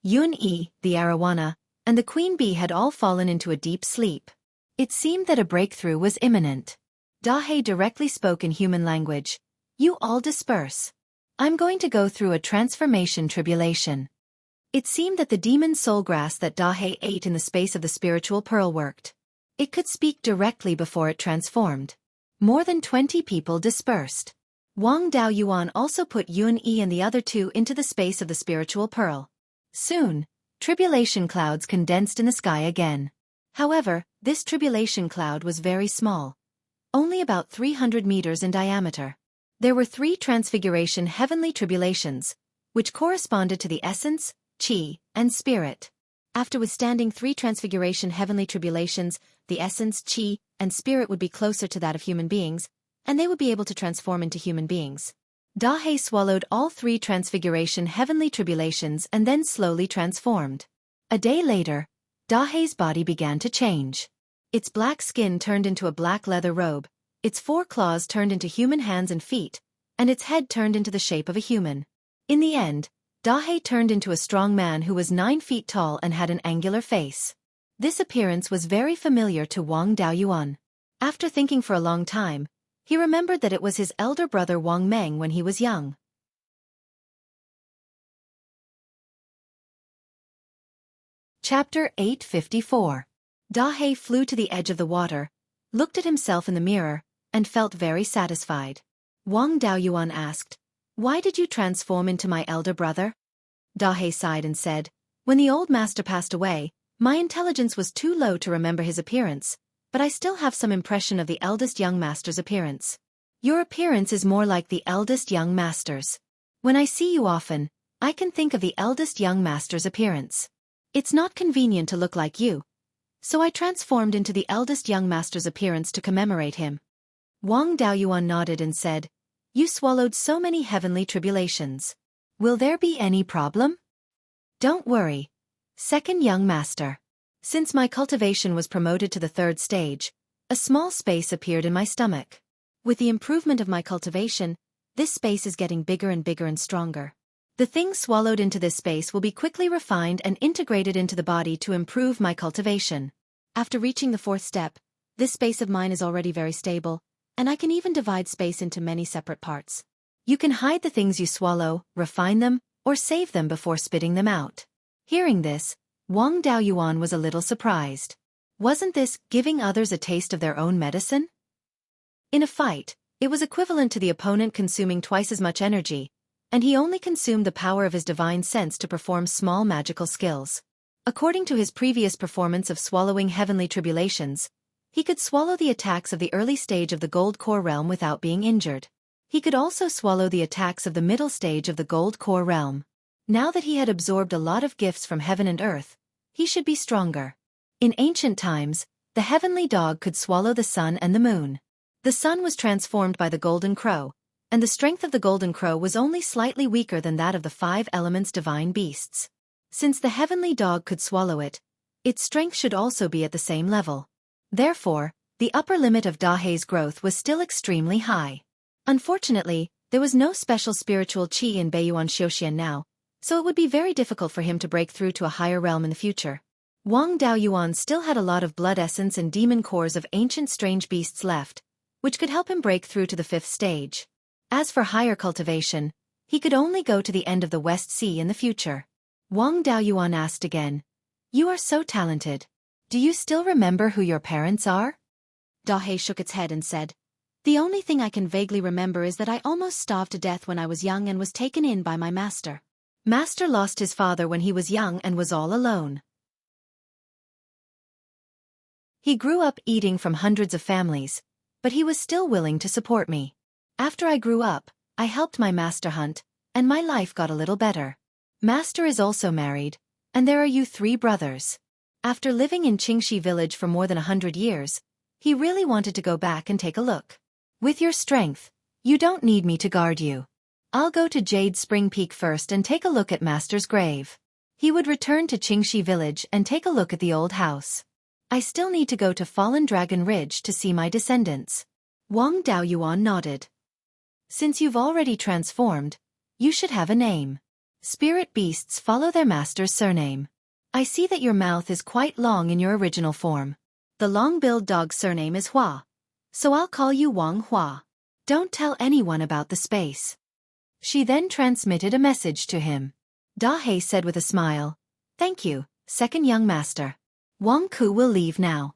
Xueqi, the arowana, and the queen bee had all fallen into a deep sleep. It seemed that a breakthrough was imminent. Dahai directly spoke in human language. "You all disperse. I'm going to go through a transformation tribulation." It seemed that the demon soul grass that Dahai ate in the space of the spiritual pearl worked. It could speak directly before it transformed. More than 20 people dispersed. Wang Daoyuan also put Xueqi and the other two into the space of the spiritual pearl. Soon, tribulation clouds condensed in the sky again. However, this tribulation cloud was very small, only about 300 meters in diameter. There were 3 transfiguration heavenly tribulations, which corresponded to the essence, chi, and spirit. After withstanding 3 transfiguration heavenly tribulations, the essence, chi, and spirit would be closer to that of human beings, and they would be able to transform into human beings. Dahai swallowed all 3 transfiguration heavenly tribulations and then slowly transformed. A day later, Dahei's body began to change. Its black skin turned into a black leather robe, its 4 claws turned into human hands and feet, and its head turned into the shape of a human. In the end, Dahei turned into a strong man who was 9 feet tall and had an angular face. This appearance was very familiar to Wang Daoyuan. After thinking for a long time, he remembered that it was his elder brother Wang Meng when he was young. Chapter 854. Dahei flew to the edge of the water, looked at himself in the mirror, and felt very satisfied. Wang Daoyuan asked, "Why did you transform into my elder brother?" Dahei sighed and said, "When the old master passed away, my intelligence was too low to remember his appearance, but I still have some impression of the eldest young master's appearance. Your appearance is more like the eldest young master's. When I see you often, I can think of the eldest young master's appearance. It's not convenient to look like you, so I transformed into the eldest young master's appearance to commemorate him." Wang Daoyuan nodded and said, "You swallowed so many heavenly tribulations. Will there be any problem?" "Don't worry, second young master. Since my cultivation was promoted to the 3rd stage, a small space appeared in my stomach. With the improvement of my cultivation, this space is getting bigger and stronger. The things swallowed into this space will be quickly refined and integrated into the body to improve my cultivation. After reaching the 4th step, this space of mine is already very stable, and I can even divide space into many separate parts. You can hide the things you swallow, refine them, or save them before spitting them out." Hearing this, Wang Daoyuan was a little surprised. Wasn't this giving others a taste of their own medicine? In a fight, it was equivalent to the opponent consuming twice as much energy, and he only consumed the power of his divine sense to perform small magical skills. According to his previous performance of swallowing heavenly tribulations, he could swallow the attacks of the early stage of the Gold Core Realm without being injured. He could also swallow the attacks of the middle stage of the Gold Core Realm. Now that he had absorbed a lot of gifts from heaven and earth, he should be stronger. In ancient times, the heavenly dog could swallow the sun and the moon. The sun was transformed by the golden crow, and the strength of the golden crow was only slightly weaker than that of the 5 elements divine beasts. Since the heavenly dog could swallow it, its strength should also be at the same level. Therefore, the upper limit of Dahei's growth was still extremely high. Unfortunately, there was no special spiritual qi in Beiyuan Xiuxian now, so it would be very difficult for him to break through to a higher realm in the future. Wang Daoyuan still had a lot of blood essence and demon cores of ancient strange beasts left, which could help him break through to the 5th stage. As for higher cultivation, he could only go to the end of the West Sea in the future. Wang Daoyuan asked again, "You are so talented. Do you still remember who your parents are?" Dahei shook its head and said, "The only thing I can vaguely remember is that I almost starved to death when I was young and was taken in by my master. Master lost his father when he was young and was all alone. He grew up eating from hundreds of families, but he was still willing to support me. After I grew up, I helped my master hunt, and my life got a little better. Master is also married, and there are you 3 brothers. After living in Xueqi village for more than 100 years, he really wanted to go back and take a look. With your strength, you don't need me to guard you. I'll go to Jade Spring Peak first and take a look at Master's grave." He would return to Xueqi village and take a look at the old house. "I still need to go to Fallen Dragon Ridge to see my descendants." Wang Daoyuan nodded. "Since you've already transformed, you should have a name. Spirit beasts follow their master's surname. I see that your mouth is quite long in your original form. The long-billed dog's surname is Hua, so I'll call you Wang Hua. Don't tell anyone about the space." She then transmitted a message to him. Dahei said with a smile, "Thank you, second young master. Wang Ku will leave now."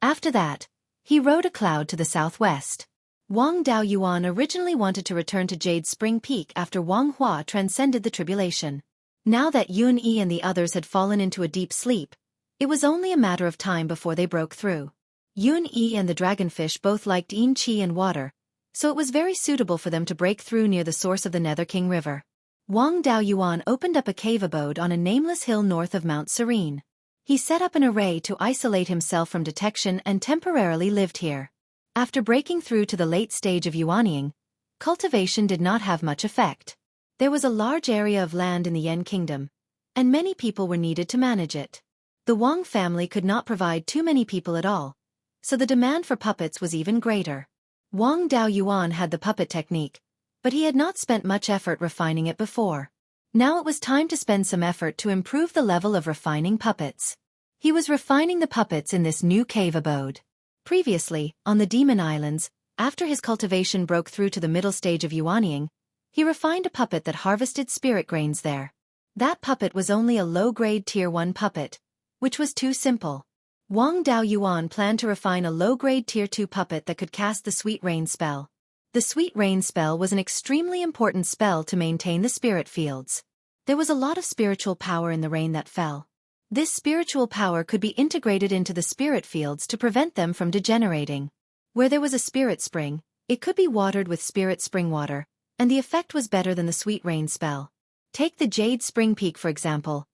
After that, he rode a cloud to the southwest. Wang Daoyuan originally wanted to return to Jade Spring Peak after Wang Hua transcended the tribulation. Now that Yun-Yi and the others had fallen into a deep sleep, it was only a matter of time before they broke through. Yun-Yi and the dragonfish both liked yin qi and water, so it was very suitable for them to break through near the source of the Nether King River. Wang Daoyuan opened up a cave abode on a nameless hill north of Mount Serene. He set up an array to isolate himself from detection and temporarily lived here. After breaking through to the late stage of Yuanying, cultivation did not have much effect. There was a large area of land in the Yen Kingdom, and many people were needed to manage it. The Wang family could not provide too many people at all, so the demand for puppets was even greater. Wang Daoyuan had the puppet technique, but he had not spent much effort refining it before. Now it was time to spend some effort to improve the level of refining puppets. He was refining the puppets in this new cave abode. Previously, on the Demon Islands, after his cultivation broke through to the middle stage of yuanying, he refined a puppet that harvested spirit grains there. That puppet was only a low-grade Tier 1 puppet, which was too simple. Wang Daoyuan planned to refine a low-grade Tier 2 puppet that could cast the Sweet Rain spell. The Sweet Rain spell was an extremely important spell to maintain the spirit fields. There was a lot of spiritual power in the rain that fell. This spiritual power could be integrated into the spirit fields to prevent them from degenerating. Where there was a spirit spring, it could be watered with spirit spring water, and the effect was better than the Sweet Rain spell. Take the Jade Spring Peak for example.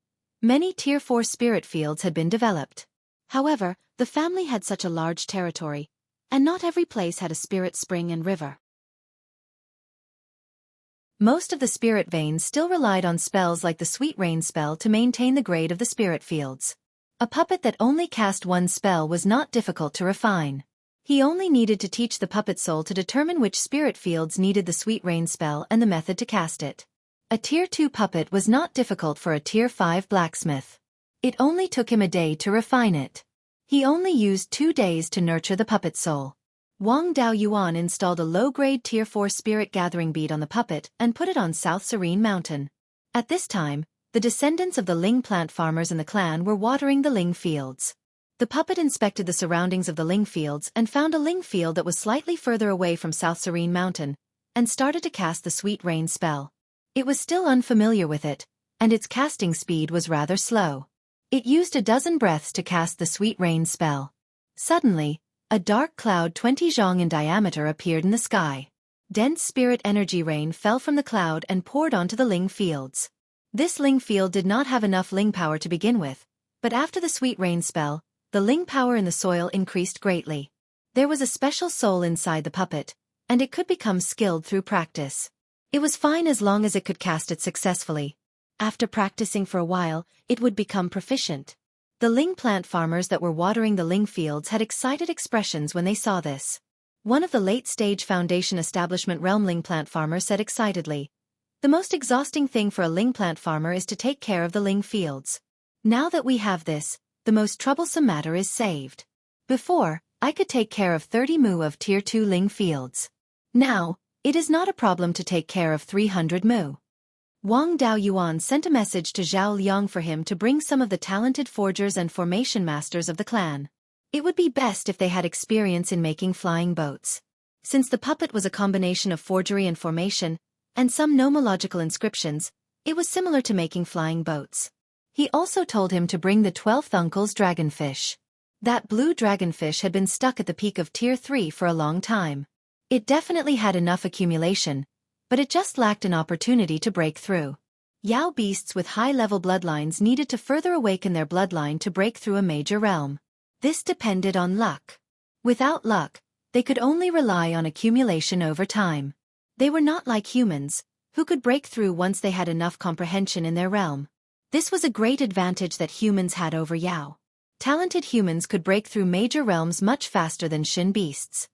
Many Tier 4 spirit fields had been developed. However, the family had such a large territory, and not every place had a spirit spring and river. Most of the spirit veins still relied on spells like the Sweet Rain spell to maintain the grade of the spirit fields. A puppet that only cast one spell was not difficult to refine. He only needed to teach the puppet soul to determine which spirit fields needed the Sweet Rain spell and the method to cast it. A Tier 2 puppet was not difficult for a Tier 5 blacksmith. It only took him a day to refine it. He only used 2 days to nurture the puppet soul. Wang Daoyuan installed a low-grade Tier 4 spirit gathering bead on the puppet and put it on South Serene Mountain. At this time, the descendants of the Ling plant farmers in the clan were watering the Ling fields. The puppet inspected the surroundings of the Ling fields and found a Ling field that was slightly further away from South Serene Mountain, and started to cast the Sweet Rain spell. It was still unfamiliar with it, and its casting speed was rather slow. It used a dozen breaths to cast the Sweet Rain spell. Suddenly, a dark cloud 20 zhang in diameter appeared in the sky. Dense spirit energy rain fell from the cloud and poured onto the Ling fields. This Ling field did not have enough Ling power to begin with, but after the Sweet Rain spell, the Ling power in the soil increased greatly. There was a special soul inside the puppet, and it could become skilled through practice. It was fine as long as it could cast it successfully. After practicing for a while, it would become proficient. The Ling plant farmers that were watering the Ling fields had excited expressions when they saw this. One of the late-stage Foundation Establishment Realm Ling plant farmers said excitedly, "The most exhausting thing for a Ling plant farmer is to take care of the Ling fields. Now that we have this, the most troublesome matter is saved. Before, I could take care of 30 mu of Tier 2 Ling fields. Now, it is not a problem to take care of 300 mu." Wang Daoyuan sent a message to Zhao Liang for him to bring some of the talented forgers and formation masters of the clan. It would be best if they had experience in making flying boats. Since the puppet was a combination of forgery and formation, and some nomological inscriptions, it was similar to making flying boats. He also told him to bring the 12th uncle's dragonfish. That blue dragonfish had been stuck at the peak of Tier 3 for a long time. It definitely had enough accumulation, but it just lacked an opportunity to break through. Yao beasts with high-level bloodlines needed to further awaken their bloodline to break through a major realm. This depended on luck. Without luck, they could only rely on accumulation over time. They were not like humans, who could break through once they had enough comprehension in their realm. This was a great advantage that humans had over Yao. Talented humans could break through major realms much faster than Shin beasts.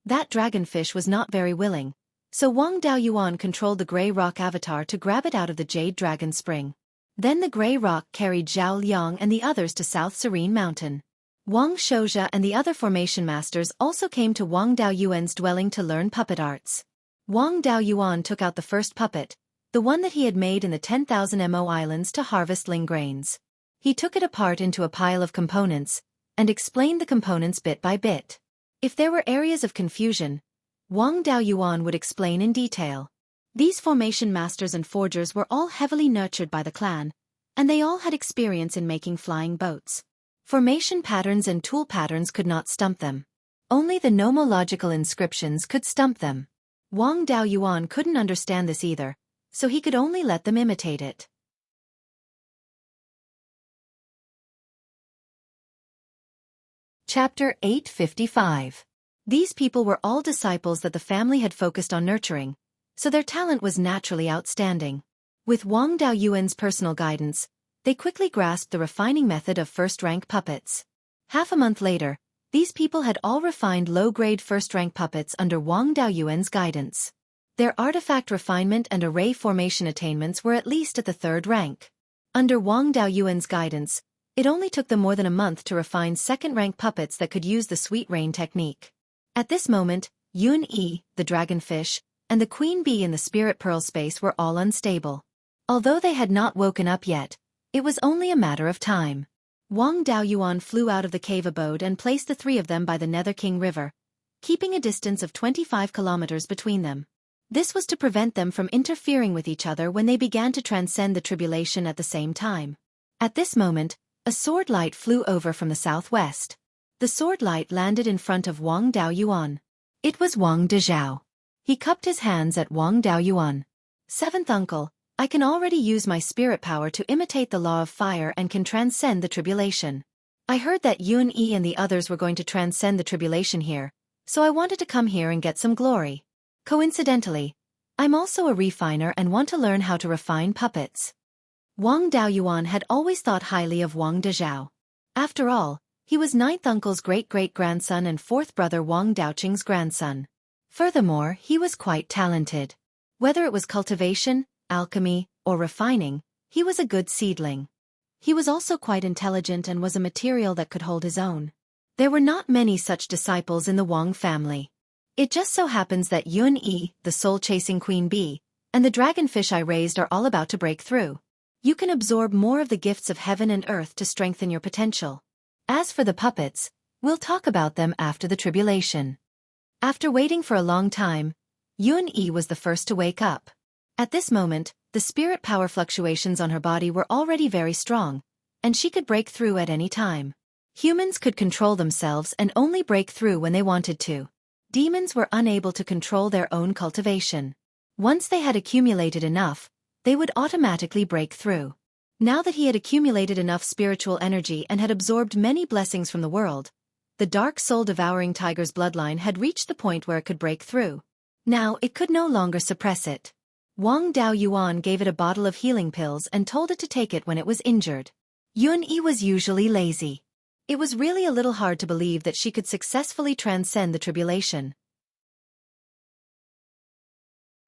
That dragonfish was not very willing, so Wang Daoyuan controlled the gray rock avatar to grab it out of the jade dragon spring. Then the gray rock carried Zhao Liang and the others to South Serene Mountain. Wang Shouzhe and the other formation masters also came to Wang Daoyuan's dwelling to learn puppet arts. Wang Daoyuan took out the first puppet, the one that he had made in the 10,000 Mo Islands to harvest Ling grains. He took it apart into a pile of components, and explained the components bit by bit. If there were areas of confusion, Wang Daoyuan would explain in detail. These formation masters and forgers were all heavily nurtured by the clan, and they all had experience in making flying boats. Formation patterns and tool patterns could not stump them. Only the nomological inscriptions could stump them. Wang Daoyuan couldn't understand this either, so he could only let them imitate it. Chapter 855. These people were all disciples that the family had focused on nurturing, so their talent was naturally outstanding. With Wang Daoyuan's personal guidance, they quickly grasped the refining method of first-rank puppets. Half a month later, these people had all refined low-grade first-rank puppets under Wang Daoyuan's guidance. Their artifact refinement and array formation attainments were at least at the 3rd rank. Under Wang Daoyuan's guidance, it only took them more than a month to refine second-rank puppets that could use the sweet rain technique. At this moment, Xueqi, the dragonfish, and the queen bee in the spirit pearl space were all unstable. Although they had not woken up yet, it was only a matter of time. Wang Daoyuan flew out of the cave abode and placed the 3 of them by the Nether King River, keeping a distance of 25 kilometers between them. This was to prevent them from interfering with each other when they began to transcend the tribulation at the same time. At this moment, a sword light flew over from the southwest. The sword light landed in front of Wang Daoyuan. It was Wang Dezhao. He cupped his hands at Wang Daoyuan. 7th uncle, I can already use my spirit power to imitate the law of fire and can transcend the tribulation. I heard that Xueqi and the others were going to transcend the tribulation here, so I wanted to come here and get some glory. Coincidentally, I'm also a refiner and want to learn how to refine puppets. Wang Daoyuan had always thought highly of Wang Dezhao. After all, he was 9th uncle's great-great-grandson and 4th brother Wang Daoqing's grandson. Furthermore, he was quite talented. Whether it was cultivation, alchemy, or refining, he was a good seedling. He was also quite intelligent and was a material that could hold his own. There were not many such disciples in the Wang family. It just so happens that Xueqi, the soul-chasing queen bee, and the dragonfish I raised are all about to break through. You can absorb more of the gifts of heaven and earth to strengthen your potential. As for the puppets, we'll talk about them after the tribulation. After waiting for a long time, Xueqi was the first to wake up. At this moment, the spirit power fluctuations on her body were already very strong, and she could break through at any time. Humans could control themselves and only break through when they wanted to. Demons were unable to control their own cultivation. Once they had accumulated enough, they would automatically break through. Now that he had accumulated enough spiritual energy and had absorbed many blessings from the world, the dark soul-devouring tiger's bloodline had reached the point where it could break through. Now it could no longer suppress it. Wang Daoyuan gave it a bottle of healing pills and told it to take it when it was injured. Xueqi was usually lazy. It was really a little hard to believe that she could successfully transcend the tribulation.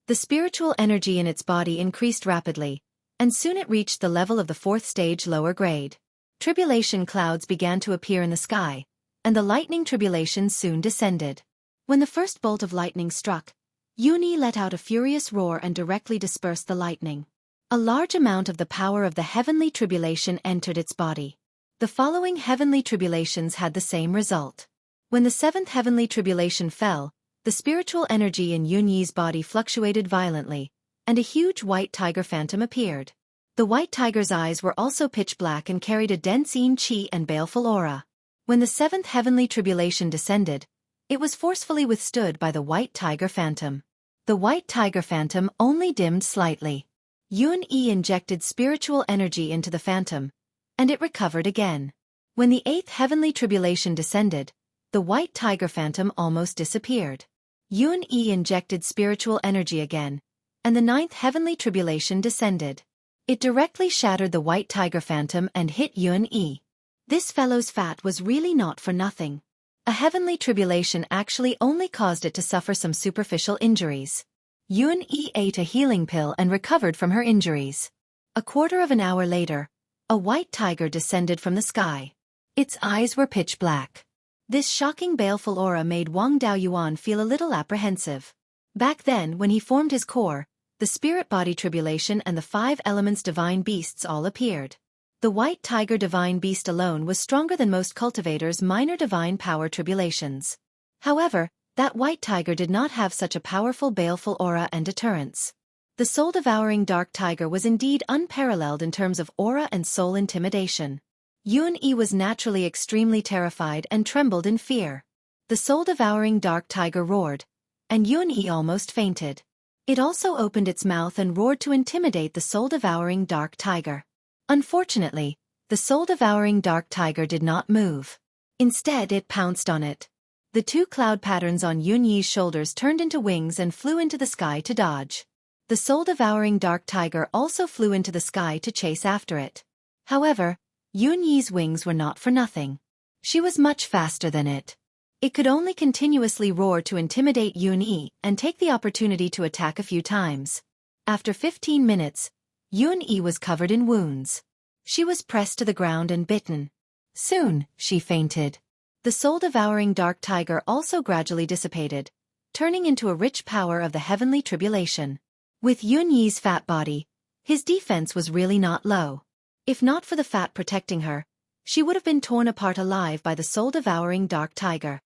The spiritual energy in its body increased rapidly, and soon it reached the level of the 4th stage lower grade. Tribulation clouds began to appear in the sky, and the lightning tribulation soon descended. When the first bolt of lightning struck, Xueqi let out a furious roar and directly dispersed the lightning. A large amount of the power of the heavenly tribulation entered its body. The following heavenly tribulations had the same result. When the 7th heavenly tribulation fell, the spiritual energy in Xueqi's body fluctuated violently, and a huge white tiger phantom appeared. The white tiger's eyes were also pitch black and carried a dense qi and baleful aura. When the 7th heavenly tribulation descended, it was forcefully withstood by the white tiger phantom. The white tiger phantom only dimmed slightly. Xueqi injected spiritual energy into the phantom, and it recovered again. When the 8th heavenly tribulation descended, the white tiger phantom almost disappeared. Xueqi injected spiritual energy again, and the 9th heavenly tribulation descended. It directly shattered the white tiger phantom and hit Xueqi. This fellow's fat was really not for nothing. A heavenly tribulation actually only caused it to suffer some superficial injuries. Xueqi ate a healing pill and recovered from her injuries. A quarter of an hour later, a white tiger descended from the sky. Its eyes were pitch black. This shocking baleful aura made Wang Daoyuan feel a little apprehensive. Back then, when he formed his core, the spirit body tribulation and the 5 elements divine beasts all appeared. The white tiger divine beast alone was stronger than most cultivators' minor divine power tribulations. However, that white tiger did not have such a powerful baleful aura and deterrence. The soul-devouring dark tiger was indeed unparalleled in terms of aura and soul intimidation. Xueqi was naturally extremely terrified and trembled in fear. The soul-devouring dark tiger roared, and Xueqi almost fainted. It also opened its mouth and roared to intimidate the soul-devouring dark tiger. Unfortunately, the soul-devouring dark tiger did not move. Instead, it pounced on it. The 2 cloud patterns on Xueqi's shoulders turned into wings and flew into the sky to dodge. The soul-devouring dark tiger also flew into the sky to chase after it. However, Yunyi's wings were not for nothing. She was much faster than it. It could only continuously roar to intimidate Yunyi and take the opportunity to attack a few times. After 15 minutes, Yunyi was covered in wounds. She was pressed to the ground and bitten. Soon, she fainted. The soul-devouring dark tiger also gradually dissipated, turning into a rich power of the heavenly tribulation. With Yunyi's fat body, his defense was really not low. If not for the fat protecting her, she would have been torn apart alive by the soul-devouring dark tiger.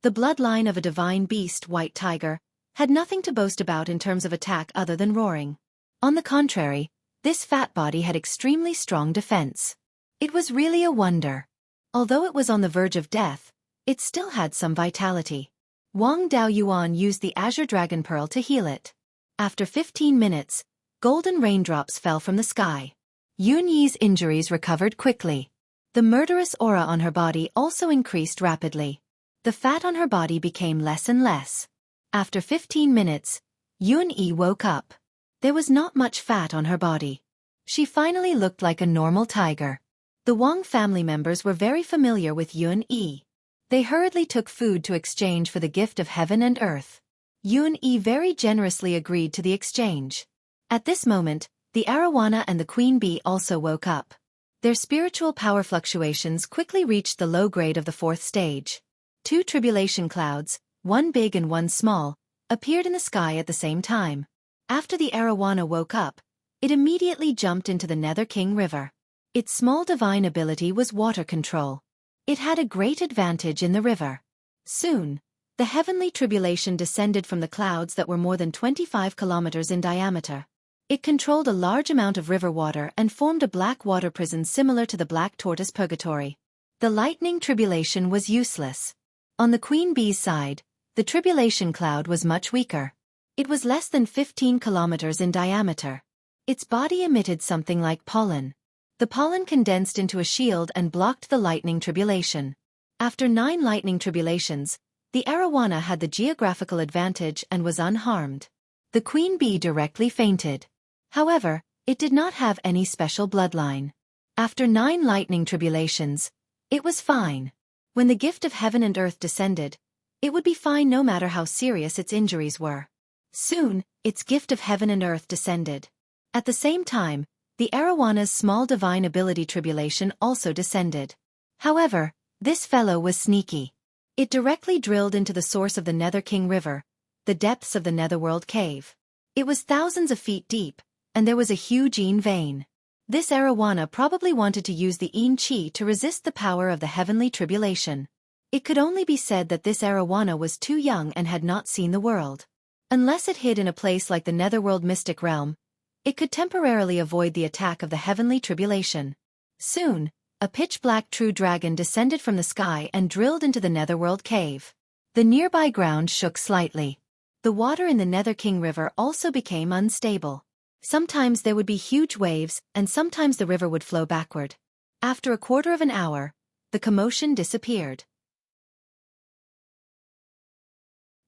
The bloodline of a divine beast, white tiger, had nothing to boast about in terms of attack other than roaring. On the contrary, this fat body had extremely strong defense. It was really a wonder. Although it was on the verge of death, it still had some vitality. Wang Daoyuan used the azure dragon pearl to heal it. After 15 minutes, golden raindrops fell from the sky. Yunyi's injuries recovered quickly. The murderous aura on her body also increased rapidly. The fat on her body became less and less. After 15 minutes, Yunyi woke up. There was not much fat on her body. She finally looked like a normal tiger. The Wang family members were very familiar with Yunyi. They hurriedly took food to exchange for the gift of heaven and earth. Yunyi very generously agreed to the exchange. At this moment, the arowana and the queen bee also woke up. Their spiritual power fluctuations quickly reached the low grade of the 4th stage. 2 tribulation clouds, one big and one small, appeared in the sky at the same time. After the arowana woke up, it immediately jumped into the Nether King River. Its small divine ability was water control. It had a great advantage in the river. Soon, the heavenly tribulation descended from the clouds that were more than 25 kilometers in diameter. It controlled a large amount of river water and formed a black water prison similar to the black tortoise purgatory. The lightning tribulation was useless. On the queen bee's side, the tribulation cloud was much weaker. It was less than 15 kilometers in diameter. Its body emitted something like pollen. The pollen condensed into a shield and blocked the lightning tribulation. After 9 lightning tribulations, the arowana had the geographical advantage and was unharmed. The queen bee directly fainted. However, it did not have any special bloodline. After 9 lightning tribulations, it was fine. When the gift of heaven and earth descended, it would be fine no matter how serious its injuries were. Soon, its gift of heaven and earth descended. At the same time, the arawana's small divine ability tribulation also descended. However, this fellow was sneaky. It directly drilled into the source of the Nether King River, the depths of the Netherworld cave. It was thousands of feet deep, and there was a huge Yin vein. This arowana probably wanted to use the Yin Qi to resist the power of the heavenly tribulation. It could only be said that this arowana was too young and had not seen the world. Unless it hid in a place like the Netherworld mystic realm, it could temporarily avoid the attack of the heavenly tribulation. Soon, a pitch-black true dragon descended from the sky and drilled into the Netherworld cave. The nearby ground shook slightly. The water in the Nether King River also became unstable. Sometimes there would be huge waves, and sometimes the river would flow backward. After a quarter of an hour, the commotion disappeared.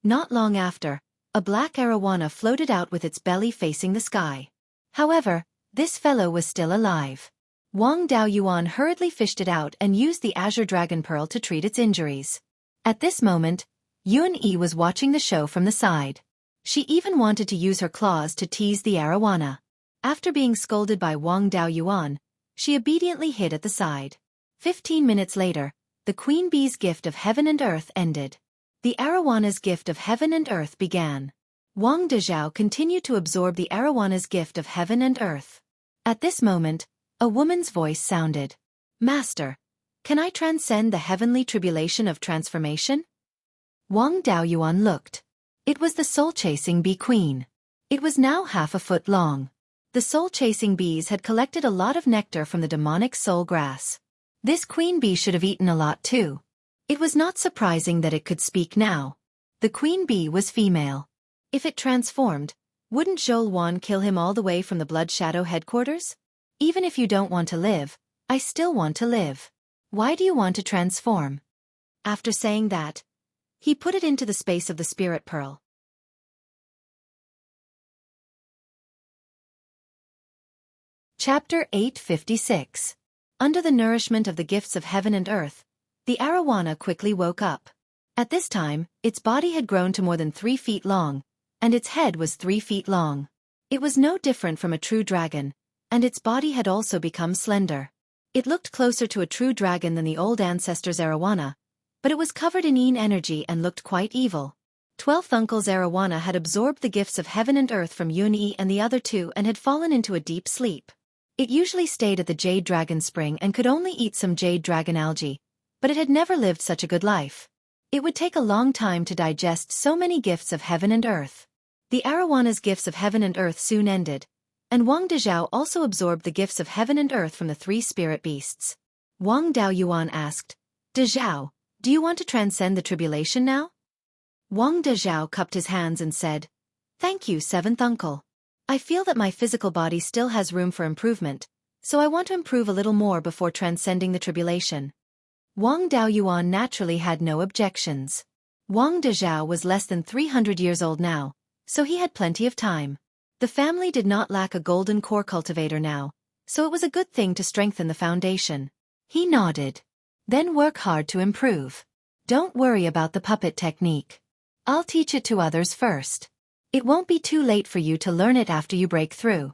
Not long after, a black arowana floated out with its belly facing the sky. However, this fellow was still alive. Wang Daoyuan hurriedly fished it out and used the azure dragon pearl to treat its injuries. At this moment, Yunyi was watching the show from the side. She even wanted to use her claws to tease the arowana. After being scolded by Wang Daoyuan, she obediently hid at the side. 15 minutes later, the queen bee's gift of heaven and earth ended. The arawana's gift of heaven and earth began. Wang Dezhao continued to absorb the arawana's gift of heaven and earth. At this moment, a woman's voice sounded. "Master, can I transcend the heavenly tribulation of transformation?" Wang Daoyuan looked. It was the soul-chasing bee queen. It was now half a foot long. The soul-chasing bees had collected a lot of nectar from the demonic soul grass. This queen bee should have eaten a lot too. It was not surprising that it could speak now. The queen bee was female. If it transformed, wouldn't Zhou kill him all the way from the Blood Shadow headquarters? Even if you don't want to live, I still want to live. Why do you want to transform? After saying that, he put it into the space of the spirit pearl. Chapter 856. Under the nourishment of the gifts of heaven and earth, the arowana quickly woke up. At this time, its body had grown to more than 3 feet long, and its head was 3 feet long. It was no different from a true dragon, and its body had also become slender. It looked closer to a true dragon than the old ancestors' arowana, but it was covered in yin energy and looked quite evil. 12th Uncle's arowana had absorbed the gifts of heaven and earth from Xueqi and the other two and had fallen into a deep sleep. It usually stayed at the Jade Dragon Spring and could only eat some Jade Dragon algae, but it had never lived such a good life. It would take a long time to digest so many gifts of heaven and earth. The arawana's gifts of heaven and earth soon ended, and Wang Dezhao also absorbed the gifts of heaven and earth from the 3 spirit beasts. Wang Daoyuan asked, "Dezhao, do you want to transcend the tribulation now?" Wang Dezhao cupped his hands and said, "Thank you, 7th Uncle. I feel that my physical body still has room for improvement, so I want to improve a little more before transcending the tribulation." Wang Daoyuan naturally had no objections. Wang Dezhao was less than 300 years old now, so he had plenty of time. The family did not lack a golden core cultivator now, so it was a good thing to strengthen the foundation. He nodded. "Then work hard to improve. Don't worry about the puppet technique. I'll teach it to others first. It won't be too late for you to learn it after you break through."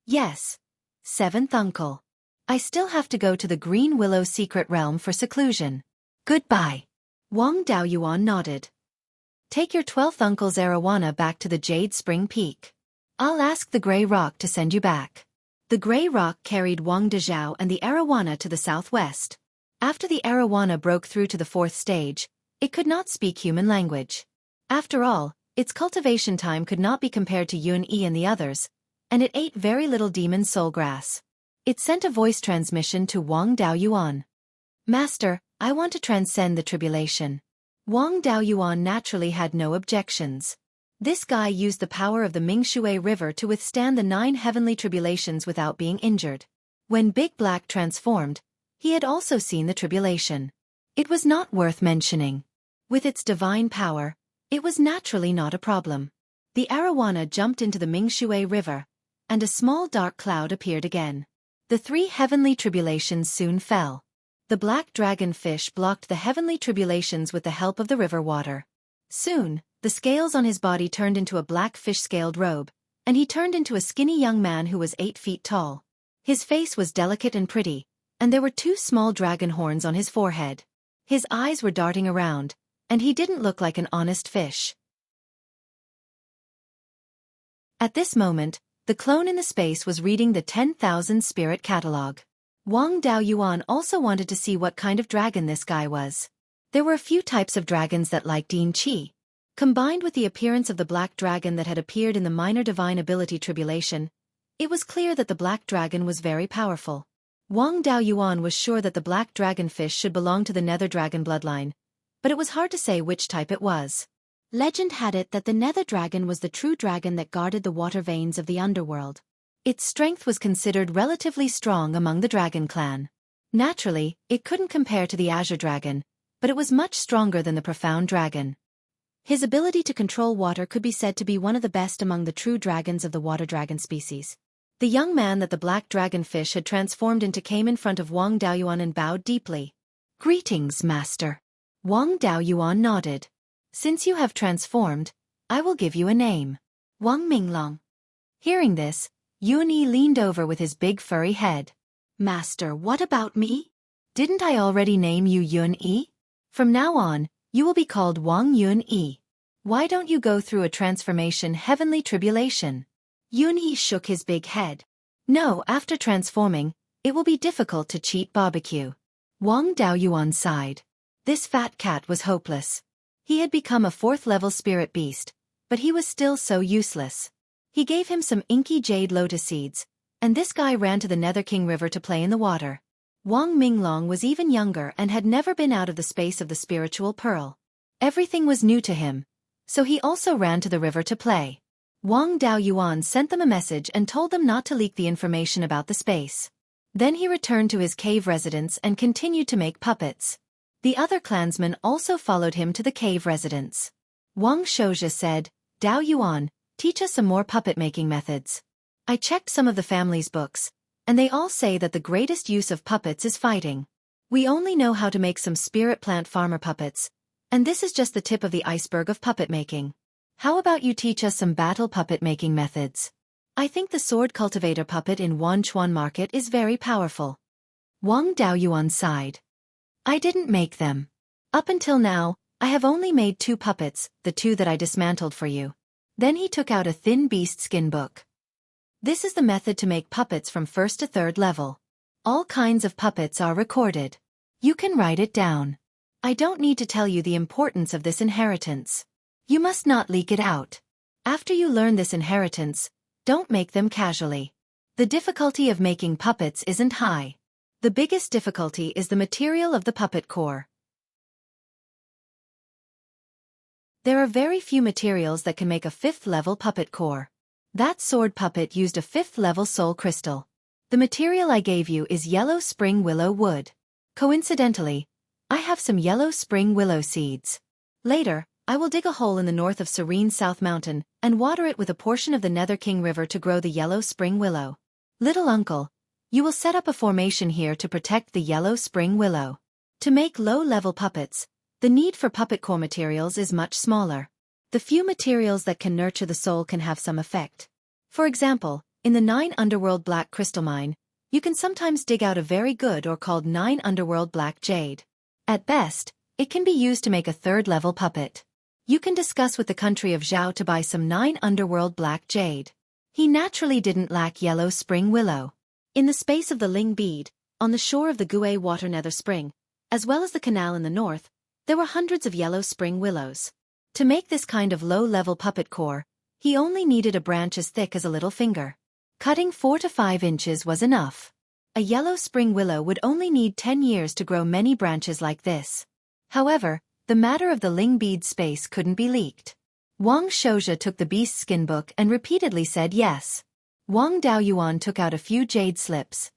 "Yes, 7th Uncle. I still have to go to the Green Willow Secret Realm for seclusion. Goodbye." Wang Daoyuan nodded. "Take your 12th Uncle's arowana back to the Jade Spring Peak. I'll ask the Grey Rock to send you back." The Grey Rock carried Wang Dezhao and the arowana to the southwest. After the arowana broke through to the 4th stage, it could not speak human language. After all, its cultivation time could not be compared to Xueqi and the others, and it ate very little demon soul grass. It sent a voice transmission to Wang Daoyuan. "Master, I want to transcend the tribulation." Wang Daoyuan naturally had no objections. This guy used the power of the Mingshui River to withstand the 9 heavenly tribulations without being injured. When Big Black transformed, he had also seen the tribulation. It was not worth mentioning. With its divine power, it was naturally not a problem. The arowana jumped into the Mingshui River, and a small dark cloud appeared again. The 3 heavenly tribulations soon fell. The black dragon fish blocked the heavenly tribulations with the help of the river water. Soon, the scales on his body turned into a black fish-scaled robe, and he turned into a skinny young man who was 8 feet tall. His face was delicate and pretty, and there were 2 small dragon horns on his forehead. His eyes were darting around, and he didn't look like an honest fish. At this moment, the clone in the space was reading the 10,000 Spirit Catalogue. Wang Daoyuan also wanted to see what kind of dragon this guy was. There were a few types of dragons that liked yin qi. Combined with the appearance of the black dragon that had appeared in the minor divine ability tribulation, it was clear that the black dragon was very powerful. Wang Daoyuan was sure that the black dragonfish should belong to the nether dragon bloodline, but it was hard to say which type it was. Legend had it that the nether dragon was the true dragon that guarded the water veins of the underworld. Its strength was considered relatively strong among the dragon clan. Naturally, it couldn't compare to the azure dragon, but it was much stronger than the profound dragon. His ability to control water could be said to be one of the best among the true dragons of the water dragon species. The young man that the black dragonfish had transformed into came in front of Wang Daoyuan and bowed deeply. "Greetings, master." Wang Daoyuan nodded. "Since you have transformed, I will give you a name. Wang Minglong." Hearing this, Xueqi leaned over with his big furry head. "Master, what about me? Didn't I already name you Xueqi? From now on, you will be called Wang Xueqi. Why don't you go through a transformation heavenly tribulation?" Xueqi shook his big head. "No, after transforming, it will be difficult to cheat barbecue." Wang Daoyuan sighed. This fat cat was hopeless. He had become a 4th-level spirit beast, but he was still so useless. He gave him some inky jade lotus seeds, and this guy ran to the Nether King River to play in the water. Wang Minglong was even younger and had never been out of the space of the spiritual pearl. Everything was new to him, so he also ran to the river to play. Wang Daoyuan sent them a message and told them not to leak the information about the space. Then he returned to his cave residence and continued to make puppets. The other clansmen also followed him to the cave residence. Wang Shouzhe said, "Daoyuan, teach us some more puppet-making methods. I checked some of the family's books, and they all say that the greatest use of puppets is fighting. We only know how to make some spirit plant farmer puppets, and this is just the tip of the iceberg of puppet making. How about you teach us some battle puppet making methods? I think the sword cultivator puppet in Wanchuan market is very powerful. Wang Daoyuan sighed. I didn't make them. Up until now, I have only made 2 puppets, the 2 that I dismantled for you. Then he took out a thin beast skin book. This is the method to make puppets from 1st to 3rd level. All kinds of puppets are recorded. You can write it down. I don't need to tell you the importance of this inheritance. You must not leak it out. After you learn this inheritance, don't make them casually. The difficulty of making puppets isn't high. The biggest difficulty is the material of the puppet core. There are very few materials that can make a 5th level puppet core. That sword puppet used a 5th level soul crystal. The material I gave you is yellow spring willow wood. Coincidentally, I have some yellow spring willow seeds. Later, I will dig a hole in the north of Serene South Mountain and water it with a portion of the Nether King River to grow the yellow spring willow. Little uncle, you will set up a formation here to protect the yellow spring willow. To make low-level puppets, the need for puppet core materials is much smaller. The few materials that can nurture the soul can have some effect. For example, in the 9 Underworld Black Crystal Mine, you can sometimes dig out a very good or called 9 Underworld Black Jade. At best, it can be used to make a 3rd level puppet. You can discuss with the country of Zhao to buy some 9 Underworld Black Jade. He naturally didn't lack yellow spring willow. In the space of the Ling bead, on the shore of the Gue Water Nether Spring, as well as the canal in the north, there were hundreds of yellow spring willows. To make this kind of low-level puppet core, he only needed a branch as thick as a little finger. Cutting 4 to 5 inches was enough. A yellow spring willow would only need 10 years to grow many branches like this. However, the matter of the Ling bead space couldn't be leaked. Wang Shouja took the beast skin book and repeatedly said yes. Wang Daoyuan took out a few jade slips.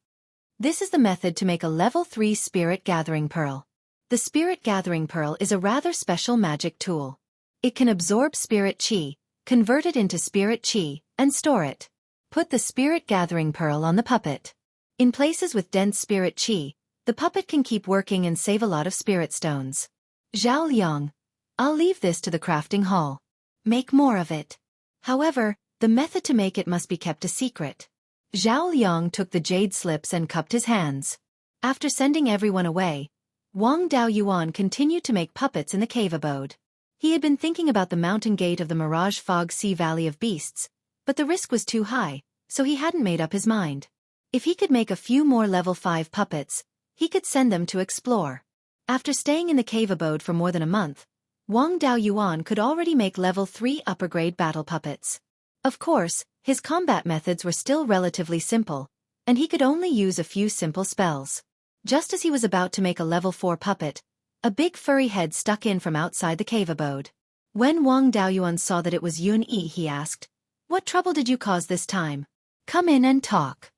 This is the method to make a level 3 spirit gathering pearl. The spirit gathering pearl is a rather special magic tool. It can absorb spirit chi, convert it into spirit chi, and store it. Put the spirit gathering pearl on the puppet. In places with dense spirit chi, the puppet can keep working and save a lot of spirit stones. Zhao Liang, I'll leave this to the crafting hall. Make more of it. However, the method to make it must be kept a secret. Zhao Liang took the jade slips and cupped his hands. After sending everyone away, Wang Daoyuan continued to make puppets in the cave abode. He had been thinking about the mountain gate of the Mirage Fog Sea Valley of Beasts, but the risk was too high, so he hadn't made up his mind. If he could make a few more level 5 puppets, he could send them to explore. After staying in the cave abode for more than a month, Wang Daoyuan could already make level 3 upper-grade battle puppets. Of course, his combat methods were still relatively simple, and he could only use a few simple spells. Just as he was about to make a level 4 puppet, a big furry head stuck in from outside the cave abode. When Wang Daoyuan saw that it was Yun Yi, he asked, "What trouble did you cause this time? Come in and talk."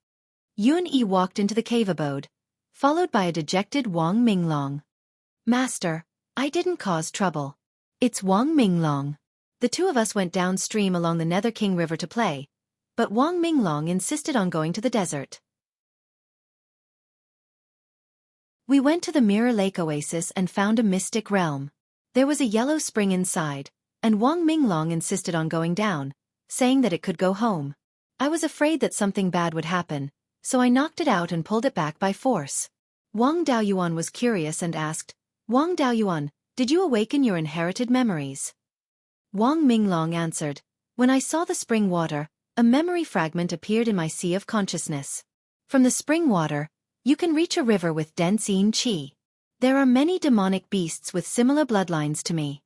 Yun Yi walked into the cave abode, followed by a dejected Wang Minglong. "Master, I didn't cause trouble. It's Wang Minglong. The 2 of us went downstream along the Nether King River to play, but Wang Minglong insisted on going to the desert. We went to the Mirror Lake Oasis and found a mystic realm. There was a yellow spring inside, and Wang Minglong insisted on going down, saying that it could go home. I was afraid that something bad would happen, so I knocked it out and pulled it back by force." Wang Daoyuan was curious and asked, "Wang Daoyuan, did you awaken your inherited memories?" Wang Minglong answered, "When I saw the spring water, a memory fragment appeared in my sea of consciousness. From the spring water, you can reach a river with dense yin qi. There are many demonic beasts with similar bloodlines to me."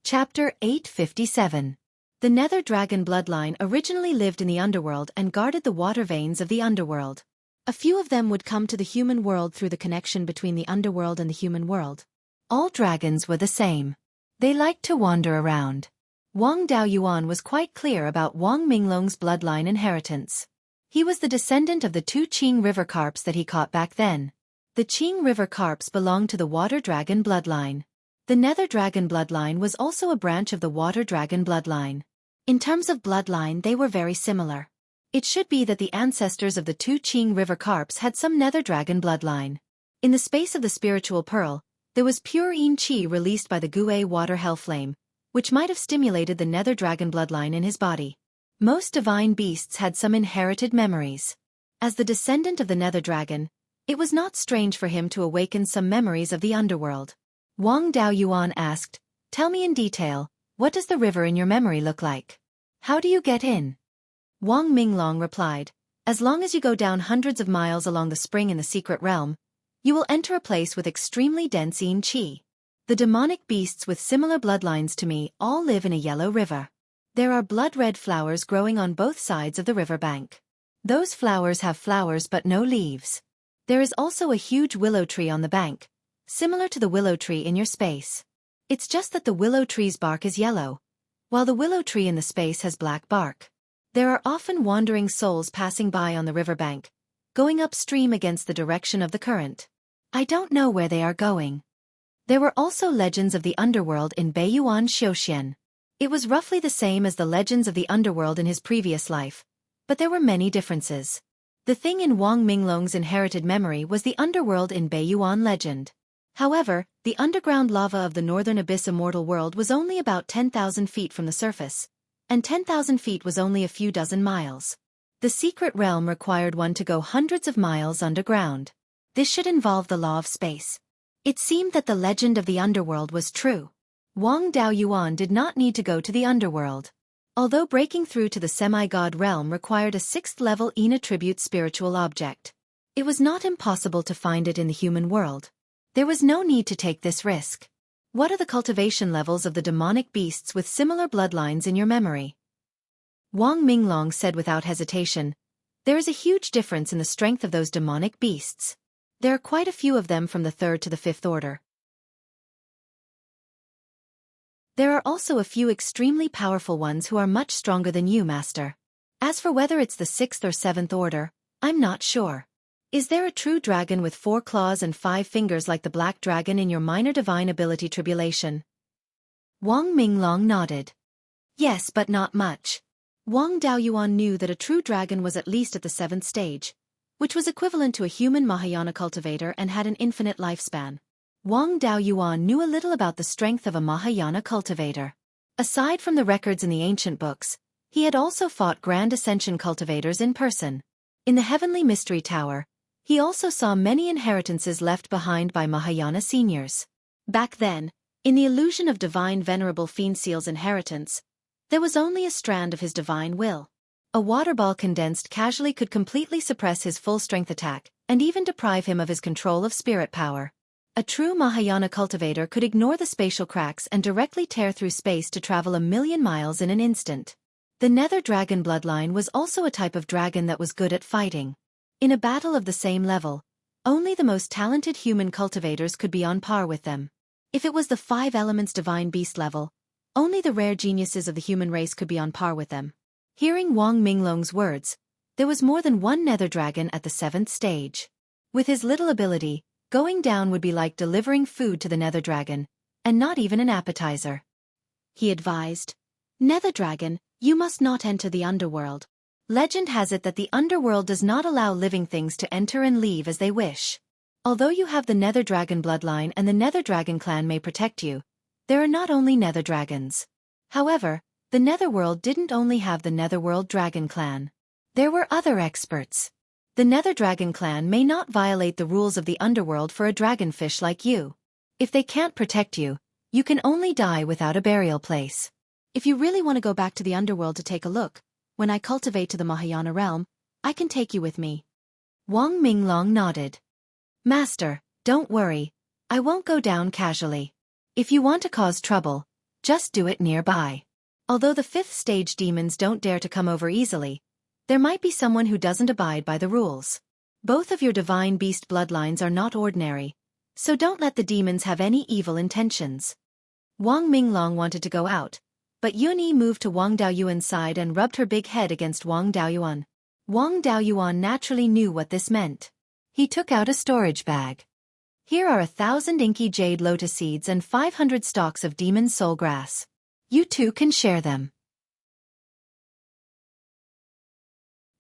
Chapter 857. The Nether Dragon bloodline originally lived in the underworld and guarded the water veins of the underworld. A few of them would come to the human world through the connection between the underworld and the human world. All dragons were the same. They liked to wander around. Wang Daoyuan was quite clear about Wang Minglong's bloodline inheritance. He was the descendant of the 2 Qing River carps that he caught back then. The Qing River carps belonged to the water dragon bloodline. The Nether Dragon bloodline was also a branch of the water dragon bloodline. In terms of bloodline, they were very similar. It should be that the ancestors of the two Qing River carps had some nether dragon bloodline. In the space of the spiritual pearl, there was pure yin qi released by the Gui water hellflame, which might have stimulated the nether dragon bloodline in his body. Most divine beasts had some inherited memories. As the descendant of the nether dragon, it was not strange for him to awaken some memories of the underworld. Wang Daoyuan asked, "Tell me in detail, what does the river in your memory look like? How do you get in?" Wang Minglong replied, "As long as you go down hundreds of miles along the spring in the secret realm, you will enter a place with extremely dense yin qi. The demonic beasts with similar bloodlines to me all live in a yellow river. There are blood-red flowers growing on both sides of the river bank. Those flowers have flowers but no leaves. There is also a huge willow tree on the bank, similar to the willow tree in your space. It's just that the willow tree's bark is yellow, while the willow tree in the space has black bark. There are often wandering souls passing by on the riverbank, going upstream against the direction of the current. I don't know where they are going." There were also legends of the underworld in Beiyuan Xiuxian. It was roughly the same as the legends of the underworld in his previous life, but there were many differences. The thing in Wang Minglong's inherited memory was the underworld in Beiyuan legend. However, the underground lava of the northern abyss immortal world was only about 10,000 feet from the surface, and 10,000 feet was only a few dozen miles. The secret realm required one to go hundreds of miles underground. This should involve the law of space. It seemed that the legend of the underworld was true. Wang Daoyuan did not need to go to the underworld. Although breaking through to the semi-god realm required a 6th-level yin attribute spiritual object, it was not impossible to find it in the human world. There was no need to take this risk. What are the cultivation levels of the demonic beasts with similar bloodlines in your memory? Wang Minglong said without hesitation, "There is a huge difference in the strength of those demonic beasts. There are quite a few of them from the 3rd to the 5th order. There are also a few extremely powerful ones who are much stronger than you, Master. As for whether it's the 6th or 7th order, I'm not sure. Is there a true dragon with 4 claws and 5 fingers like the black dragon in your minor divine ability tribulation?" Wang Minglong nodded. "Yes, but not much." Wang Daoyuan knew that a true dragon was at least at the 7th stage, which was equivalent to a human Mahayana cultivator and had an infinite lifespan. Wang Daoyuan knew a little about the strength of a Mahayana cultivator. Aside from the records in the ancient books, he had also fought Grand Ascension cultivators in person. In the Heavenly Mystery Tower, he also saw many inheritances left behind by Mahayana seniors. Back then, in the illusion of divine Venerable Fiend Seal's inheritance, there was only a strand of his divine will. A water ball condensed casually could completely suppress his full-strength attack, and even deprive him of his control of spirit power. A true Mahayana cultivator could ignore the spatial cracks and directly tear through space to travel 1,000,000 miles in an instant. The nether dragon bloodline was also a type of dragon that was good at fighting. In a battle of the same level, only the most talented human cultivators could be on par with them. If it was the 5 elements divine beast level, only the rare geniuses of the human race could be on par with them. Hearing Wang Minglong's words, there was more than one nether dragon at the 7th stage. With his little ability, going down would be like delivering food to the nether dragon, and not even an appetizer. He advised, "Nether dragon, you must not enter the underworld. Legend has it that the underworld does not allow living things to enter and leave as they wish. Although you have the nether dragon bloodline and the nether dragon clan may protect you, there are not only nether dragons. However, the netherworld didn't only have the netherworld dragon clan. There were other experts. The nether dragon clan may not violate the rules of the underworld for a dragonfish like you. If they can't protect you, you can only die without a burial place. If you really want to go back to the underworld to take a look, when I cultivate to the Mahayana realm, I can take you with me." Wang Minglong nodded. "Master, don't worry. I won't go down casually. If you want to cause trouble, just do it nearby. Although the 5th stage demons don't dare to come over easily, there might be someone who doesn't abide by the rules. Both of your divine beast bloodlines are not ordinary, so don't let the demons have any evil intentions." Wang Minglong wanted to go out, but Yunyi moved to Wang Daoyuan's side and rubbed her big head against Wang Daoyuan. Wang Daoyuan naturally knew what this meant. He took out a storage bag. "Here are 1,000 inky jade lotus seeds and 500 stalks of demon soul grass. You two can share them."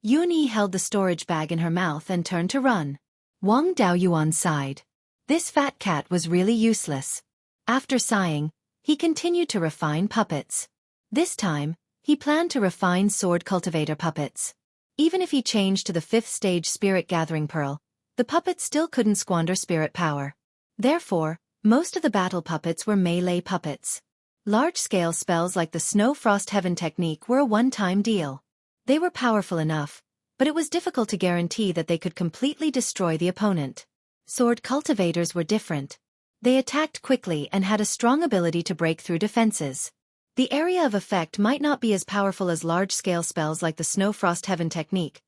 Yuan held the storage bag in her mouth and turned to run. Wang Daoyuan sighed. This fat cat was really useless. After sighing, he continued to refine puppets. This time, he planned to refine sword cultivator puppets. Even if he changed to the 5th stage spirit gathering pearl, the puppets still couldn't squander spirit power. Therefore, most of the battle puppets were melee puppets. Large-scale spells like the Snow Frost Heaven technique were a one-time deal. They were powerful enough, but it was difficult to guarantee that they could completely destroy the opponent. Sword cultivators were different. They attacked quickly and had a strong ability to break through defenses. The area of effect might not be as powerful as large-scale spells like the Snow Frost Heaven technique,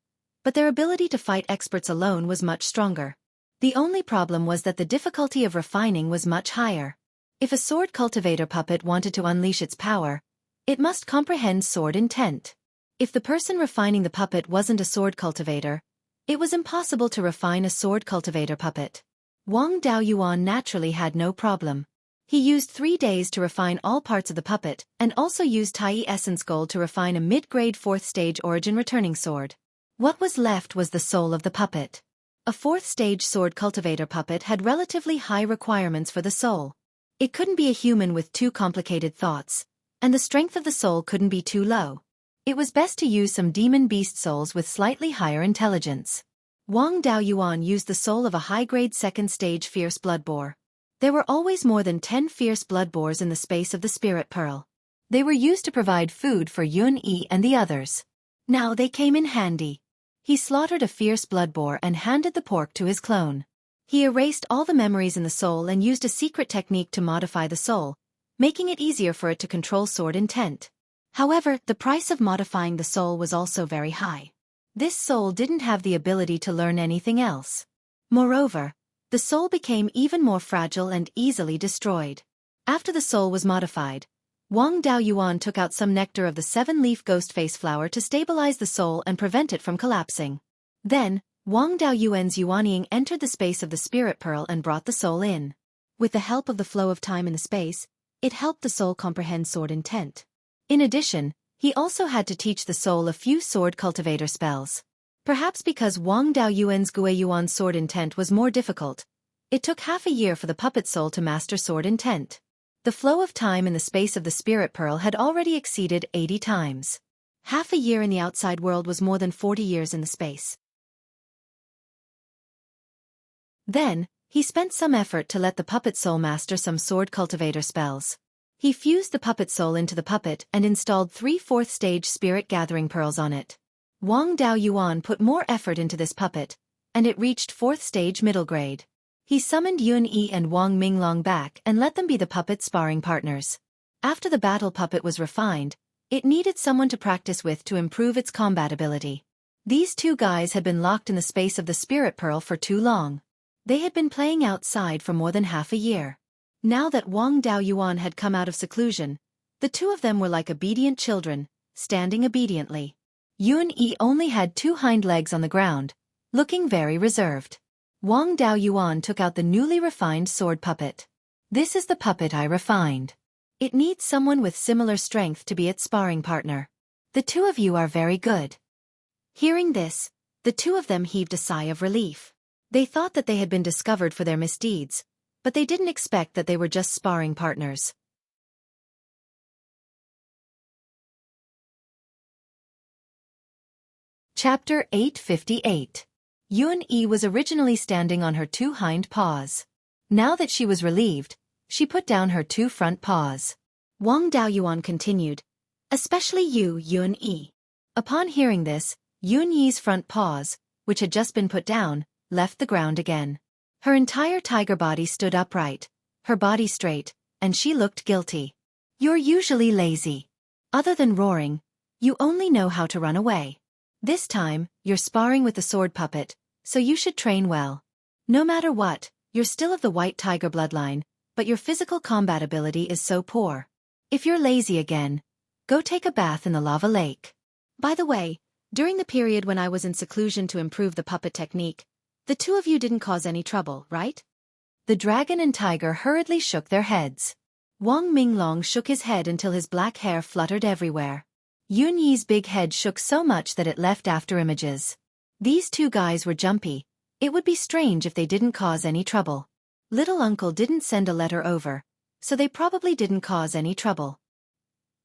but their ability to fight experts alone was much stronger. The only problem was that the difficulty of refining was much higher. If a sword cultivator puppet wanted to unleash its power, it must comprehend sword intent. If the person refining the puppet wasn't a sword cultivator, it was impossible to refine a sword cultivator puppet. Wang Daoyuan naturally had no problem. He used 3 days to refine all parts of the puppet, and also used Tai Essence Gold to refine a mid-grade 4th stage origin returning sword. What was left was the soul of the puppet. A 4th stage sword cultivator puppet had relatively high requirements for the soul. It couldn't be a human with too complicated thoughts, and the strength of the soul couldn't be too low. It was best to use some demon beast souls with slightly higher intelligence. Wang Daoyuan used the soul of a high-grade 2nd stage fierce blood boar. There were always more than 10 fierce blood boars in the space of the spirit pearl. They were used to provide food for Yuan and the others. Now they came in handy. He slaughtered a fierce blood boar and handed the pork to his clone. He erased all the memories in the soul and used a secret technique to modify the soul, making it easier for it to control sword intent. However, the price of modifying the soul was also very high. This soul didn't have the ability to learn anything else. Moreover, the soul became even more fragile and easily destroyed. After the soul was modified, Wang Daoyuan took out some nectar of the 7-leaf ghostface flower to stabilize the soul and prevent it from collapsing. Then, Wang Daoyuan's Yuanying entered the space of the spirit pearl and brought the soul in. With the help of the flow of time in the space, it helped the soul comprehend sword intent. In addition, he also had to teach the soul a few sword cultivator spells. Perhaps because Wang Daoyuan's Guiyuan sword intent was more difficult, it took half a year for the puppet soul to master sword intent. The flow of time in the space of the spirit pearl had already exceeded 80 times. Half a year in the outside world was more than 40 years in the space. Then, he spent some effort to let the puppet soul master some sword cultivator spells. He fused the puppet soul into the puppet and installed 3 4th stage spirit gathering pearls on it. Wang Daoyuan put more effort into this puppet, and it reached 4th stage middle grade. He summoned Yuan and Wang Minglong back and let them be the puppet sparring partners. After the battle puppet was refined, it needed someone to practice with to improve its combat ability. These 2 guys had been locked in the space of the spirit pearl for too long. They had been playing outside for more than half a year. Now that Wang Daoyuan had come out of seclusion, the 2 of them were like obedient children, standing obediently. Yuan only had 2 hind legs on the ground, looking very reserved. Wang Daoyuan took out the newly refined sword puppet. This is the puppet I refined. It needs someone with similar strength to be its sparring partner. The 2 of you are very good. Hearing this, the 2 of them heaved a sigh of relief. They thought that they had been discovered for their misdeeds, but they didn't expect that they were just sparring partners. Chapter 858. Yuan was originally standing on her 2 hind paws. Now that she was relieved, she put down her 2 front paws. Wang Daoyuan continued, "Especially you, Yuan." Upon hearing this, Yuan front paws, which had just been put down, left the ground again. Her entire tiger body stood upright, her body straight, and she looked guilty. "You're usually lazy. Other than roaring, you only know how to run away. This time, you're sparring with the sword puppet, so you should train well. No matter what, you're still of the white tiger bloodline, but your physical combat ability is so poor. If you're lazy again, go take a bath in the lava lake. By the way, during the period when I was in seclusion to improve the puppet technique, the 2 of you didn't cause any trouble, right?" The dragon and tiger hurriedly shook their heads. Wang Minglong shook his head until his black hair fluttered everywhere. Yun Yi's big head shook so much that it left after images. These two guys were jumpy. It would be strange if they didn't cause any trouble. Little uncle didn't send a letter over, so they probably didn't cause any trouble.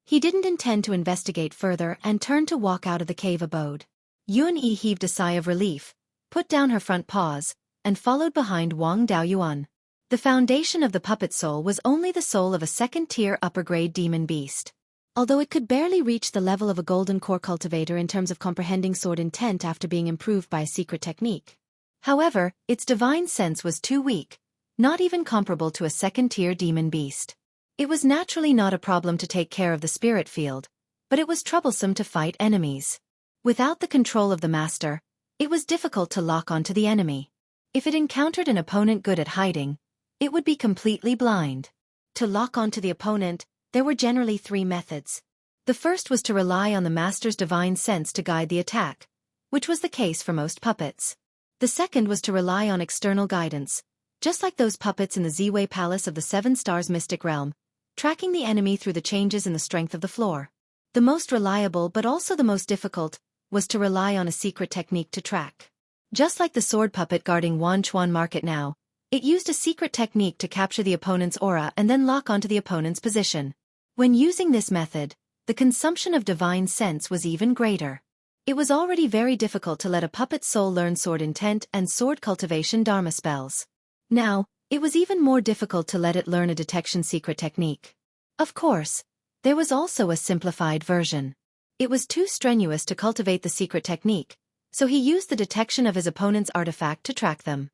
He didn't intend to investigate further and turned to walk out of the cave abode. Yun Yi heaved a sigh of relief, put down her front paws, and followed behind Wang Daoyuan. The foundation of the puppet soul was only the soul of a second-tier upper-grade demon beast. Although it could barely reach the level of a golden core cultivator in terms of comprehending sword intent after being improved by a secret technique. However, its divine sense was too weak, not even comparable to a second-tier demon beast. It was naturally not a problem to take care of the spirit field, but it was troublesome to fight enemies. Without the control of the master, it was difficult to lock onto the enemy. If it encountered an opponent good at hiding, it would be completely blind. To lock onto the opponent, there were generally three methods. The first was to rely on the master's divine sense to guide the attack, which was the case for most puppets. The second was to rely on external guidance, just like those puppets in the Ziwei Palace of the Seven Stars Mystic Realm, tracking the enemy through the changes in the strength of the floor. The most reliable but also the most difficult was to rely on a secret technique to track. Just like the sword puppet guarding Wanchuan Market now, it used a secret technique to capture the opponent's aura and then lock onto the opponent's position. When using this method, the consumption of divine sense was even greater. It was already very difficult to let a puppet's soul learn sword intent and sword cultivation dharma spells. Now, it was even more difficult to let it learn a detection secret technique. Of course, there was also a simplified version. It was too strenuous to cultivate the secret technique, so he used the detection of his opponent's artifact to track them.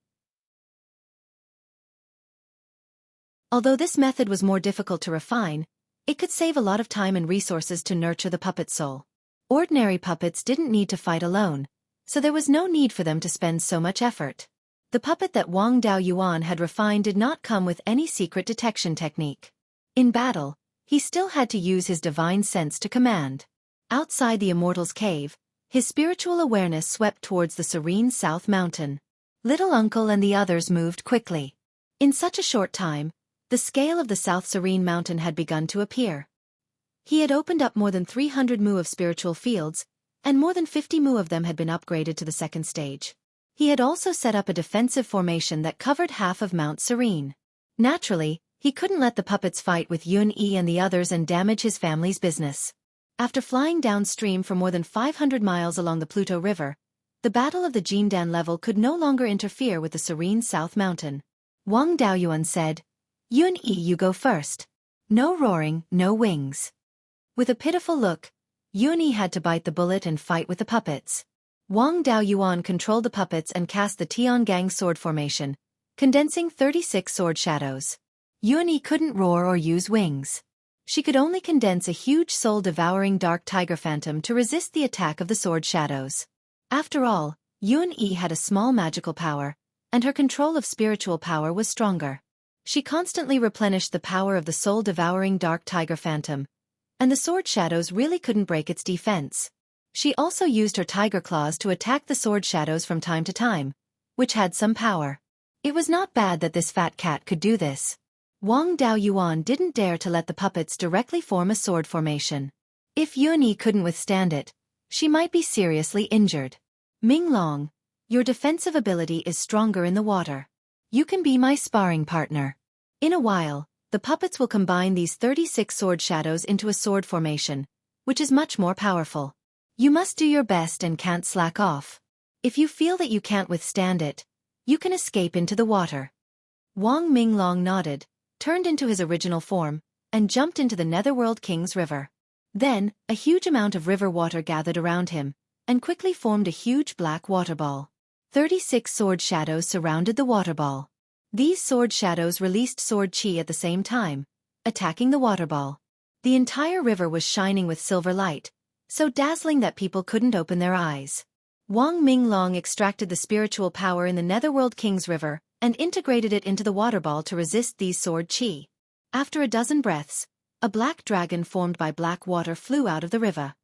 Although this method was more difficult to refine, it could save a lot of time and resources to nurture the puppet soul. Ordinary puppets didn't need to fight alone, so there was no need for them to spend so much effort. The puppet that Wang Daoyuan had refined did not come with any secret detection technique. In battle, he still had to use his divine sense to command. Outside the Immortal's cave, his spiritual awareness swept towards the serene South Mountain. Little Uncle and the others moved quickly. In such a short time, the scale of the South Serene Mountain had begun to appear. He had opened up more than 300 mu of spiritual fields, and more than 50 mu of them had been upgraded to the second stage. He had also set up a defensive formation that covered half of Mount Serene. Naturally, he couldn't let the puppets fight with Yun Yi and the others and damage his family's business. After flying downstream for more than 500 miles along the Pluto River, the battle of the Jindan level could no longer interfere with the serene South Mountain. Wang Daoyuan said, "Yun Yi, you go first. No roaring, no wings." With a pitiful look, Yun Yi had to bite the bullet and fight with the puppets. Wang Daoyuan controlled the puppets and cast the Tiangang sword formation, condensing 36 sword shadows. Yun Yi couldn't roar or use wings. She could only condense a huge soul-devouring dark tiger phantom to resist the attack of the sword shadows. After all, Yun Yi had a small magical power, and her control of spiritual power was stronger. She constantly replenished the power of the soul-devouring dark tiger phantom, and the sword shadows really couldn't break its defense. She also used her tiger claws to attack the sword shadows from time to time, which had some power. It was not bad that this fat cat could do this. Wang Daoyuan didn't dare to let the puppets directly form a sword formation. If Yun Yi couldn't withstand it, she might be seriously injured. "Ming Long, your defensive ability is stronger in the water. You can be my sparring partner." In a while, the puppets will combine these 36 sword shadows into a sword formation, which is much more powerful. You must do your best and can't slack off. If you feel that you can't withstand it, you can escape into the water. Wang Minglong nodded, turned into his original form, and jumped into the Netherworld King's River. Then, a huge amount of river water gathered around him, and quickly formed a huge black water ball. 36 sword shadows surrounded the water ball. These sword shadows released sword chi at the same time, attacking the water ball. The entire river was shining with silver light, so dazzling that people couldn't open their eyes. Wang Minglong extracted the spiritual power in the Netherworld King's River and integrated it into the water ball to resist these sword chi. After a dozen breaths, a black dragon formed by black water flew out of the river.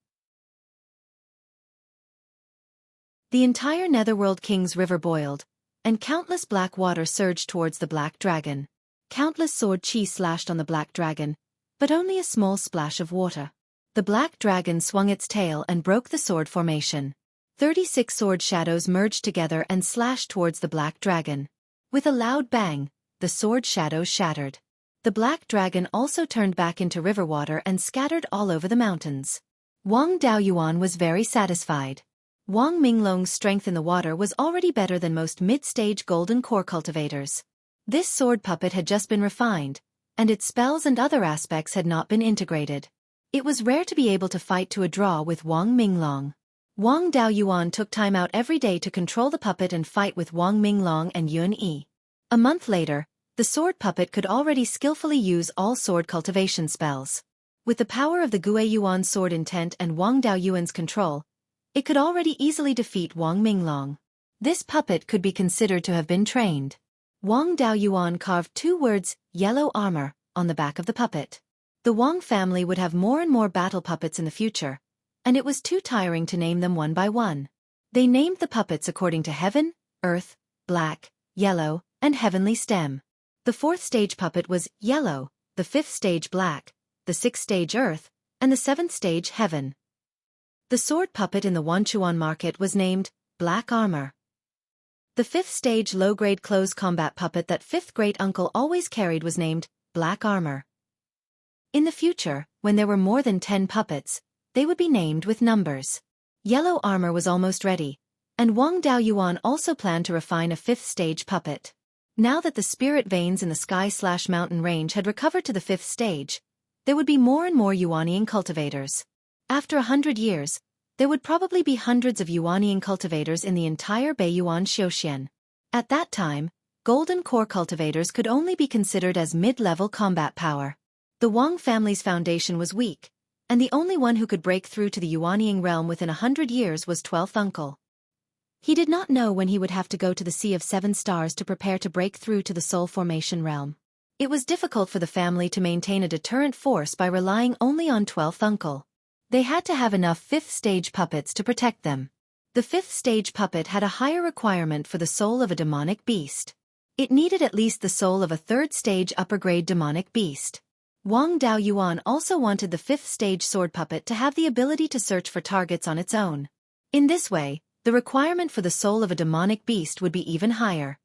The entire Netherworld King's River boiled, and countless black water surged towards the black dragon. Countless sword chi slashed on the black dragon, but only a small splash of water. The black dragon swung its tail and broke the sword formation. 36 sword shadows merged together and slashed towards the black dragon. With a loud bang, the sword shadows shattered. The black dragon also turned back into river water and scattered all over the mountains. Wang Daoyuan was very satisfied. Wang Minglong's strength in the water was already better than most mid-stage golden core cultivators. This sword puppet had just been refined, and its spells and other aspects had not been integrated. It was rare to be able to fight to a draw with Wang Minglong. Wang Daoyuan took time out every day to control the puppet and fight with Wang Minglong and Yun Yi. A month later, the sword puppet could already skillfully use all sword cultivation spells. With the power of the Guiyuan sword intent and Wang Daoyuan's control, it could already easily defeat Wang Minglong. This puppet could be considered to have been trained. Wang Daoyuan carved 2 words, yellow armor, on the back of the puppet. The Wang family would have more and more battle puppets in the future, and it was too tiring to name them one by one. They named the puppets according to heaven, earth, black, yellow, and heavenly stem. The 4th stage puppet was yellow, the 5th stage black, the 6th stage earth, and the 7th stage heaven. The sword puppet in the Wanchuan market was named Black Armor. The 5th stage low-grade close combat puppet that 5th great uncle always carried was named Black Armor. In the future, when there were more than 10 puppets, they would be named with numbers. Yellow armor was almost ready, and Wang Daoyuan also planned to refine a 5th stage puppet. Now that the spirit veins in the sky/mountain range had recovered to the 5th stage, there would be more and more Yuanian cultivators. After 100 years, there would probably be hundreds of Yuanian cultivators in the entire Beiyuan Xiuxian. At that time, golden core cultivators could only be considered as mid-level combat power. The Wang family's foundation was weak, and the only one who could break through to the Yuanian realm within 100 years was 12th uncle. He did not know when he would have to go to the Sea of 7 Stars to prepare to break through to the Soul Formation realm. It was difficult for the family to maintain a deterrent force by relying only on 12th uncle. They had to have enough 5th stage puppets to protect them. The 5th stage puppet had a higher requirement for the soul of a demonic beast. It needed at least the soul of a 3rd stage upper-grade demonic beast. Wang Daoyuan also wanted the 5th stage sword puppet to have the ability to search for targets on its own. In this way, the requirement for the soul of a demonic beast would be even higher.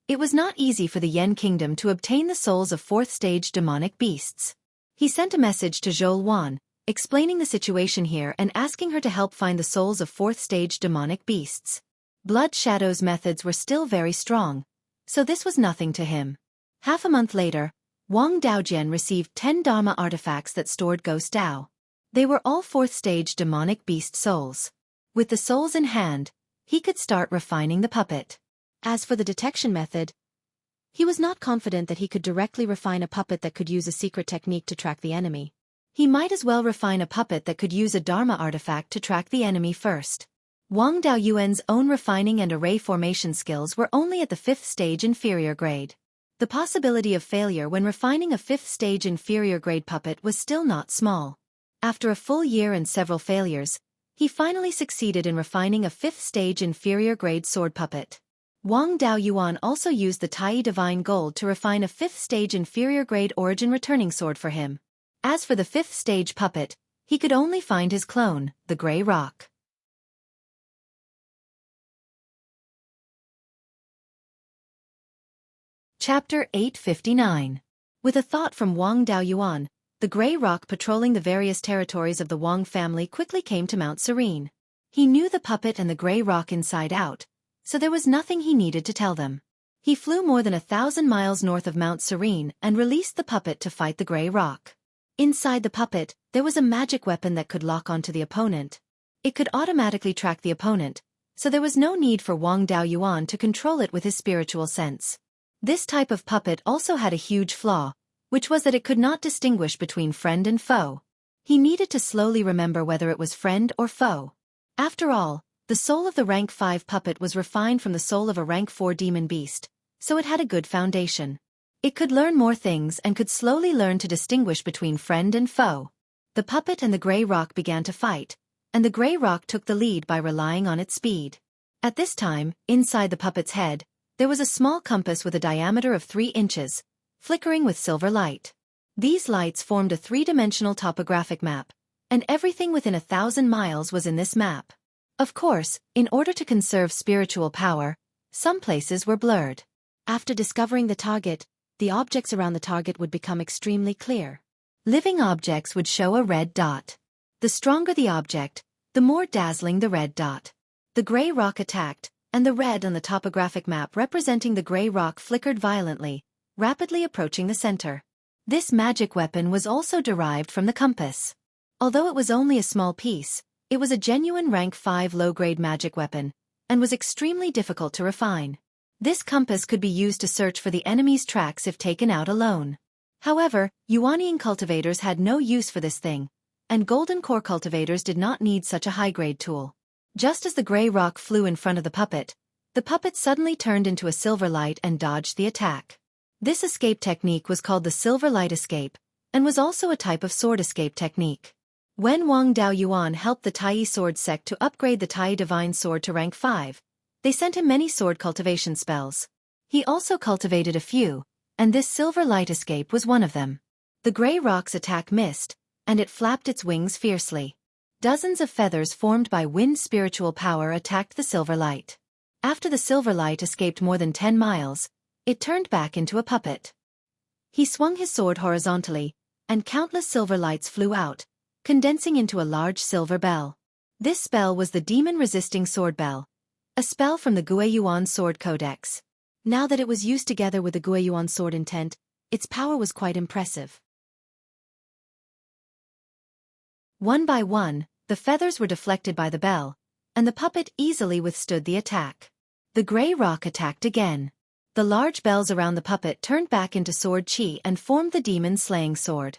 It was not easy for the Yen kingdom to obtain the souls of 4th stage demonic beasts. He sent a message to Zhou Wan, explaining the situation here and asking her to help find the souls of 4th stage demonic beasts. Blood Shadow's methods were still very strong, so this was nothing to him. Half a month later, Wang Daojian received 10 Dharma artifacts that stored Ghost Dao. They were all 4th stage demonic beast souls. With the souls in hand, he could start refining the puppet. As for the detection method, he was not confident that he could directly refine a puppet that could use a secret technique to track the enemy. He might as well refine a puppet that could use a Dharma artifact to track the enemy first. Wang Daoyuan's own refining and array formation skills were only at the 5th stage inferior grade. The possibility of failure when refining a 5th stage inferior grade puppet was still not small. After a full year and several failures, he finally succeeded in refining a 5th stage inferior grade sword puppet. Wang Daoyuan also used the Tai Divine Gold to refine a 5th stage inferior grade origin returning sword for him. As for the 5th stage puppet, he could only find his clone, the Grey Rock. Chapter 859. With a thought from Wang Daoyuan, the Grey Rock patrolling the various territories of the Wang family quickly came to Mount Serene. He knew the puppet and the Grey Rock inside out, so there was nothing he needed to tell them. He flew more than 1,000 miles north of Mount Serene and released the puppet to fight the Grey Rock. Inside the puppet, there was a magic weapon that could lock onto the opponent. It could automatically track the opponent, so there was no need for Wang Daoyuan to control it with his spiritual sense. This type of puppet also had a huge flaw, which was that it could not distinguish between friend and foe. He needed to slowly remember whether it was friend or foe. After all, the soul of the rank 5 puppet was refined from the soul of a rank 4 demon beast, so it had a good foundation. It could learn more things and could slowly learn to distinguish between friend and foe. The puppet and the Grey Rock began to fight, and the Grey Rock took the lead by relying on its speed. At this time, inside the puppet's head, there was a small compass with a diameter of 3 inches, flickering with silver light. These lights formed a three-dimensional topographic map, and everything within 1,000 miles was in this map. Of course, in order to conserve spiritual power, some places were blurred. After discovering the target, the objects around the target would become extremely clear. Living objects would show a red dot. The stronger the object, the more dazzling the red dot. The gray rock attacked, and the red on the topographic map representing the gray rock flickered violently, rapidly approaching the center. This magic weapon was also derived from the compass. Although it was only a small piece, it was a genuine rank 5 low-grade magic weapon, and was extremely difficult to refine. This compass could be used to search for the enemy's tracks if taken out alone. However, Yuanian cultivators had no use for this thing, and golden core cultivators did not need such a high-grade tool. Just as the gray rock flew in front of the puppet suddenly turned into a silver light and dodged the attack. This escape technique was called the silver light escape, and was also a type of sword escape technique. When Wang Daoyuan helped the Tai sword sect to upgrade the Tai divine sword to rank 5, they sent him many sword cultivation spells. He also cultivated a few, and this silver light escape was one of them. The gray rock's attack missed, and it flapped its wings fiercely. Dozens of feathers formed by wind spiritual power attacked the silver light. After the silver light escaped more than 10 miles, it turned back into a puppet. He swung his sword horizontally, and countless silver lights flew out, condensing into a large silver bell. This spell was the demon-resisting sword bell, a spell from the Guiyuan sword codex. Now that it was used together with the Guiyuan sword intent, its power was quite impressive. One by one, the feathers were deflected by the bell, and the puppet easily withstood the attack. The gray rock attacked again. The large bells around the puppet turned back into sword chi and formed the demon-slaying sword.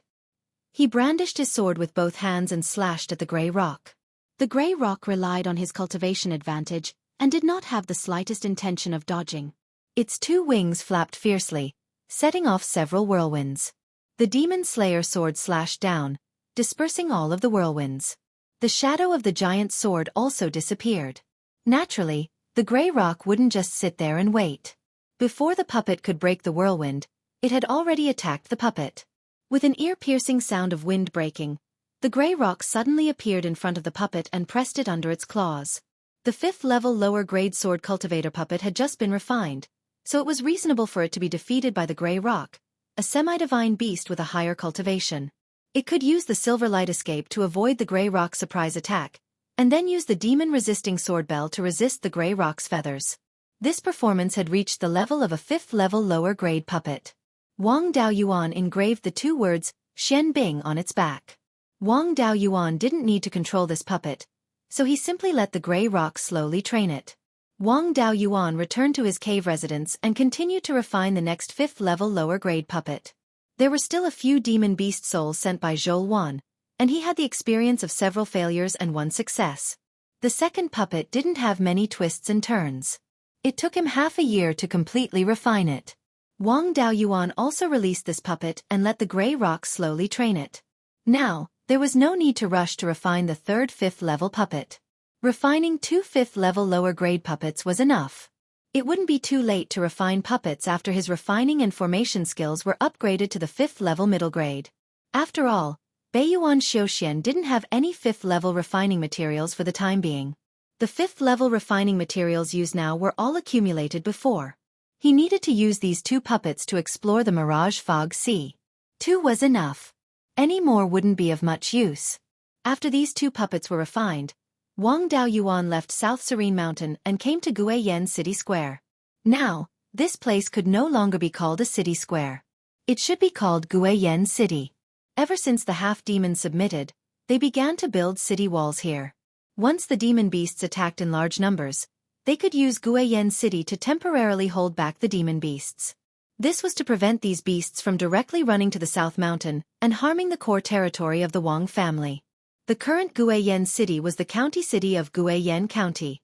He brandished his sword with both hands and slashed at the gray rock. The gray rock relied on his cultivation advantage, and did not have the slightest intention of dodging. Its two wings flapped fiercely, setting off several whirlwinds. The demon slayer sword slashed down, dispersing all of the whirlwinds. The shadow of the giant sword also disappeared. Naturally, the gray rock wouldn't just sit there and wait. Before the puppet could break the whirlwind, it had already attacked the puppet. With an ear-piercing sound of wind breaking, the gray rock suddenly appeared in front of the puppet and pressed it under its claws. The 5th-level lower-grade sword cultivator puppet had just been refined, so it was reasonable for it to be defeated by the gray rock, a semi-divine beast with a higher cultivation. It could use the silver light escape to avoid the gray rock's surprise attack, and then use the demon-resisting sword bell to resist the gray rock's feathers. This performance had reached the level of a 5th-level lower-grade puppet. Wang Daoyuan engraved the two words, Xian Bing, on its back. Wang Daoyuan didn't need to control this puppet, so he simply let the gray rock slowly train it. Wang Daoyuan returned to his cave residence and continued to refine the next 5th-level lower-grade puppet. There were still a few demon beast souls sent by Zhou Wan, and he had the experience of several failures and one success. The second puppet didn't have many twists and turns. It took him half a year to completely refine it. Wang Daoyuan also released this puppet and let the gray rock slowly train it. Now, there was no need to rush to refine the third 5th-level puppet. Refining 2 5th-level lower-grade puppets was enough. It wouldn't be too late to refine puppets after his refining and formation skills were upgraded to the 5th-level middle grade. After all, Beiyuan Xiuxian didn't have any 5th-level refining materials for the time being. The 5th-level refining materials used now were all accumulated before. He needed to use these 2 puppets to explore the Mirage Fog Sea. 2 was enough. Any more wouldn't be of much use. After these 2 puppets were refined, Wang Daoyuan left South Serene Mountain and came to Guiyan City Square. Now, this place could no longer be called a city square. It should be called Guiyan City. Ever since the half-demons submitted, they began to build city walls here. Once the demon beasts attacked in large numbers, they could use Guiyan City to temporarily hold back the demon beasts. This was to prevent these beasts from directly running to the South Mountain and harming the core territory of the Wang family. The current Guiyan City was the county city of Guiyan County.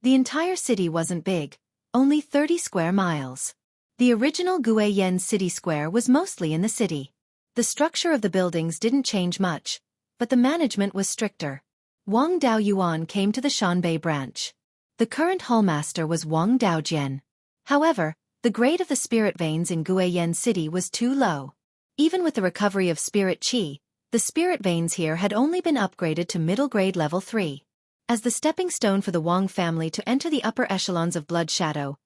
The entire city wasn't big, only 30 square miles. The original Guiyan City Square was mostly in the city. The structure of the buildings didn't change much, but the management was stricter. Wang Daoyuan came to the Shanbei branch. The current hallmaster was Wang Daojian. However, The grade of the spirit veins in Guiyan City was too low. Even with the recovery of spirit qi, the spirit veins here had only been upgraded to middle grade level 3. As the stepping stone for the Wang family to enter the upper echelons of blood shadow,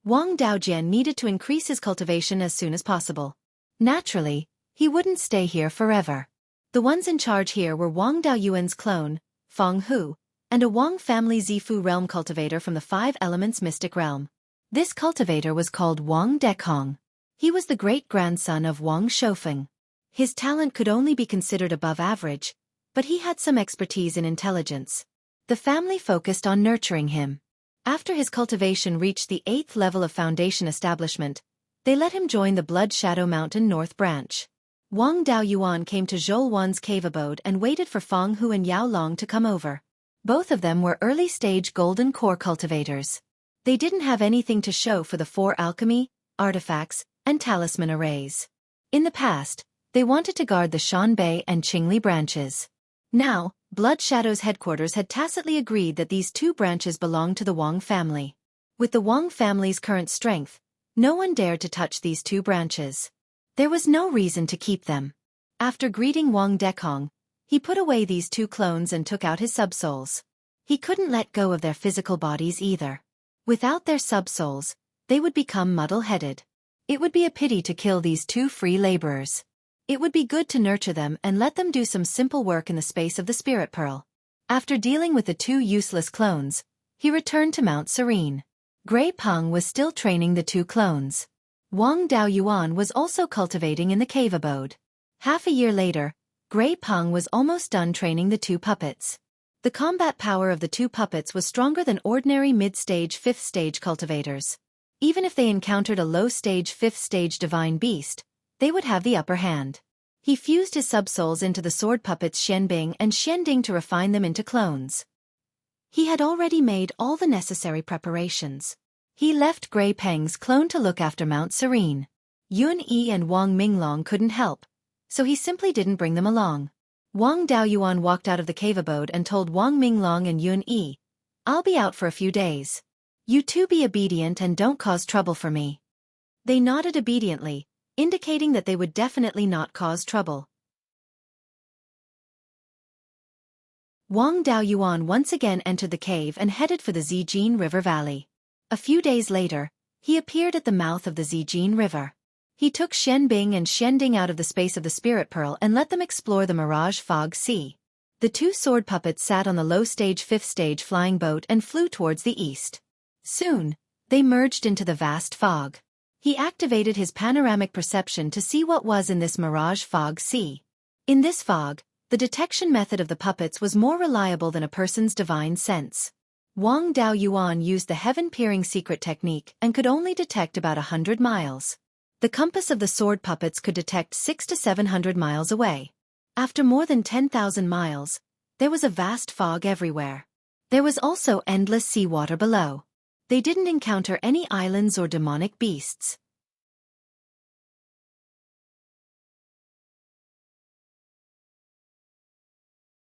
Wang Daojian needed to increase his cultivation as soon as possible. Naturally, he wouldn't stay here forever. The ones in charge here were Wang Daoyuan's clone, Feng Hu, and a Wang family Zifu realm cultivator from the Five Elements mystic realm. This cultivator was called Wang Dekong. He was the great-grandson of Wang Shoufeng. His talent could only be considered above average, but he had some expertise in intelligence. The family focused on nurturing him. After his cultivation reached the 8th level of foundation establishment, they let him join the Blood Shadow Mountain North Branch. Wang Daoyuan came to Zhouwan's cave abode and waited for Feng Hu and Yao Long to come over. Both of them were early-stage golden core cultivators. They didn't have anything to show for the 4 alchemy, artifacts, and talisman arrays. In the past, they wanted to guard the Shanbei and Qingli branches. Now, Blood Shadow's headquarters had tacitly agreed that these 2 branches belonged to the Wang family. With the Wang family's current strength, no one dared to touch these 2 branches. There was no reason to keep them. After greeting Wang Dekong, he put away these 2 clones and took out his subsouls. He couldn't let go of their physical bodies either. Without their subsouls, they would become muddle-headed. It would be a pity to kill these 2 free laborers. It would be good to nurture them and let them do some simple work in the space of the Spirit Pearl. After dealing with the 2 useless clones, he returned to Mount Serene. Gray Peng was still training the 2 clones. Wang Daoyuan was also cultivating in the cave abode. Half a year later, Gray Peng was almost done training the 2 puppets. The combat power of the 2 puppets was stronger than ordinary mid-stage 5th stage cultivators. Even if they encountered a low-stage 5th stage divine beast, they would have the upper hand. He fused his subsouls into the sword puppets Xianbing and Xianding to refine them into clones. He had already made all the necessary preparations. He left Gray Peng's clone to look after Mount Serene. Yun Yi and Wang Minglong couldn't help, so he simply didn't bring them along. Wang Daoyuan walked out of the cave abode and told Wang Minglong and Yun Yi, "I'll be out for a few days. You 2 be obedient and don't cause trouble for me." They nodded obediently, indicating that they would definitely not cause trouble. Wang Daoyuan once again entered the cave and headed for the Zijin River Valley. A few days later, he appeared at the mouth of the Zijin River. He took Xianbing and Xianding out of the space of the Spirit Pearl and let them explore the Mirage Fog Sea. The 2 sword puppets sat on the low-stage 5th stage flying boat and flew towards the east. Soon, they merged into the vast fog. He activated his panoramic perception to see what was in this Mirage Fog Sea. In this fog, the detection method of the puppets was more reliable than a person's divine sense. Wang Daoyuan used the heaven-peering secret technique and could only detect about 100 miles. The compass of the sword puppets could detect 600 to 700 miles away. After more than 10,000 miles, there was a vast fog everywhere. There was also endless seawater below. They didn't encounter any islands or demonic beasts.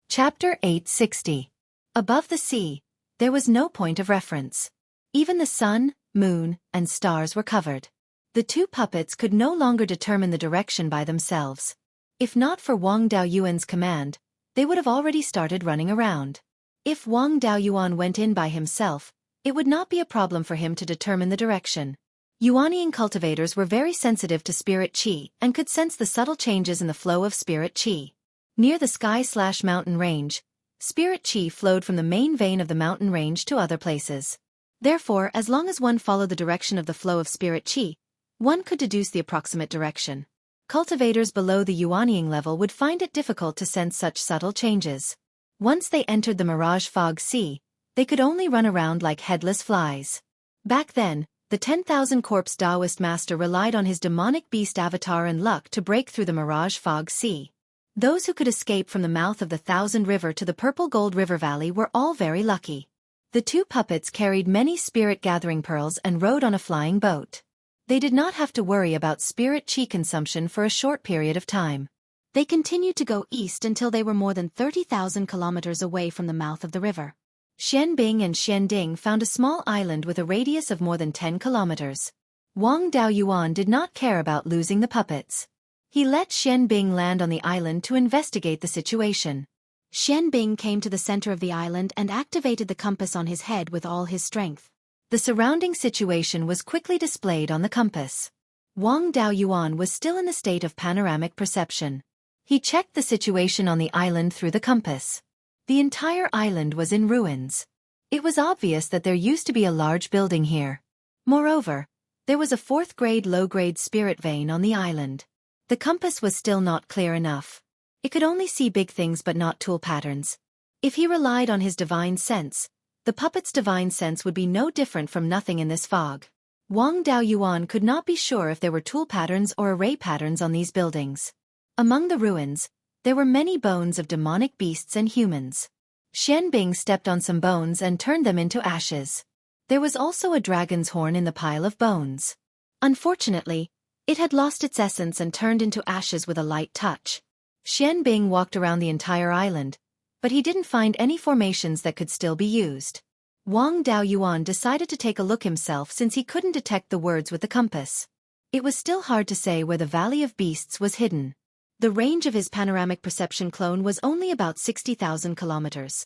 Chapter 860. Above the sea, there was no point of reference. Even the sun, moon, and stars were covered. The 2 puppets could no longer determine the direction by themselves. If not for Wang Daoyuan's command, they would have already started running around. If Wang Daoyuan went in by himself, it would not be a problem for him to determine the direction. Yuanian cultivators were very sensitive to spirit qi and could sense the subtle changes in the flow of spirit qi. Near the sky/mountain range, spirit qi flowed from the main vein of the mountain range to other places. Therefore, as long as one followed the direction of the flow of spirit qi, one could deduce the approximate direction. Cultivators below the Yuanian level would find it difficult to sense such subtle changes. Once they entered the Mirage Fog Sea, they could only run around like headless flies. Back then, the 10,000 Corpse Taoist master relied on his demonic beast avatar and luck to break through the Mirage Fog Sea. Those who could escape from the mouth of the Thousand River to the Purple Gold River Valley were all very lucky. The 2 puppets carried many spirit-gathering pearls and rode on a flying boat. They did not have to worry about spirit qi consumption for a short period of time. They continued to go east until they were more than 30,000 kilometers away from the mouth of the river. Xianbing and Xianding found a small island with a radius of more than 10 kilometers. Wang Daoyuan did not care about losing the puppets. He let Xian Bing land on the island to investigate the situation. Xian Bing came to the center of the island and activated the compass on his head with all his strength. The surrounding situation was quickly displayed on the compass. Wang Daoyuan was still in the state of panoramic perception. He checked the situation on the island through the compass. The entire island was in ruins. It was obvious that there used to be a large building here. Moreover, there was a 4th-grade low-grade spirit vein on the island. The compass was still not clear enough. It could only see big things but not tool patterns. If he relied on his divine sense, the puppet's divine sense would be no different from nothing in this fog. Wang Daoyuan could not be sure if there were tool patterns or array patterns on these buildings. Among the ruins, there were many bones of demonic beasts and humans. Xian Bing stepped on some bones and turned them into ashes. There was also a dragon's horn in the pile of bones. Unfortunately, it had lost its essence and turned into ashes with a light touch. Xian Bing walked around the entire island, but he didn't find any formations that could still be used. Wang Daoyuan decided to take a look himself since he couldn't detect the words with the compass. It was still hard to say where the Valley of Beasts was hidden. The range of his panoramic perception clone was only about 60,000 kilometers.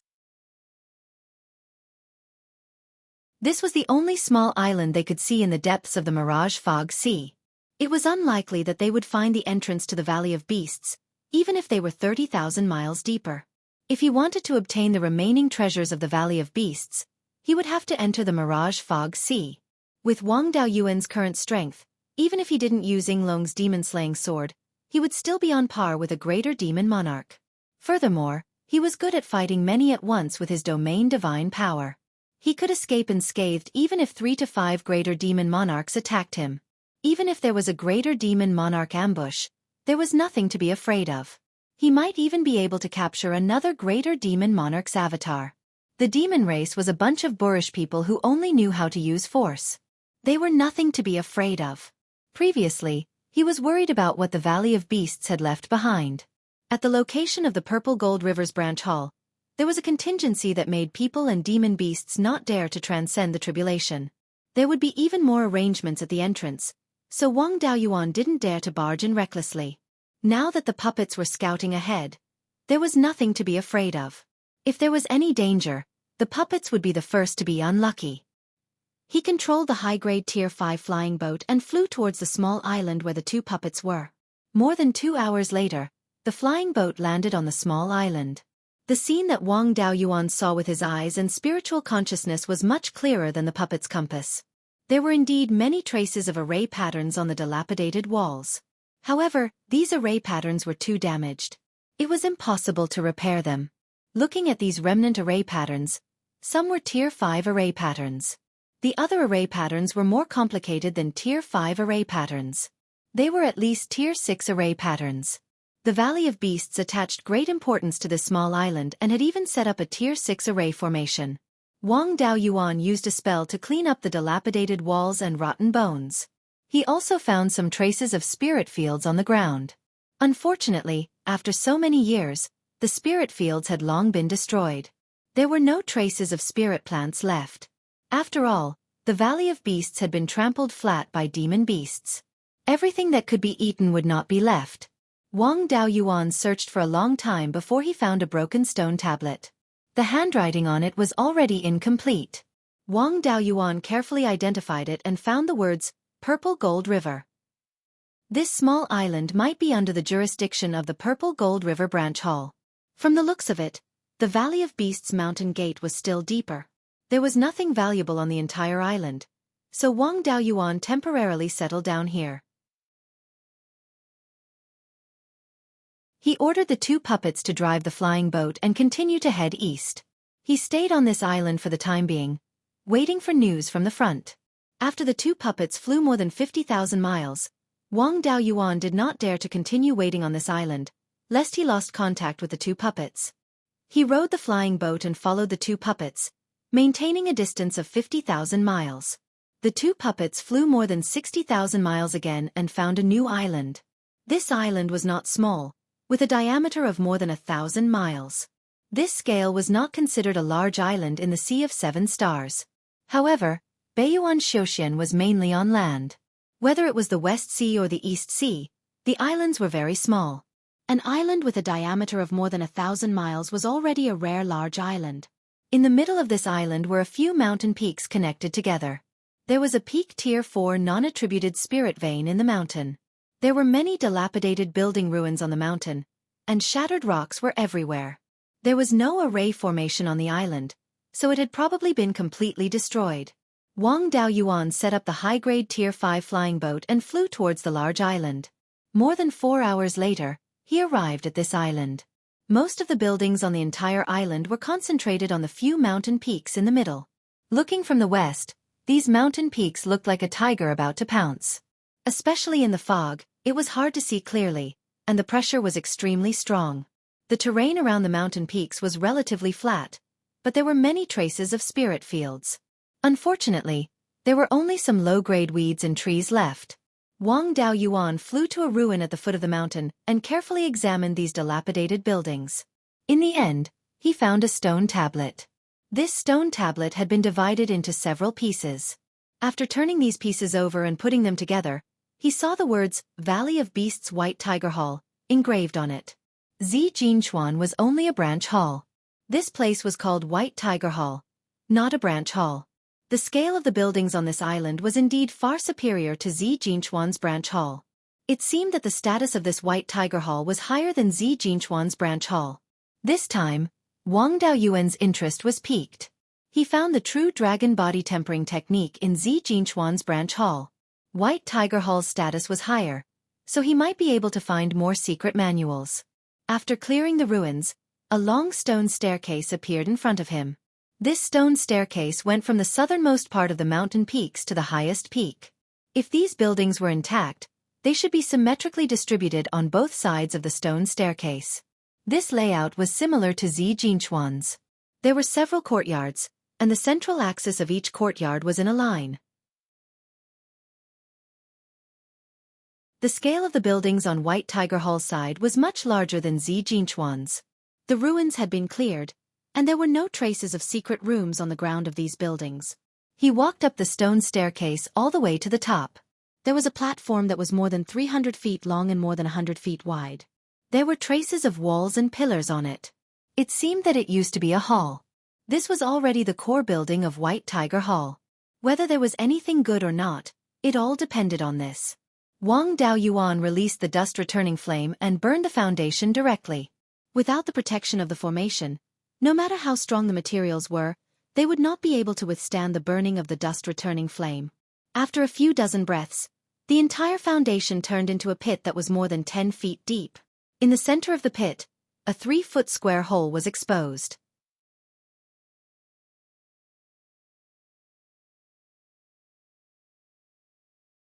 This was the only small island they could see in the depths of the Mirage Fog Sea. It was unlikely that they would find the entrance to the Valley of Beasts, even if they were 30,000 miles deeper. If he wanted to obtain the remaining treasures of the Valley of Beasts, he would have to enter the Mirage Fog Sea. With Wang Daoyuan's current strength, even if he didn't use Yinglong's demon-slaying sword, he would still be on par with a greater demon monarch. Furthermore, he was good at fighting many at once with his domain divine power. He could escape unscathed even if 3 to 5 greater demon monarchs attacked him. Even if there was a greater demon monarch ambush, there was nothing to be afraid of. He might even be able to capture another greater demon monarch's avatar. The demon race was a bunch of boorish people who only knew how to use force. They were nothing to be afraid of. Previously, he was worried about what the Valley of Beasts had left behind. At the location of the Purple Gold River's branch hall, there was a contingency that made people and demon beasts not dare to transcend the tribulation. There would be even more arrangements at the entrance, so Wang Daoyuan didn't dare to barge in recklessly. Now that the puppets were scouting ahead, there was nothing to be afraid of. If there was any danger, the puppets would be the first to be unlucky. He controlled the high-grade Tier 5 flying boat and flew towards the small island where the 2 puppets were. More than 2 hours later, the flying boat landed on the small island. The scene that Wang Daoyuan saw with his eyes and spiritual consciousness was much clearer than the puppet's compass. There were indeed many traces of array patterns on the dilapidated walls. However, these array patterns were too damaged. It was impossible to repair them. Looking at these remnant array patterns, some were Tier 5 array patterns. The other array patterns were more complicated than Tier 5 array patterns. They were at least Tier 6 array patterns. The Valley of Beasts attached great importance to this small island and had even set up a Tier 6 array formation. Wang Daoyuan used a spell to clean up the dilapidated walls and rotten bones. He also found some traces of spirit fields on the ground. Unfortunately, after so many years, the spirit fields had long been destroyed. There were no traces of spirit plants left. After all, the Valley of Beasts had been trampled flat by demon beasts. Everything that could be eaten would not be left. Wang Daoyuan searched for a long time before he found a broken stone tablet. The handwriting on it was already incomplete. Wang Daoyuan carefully identified it and found the words, Purple Gold River. This small island might be under the jurisdiction of the Purple Gold River Branch Hall. From the looks of it, the Valley of Beasts mountain gate was still deeper. There was nothing valuable on the entire island, so Wang Daoyuan temporarily settled down here. He ordered the 2 puppets to drive the flying boat and continue to head east. He stayed on this island for the time being, waiting for news from the front. After the 2 puppets flew more than 50,000 miles, Wang Daoyuan did not dare to continue waiting on this island, lest he lost contact with the 2 puppets. He rowed the flying boat and followed the 2 puppets, maintaining a distance of 50,000 miles. The 2 puppets flew more than 60,000 miles again and found a new island. This island was not small, with a diameter of more than 1,000 miles. This scale was not considered a large island in the Sea of 7 Stars. However, Beiyuan Xiuxian was mainly on land. Whether it was the West Sea or the East Sea, the islands were very small. An island with a diameter of more than 1,000 miles was already a rare large island. In the middle of this island were a few mountain peaks connected together. There was a peak Tier 4 non-attributed spirit vein in the mountain. There were many dilapidated building ruins on the mountain, and shattered rocks were everywhere. There was no array formation on the island, so it had probably been completely destroyed. Wang Daoyuan set up the high-grade Tier 5 flying boat and flew towards the large island. More than 4 hours later, he arrived at this island. Most of the buildings on the entire island were concentrated on the few mountain peaks in the middle. Looking from the west, these mountain peaks looked like a tiger about to pounce. Especially in the fog, it was hard to see clearly, and the pressure was extremely strong. The terrain around the mountain peaks was relatively flat, but there were many traces of spirit fields. Unfortunately, there were only some low-grade weeds and trees left. Wang Daoyuan flew to a ruin at the foot of the mountain and carefully examined these dilapidated buildings. In the end, he found a stone tablet. This stone tablet had been divided into several pieces. After turning these pieces over and putting them together, he saw the words, Valley of Beasts White Tiger Hall, engraved on it. Zijinchuan was only a branch hall. This place was called White Tiger Hall, not a branch hall. The scale of the buildings on this island was indeed far superior to Zijinchuan's branch hall. It seemed that the status of this White Tiger Hall was higher than Zijinchuan's branch hall. This time, Wang Daoyuan's interest was piqued. He found the true dragon body tempering technique in Zijinchuan's branch hall. White Tiger Hall's status was higher, so he might be able to find more secret manuals. After clearing the ruins, a long stone staircase appeared in front of him. This stone staircase went from the southernmost part of the mountain peaks to the highest peak. If these buildings were intact, they should be symmetrically distributed on both sides of the stone staircase. This layout was similar to Zijinchuan's. There were several courtyards, and the central axis of each courtyard was in a line. The scale of the buildings on White Tiger Hall's side was much larger than Zijinchuan's. The ruins had been cleared, and there were no traces of secret rooms on the ground of these buildings. He walked up the stone staircase all the way to the top. There was a platform that was more than 300 feet long and more than 100 feet wide. There were traces of walls and pillars on it. It seemed that it used to be a hall. This was already the core building of White Tiger Hall. Whether there was anything good or not, it all depended on this. Wang Daoyuan released the dust-returning flame and burned the foundation directly. Without the protection of the formation, no matter how strong the materials were, they would not be able to withstand the burning of the dust-returning flame. After a few dozen breaths, the entire foundation turned into a pit that was more than 10 feet deep. In the center of the pit, a 3-foot square hole was exposed.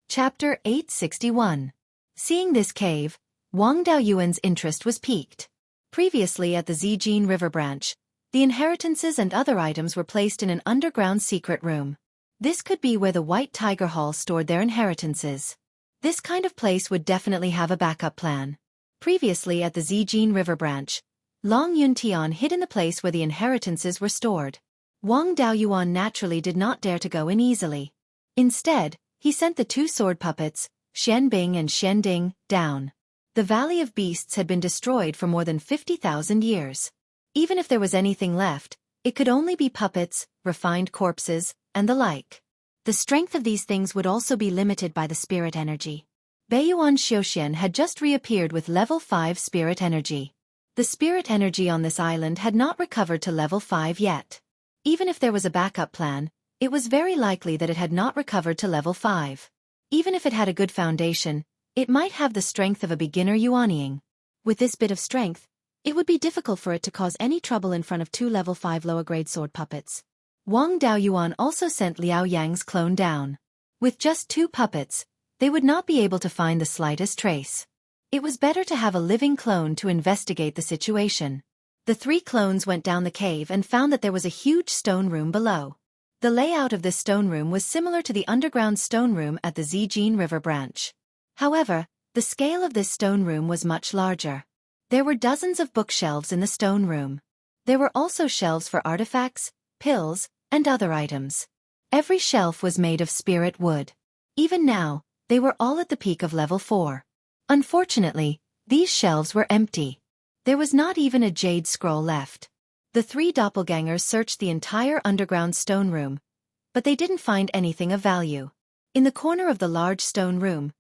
Chapter 861. Seeing this cave, Wang Daoyuan's interest was piqued. Previously at the Zijin River branch, the inheritances and other items were placed in an underground secret room. This could be where the White Tiger Hall stored their inheritances. This kind of place would definitely have a backup plan. Previously at the Zijin River branch, Long Yuntian hid in the place where the inheritances were stored. Wang Daoyuan naturally did not dare to go in easily. Instead, he sent the 2 sword puppets, Xianbing and Xianding, down. The Valley of Beasts had been destroyed for more than 50,000 years. Even if there was anything left, it could only be puppets, refined corpses, and the like. The strength of these things would also be limited by the spirit energy. Beiyuan Xiuxian had just reappeared with level 5 spirit energy. The spirit energy on this island had not recovered to level 5 yet. Even if there was a backup plan, it was very likely that it had not recovered to level 5. Even if it had a good foundation, it might have the strength of a beginner Yuanying. With this bit of strength, it would be difficult for it to cause any trouble in front of 2 level 5 lower-grade sword puppets. Wang Daoyuan also sent Liao Yang's clone down. With just 2 puppets, they would not be able to find the slightest trace. It was better to have a living clone to investigate the situation. The 3 clones went down the cave and found that there was a huge stone room below. The layout of this stone room was similar to the underground stone room at the Zijin River branch. However, the scale of this stone room was much larger. There were dozens of bookshelves in the stone room. There were also shelves for artifacts, pills, and other items. Every shelf was made of spirit wood. Even now, They were all at the peak of level 4. Unfortunately, these shelves were empty. There was not even a jade scroll left. The 3 doppelgangers searched the entire underground stone room, but they didn't find anything of value. In the corner of the large stone room,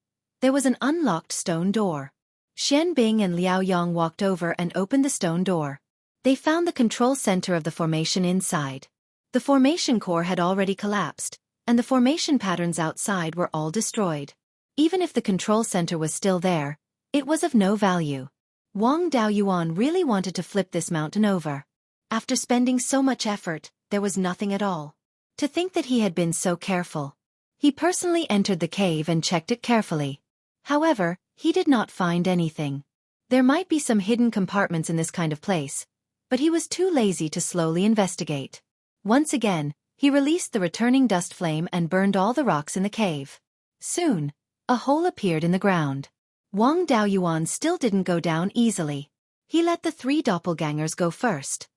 there was an unlocked stone door. Xian Bing and Liao Yang walked over and opened the stone door. They found the control center of the formation inside. The formation core had already collapsed, and the formation patterns outside were all destroyed. Even if the control center was still there, it was of no value. Wang Daoyuan really wanted to flip this mountain over. After spending so much effort, there was nothing at all. To think that he had been so careful. He personally entered the cave and checked it carefully. However, he did not find anything. There might be some hidden compartments in this kind of place, but he was too lazy to slowly investigate. Once again, he released the returning dust flame and burned all the rocks in the cave. Soon, a hole appeared in the ground. Wang Daoyuan still didn't go down easily. He let the 3 doppelgangers go first.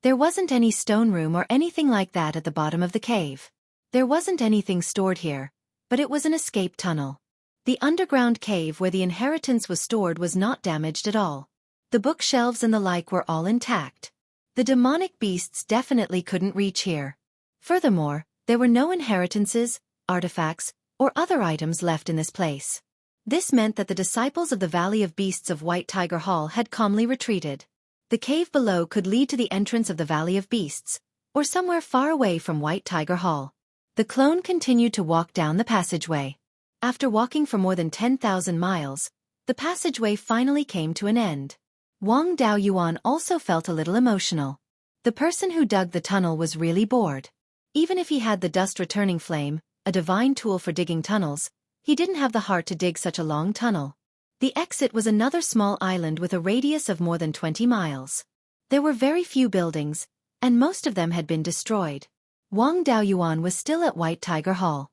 There wasn't any stone room or anything like that at the bottom of the cave. There wasn't anything stored here, but it was an escape tunnel. The underground cave where the inheritance was stored was not damaged at all. The bookshelves and the like were all intact. The demonic beasts definitely couldn't reach here. Furthermore, there were no inheritances, artifacts, or other items left in this place. This meant that the disciples of the Valley of Beasts of White Tiger Hall had calmly retreated. The cave below could lead to the entrance of the Valley of Beasts, or somewhere far away from White Tiger Hall. The clone continued to walk down the passageway. After walking for more than 10,000 miles, the passageway finally came to an end. Wang Daoyuan also felt a little emotional. The person who dug the tunnel was really bored. Even if he had the dust-returning flame, a divine tool for digging tunnels, he didn't have the heart to dig such a long tunnel. The exit was another small island with a radius of more than 20 miles. There were very few buildings, and most of them had been destroyed. Wang Daoyuan was still at White Tiger Hall.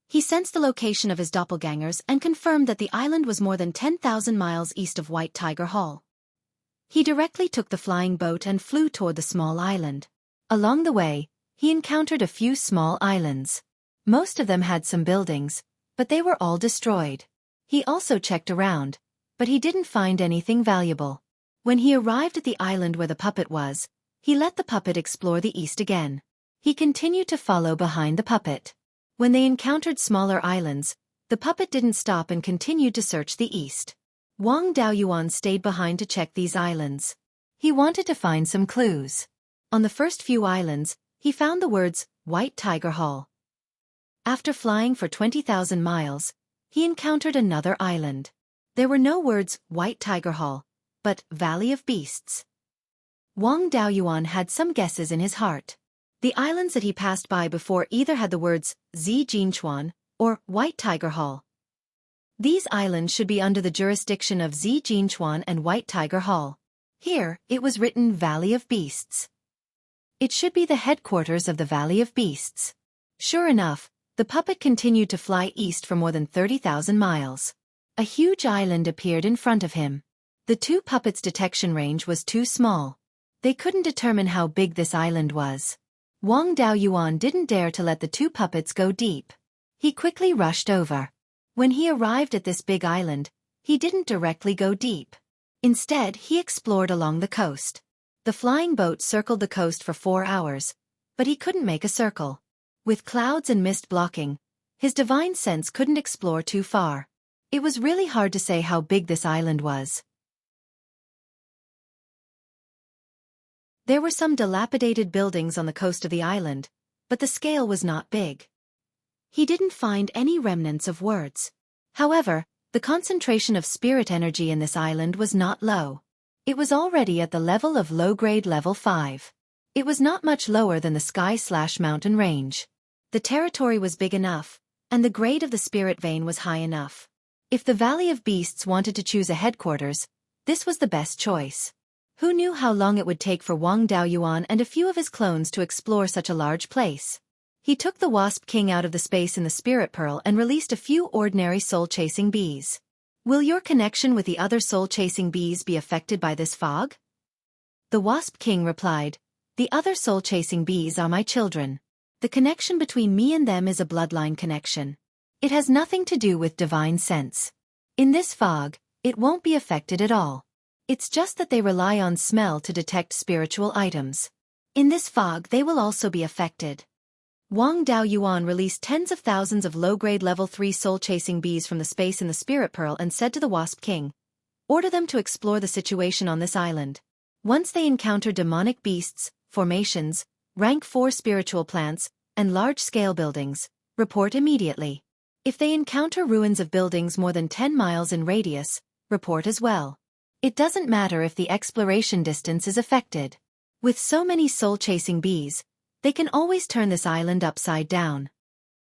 He sensed the location of his doppelgangers and confirmed that the island was more than 10,000 miles east of White Tiger Hall. He directly took the flying boat and flew toward the small island. Along the way, he encountered a few small islands. Most of them had some buildings, but they were all destroyed. He also checked around, but he didn't find anything valuable. When he arrived at the island where the puppet was, he let the puppet explore the east again. He continued to follow behind the puppet. When they encountered smaller islands, the puppet didn't stop and continued to search the east. Wang Daoyuan stayed behind to check these islands. He wanted to find some clues. On the first few islands, he found the words, White Tiger Hall. After flying for 20,000 miles, he encountered another island. There were no words, White Tiger Hall, but Valley of Beasts. Wang Daoyuan had some guesses in his heart. The islands that he passed by before either had the words, Zi Jinchuan, or White Tiger Hall. These islands should be under the jurisdiction of Zi Jinchuan and White Tiger Hall. Here, it was written Valley of Beasts. It should be the headquarters of the Valley of Beasts. Sure enough, the puppet continued to fly east for more than 30,000 miles. A huge island appeared in front of him. The 2 puppets' detection range was too small. They couldn't determine how big this island was. Wang Daoyuan didn't dare to let the 2 puppets go deep. He quickly rushed over. When he arrived at this big island, he didn't directly go deep. Instead, he explored along the coast. The flying boat circled the coast for 4 hours, but he couldn't make a circle. With clouds and mist blocking, his divine sense couldn't explore too far. It was really hard to say how big this island was. There were some dilapidated buildings on the coast of the island, but the scale was not big. He didn't find any remnants of words. However, the concentration of spirit energy in this island was not low. It was already at the level of low-grade level 5. It was not much lower than the sky/mountain range. The territory was big enough, and the grade of the spirit vein was high enough. If the Valley of Beasts wanted to choose a headquarters, this was the best choice. Who knew how long it would take for Wang Daoyuan and a few of his clones to explore such a large place? He took the Wasp King out of the space in the Spirit Pearl and released a few ordinary soul-chasing bees. Will your connection with the other soul-chasing bees be affected by this fog? The Wasp King replied, The other soul-chasing bees are my children. The connection between me and them is a bloodline connection. It has nothing to do with divine sense. In this fog, it won't be affected at all. It's just that they rely on smell to detect spiritual items. In this fog they will also be affected. Wang Daoyuan released tens of thousands of low-grade level 3 soul-chasing bees from the space in the Spirit Pearl and said to the Wasp King, "Order them to explore the situation on this island. Once they encounter demonic beasts, formations, rank 4 spiritual plants, and large-scale buildings, report immediately. If they encounter ruins of buildings more than 10 miles in radius, report as well. It doesn't matter if the exploration distance is affected. With so many soul-chasing bees, they can always turn this island upside down."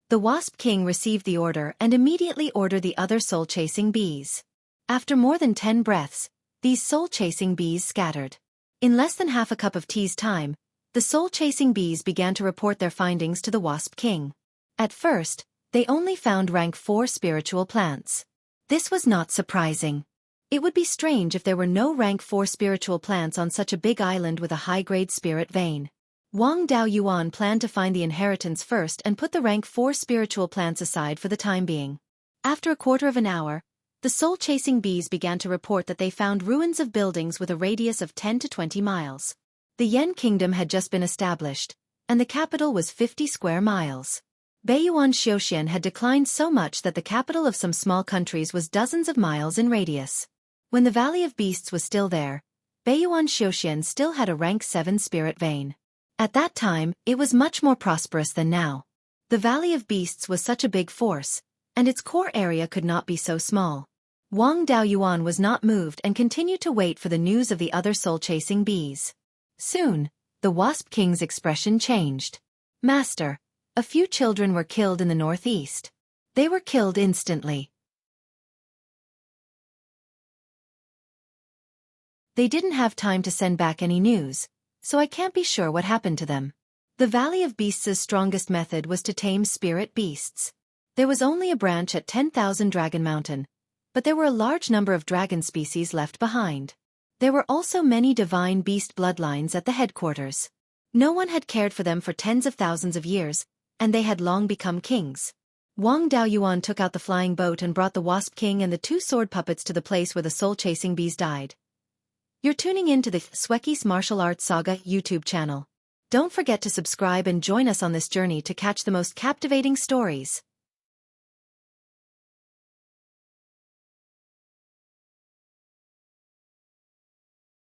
The Wasp King received the order and immediately ordered the other soul-chasing bees. After more than 10 breaths, these soul-chasing bees scattered. In less than half a cup of tea's time, the soul-chasing bees began to report their findings to the Wasp King. At first, they only found rank 4 spiritual plants. This was not surprising. It would be strange if there were no rank 4 spiritual plants on such a big island with a high-grade spirit vein. Wang Daoyuan planned to find the inheritance first and put the rank 4 spiritual plants aside for the time being. After a quarter of an hour, the soul-chasing bees began to report that they found ruins of buildings with a radius of 10 to 20 miles. The Yen Kingdom had just been established, and the capital was 50 square miles. Beiyuan Xueqi had declined so much that the capital of some small countries was dozens of miles in radius. When the Valley of Beasts was still there, Beiyuan Xueqi still had a rank 7 spirit vein. At that time, it was much more prosperous than now. The Valley of Beasts was such a big force, and its core area could not be so small. Wang Daoyuan was not moved and continued to wait for the news of the other soul-chasing bees. Soon, the Wasp King's expression changed. "Master, a few children were killed in the northeast. They were killed instantly. They didn't have time to send back any news, so I can't be sure what happened to them." The Valley of Beasts' strongest method was to tame spirit beasts. There was only a branch at 10,000 Dragon Mountain, but there were a large number of dragon species left behind. There were also many divine beast bloodlines at the headquarters. No one had cared for them for tens of thousands of years, and they had long become kings. Wang Daoyuan took out the flying boat and brought the Wasp King and the 2 sword puppets to the place where the soul-chasing bees died. You're tuning in to the Xueqi's Martial Arts Saga YouTube channel. Don't forget to subscribe and join us on this journey to catch the most captivating stories.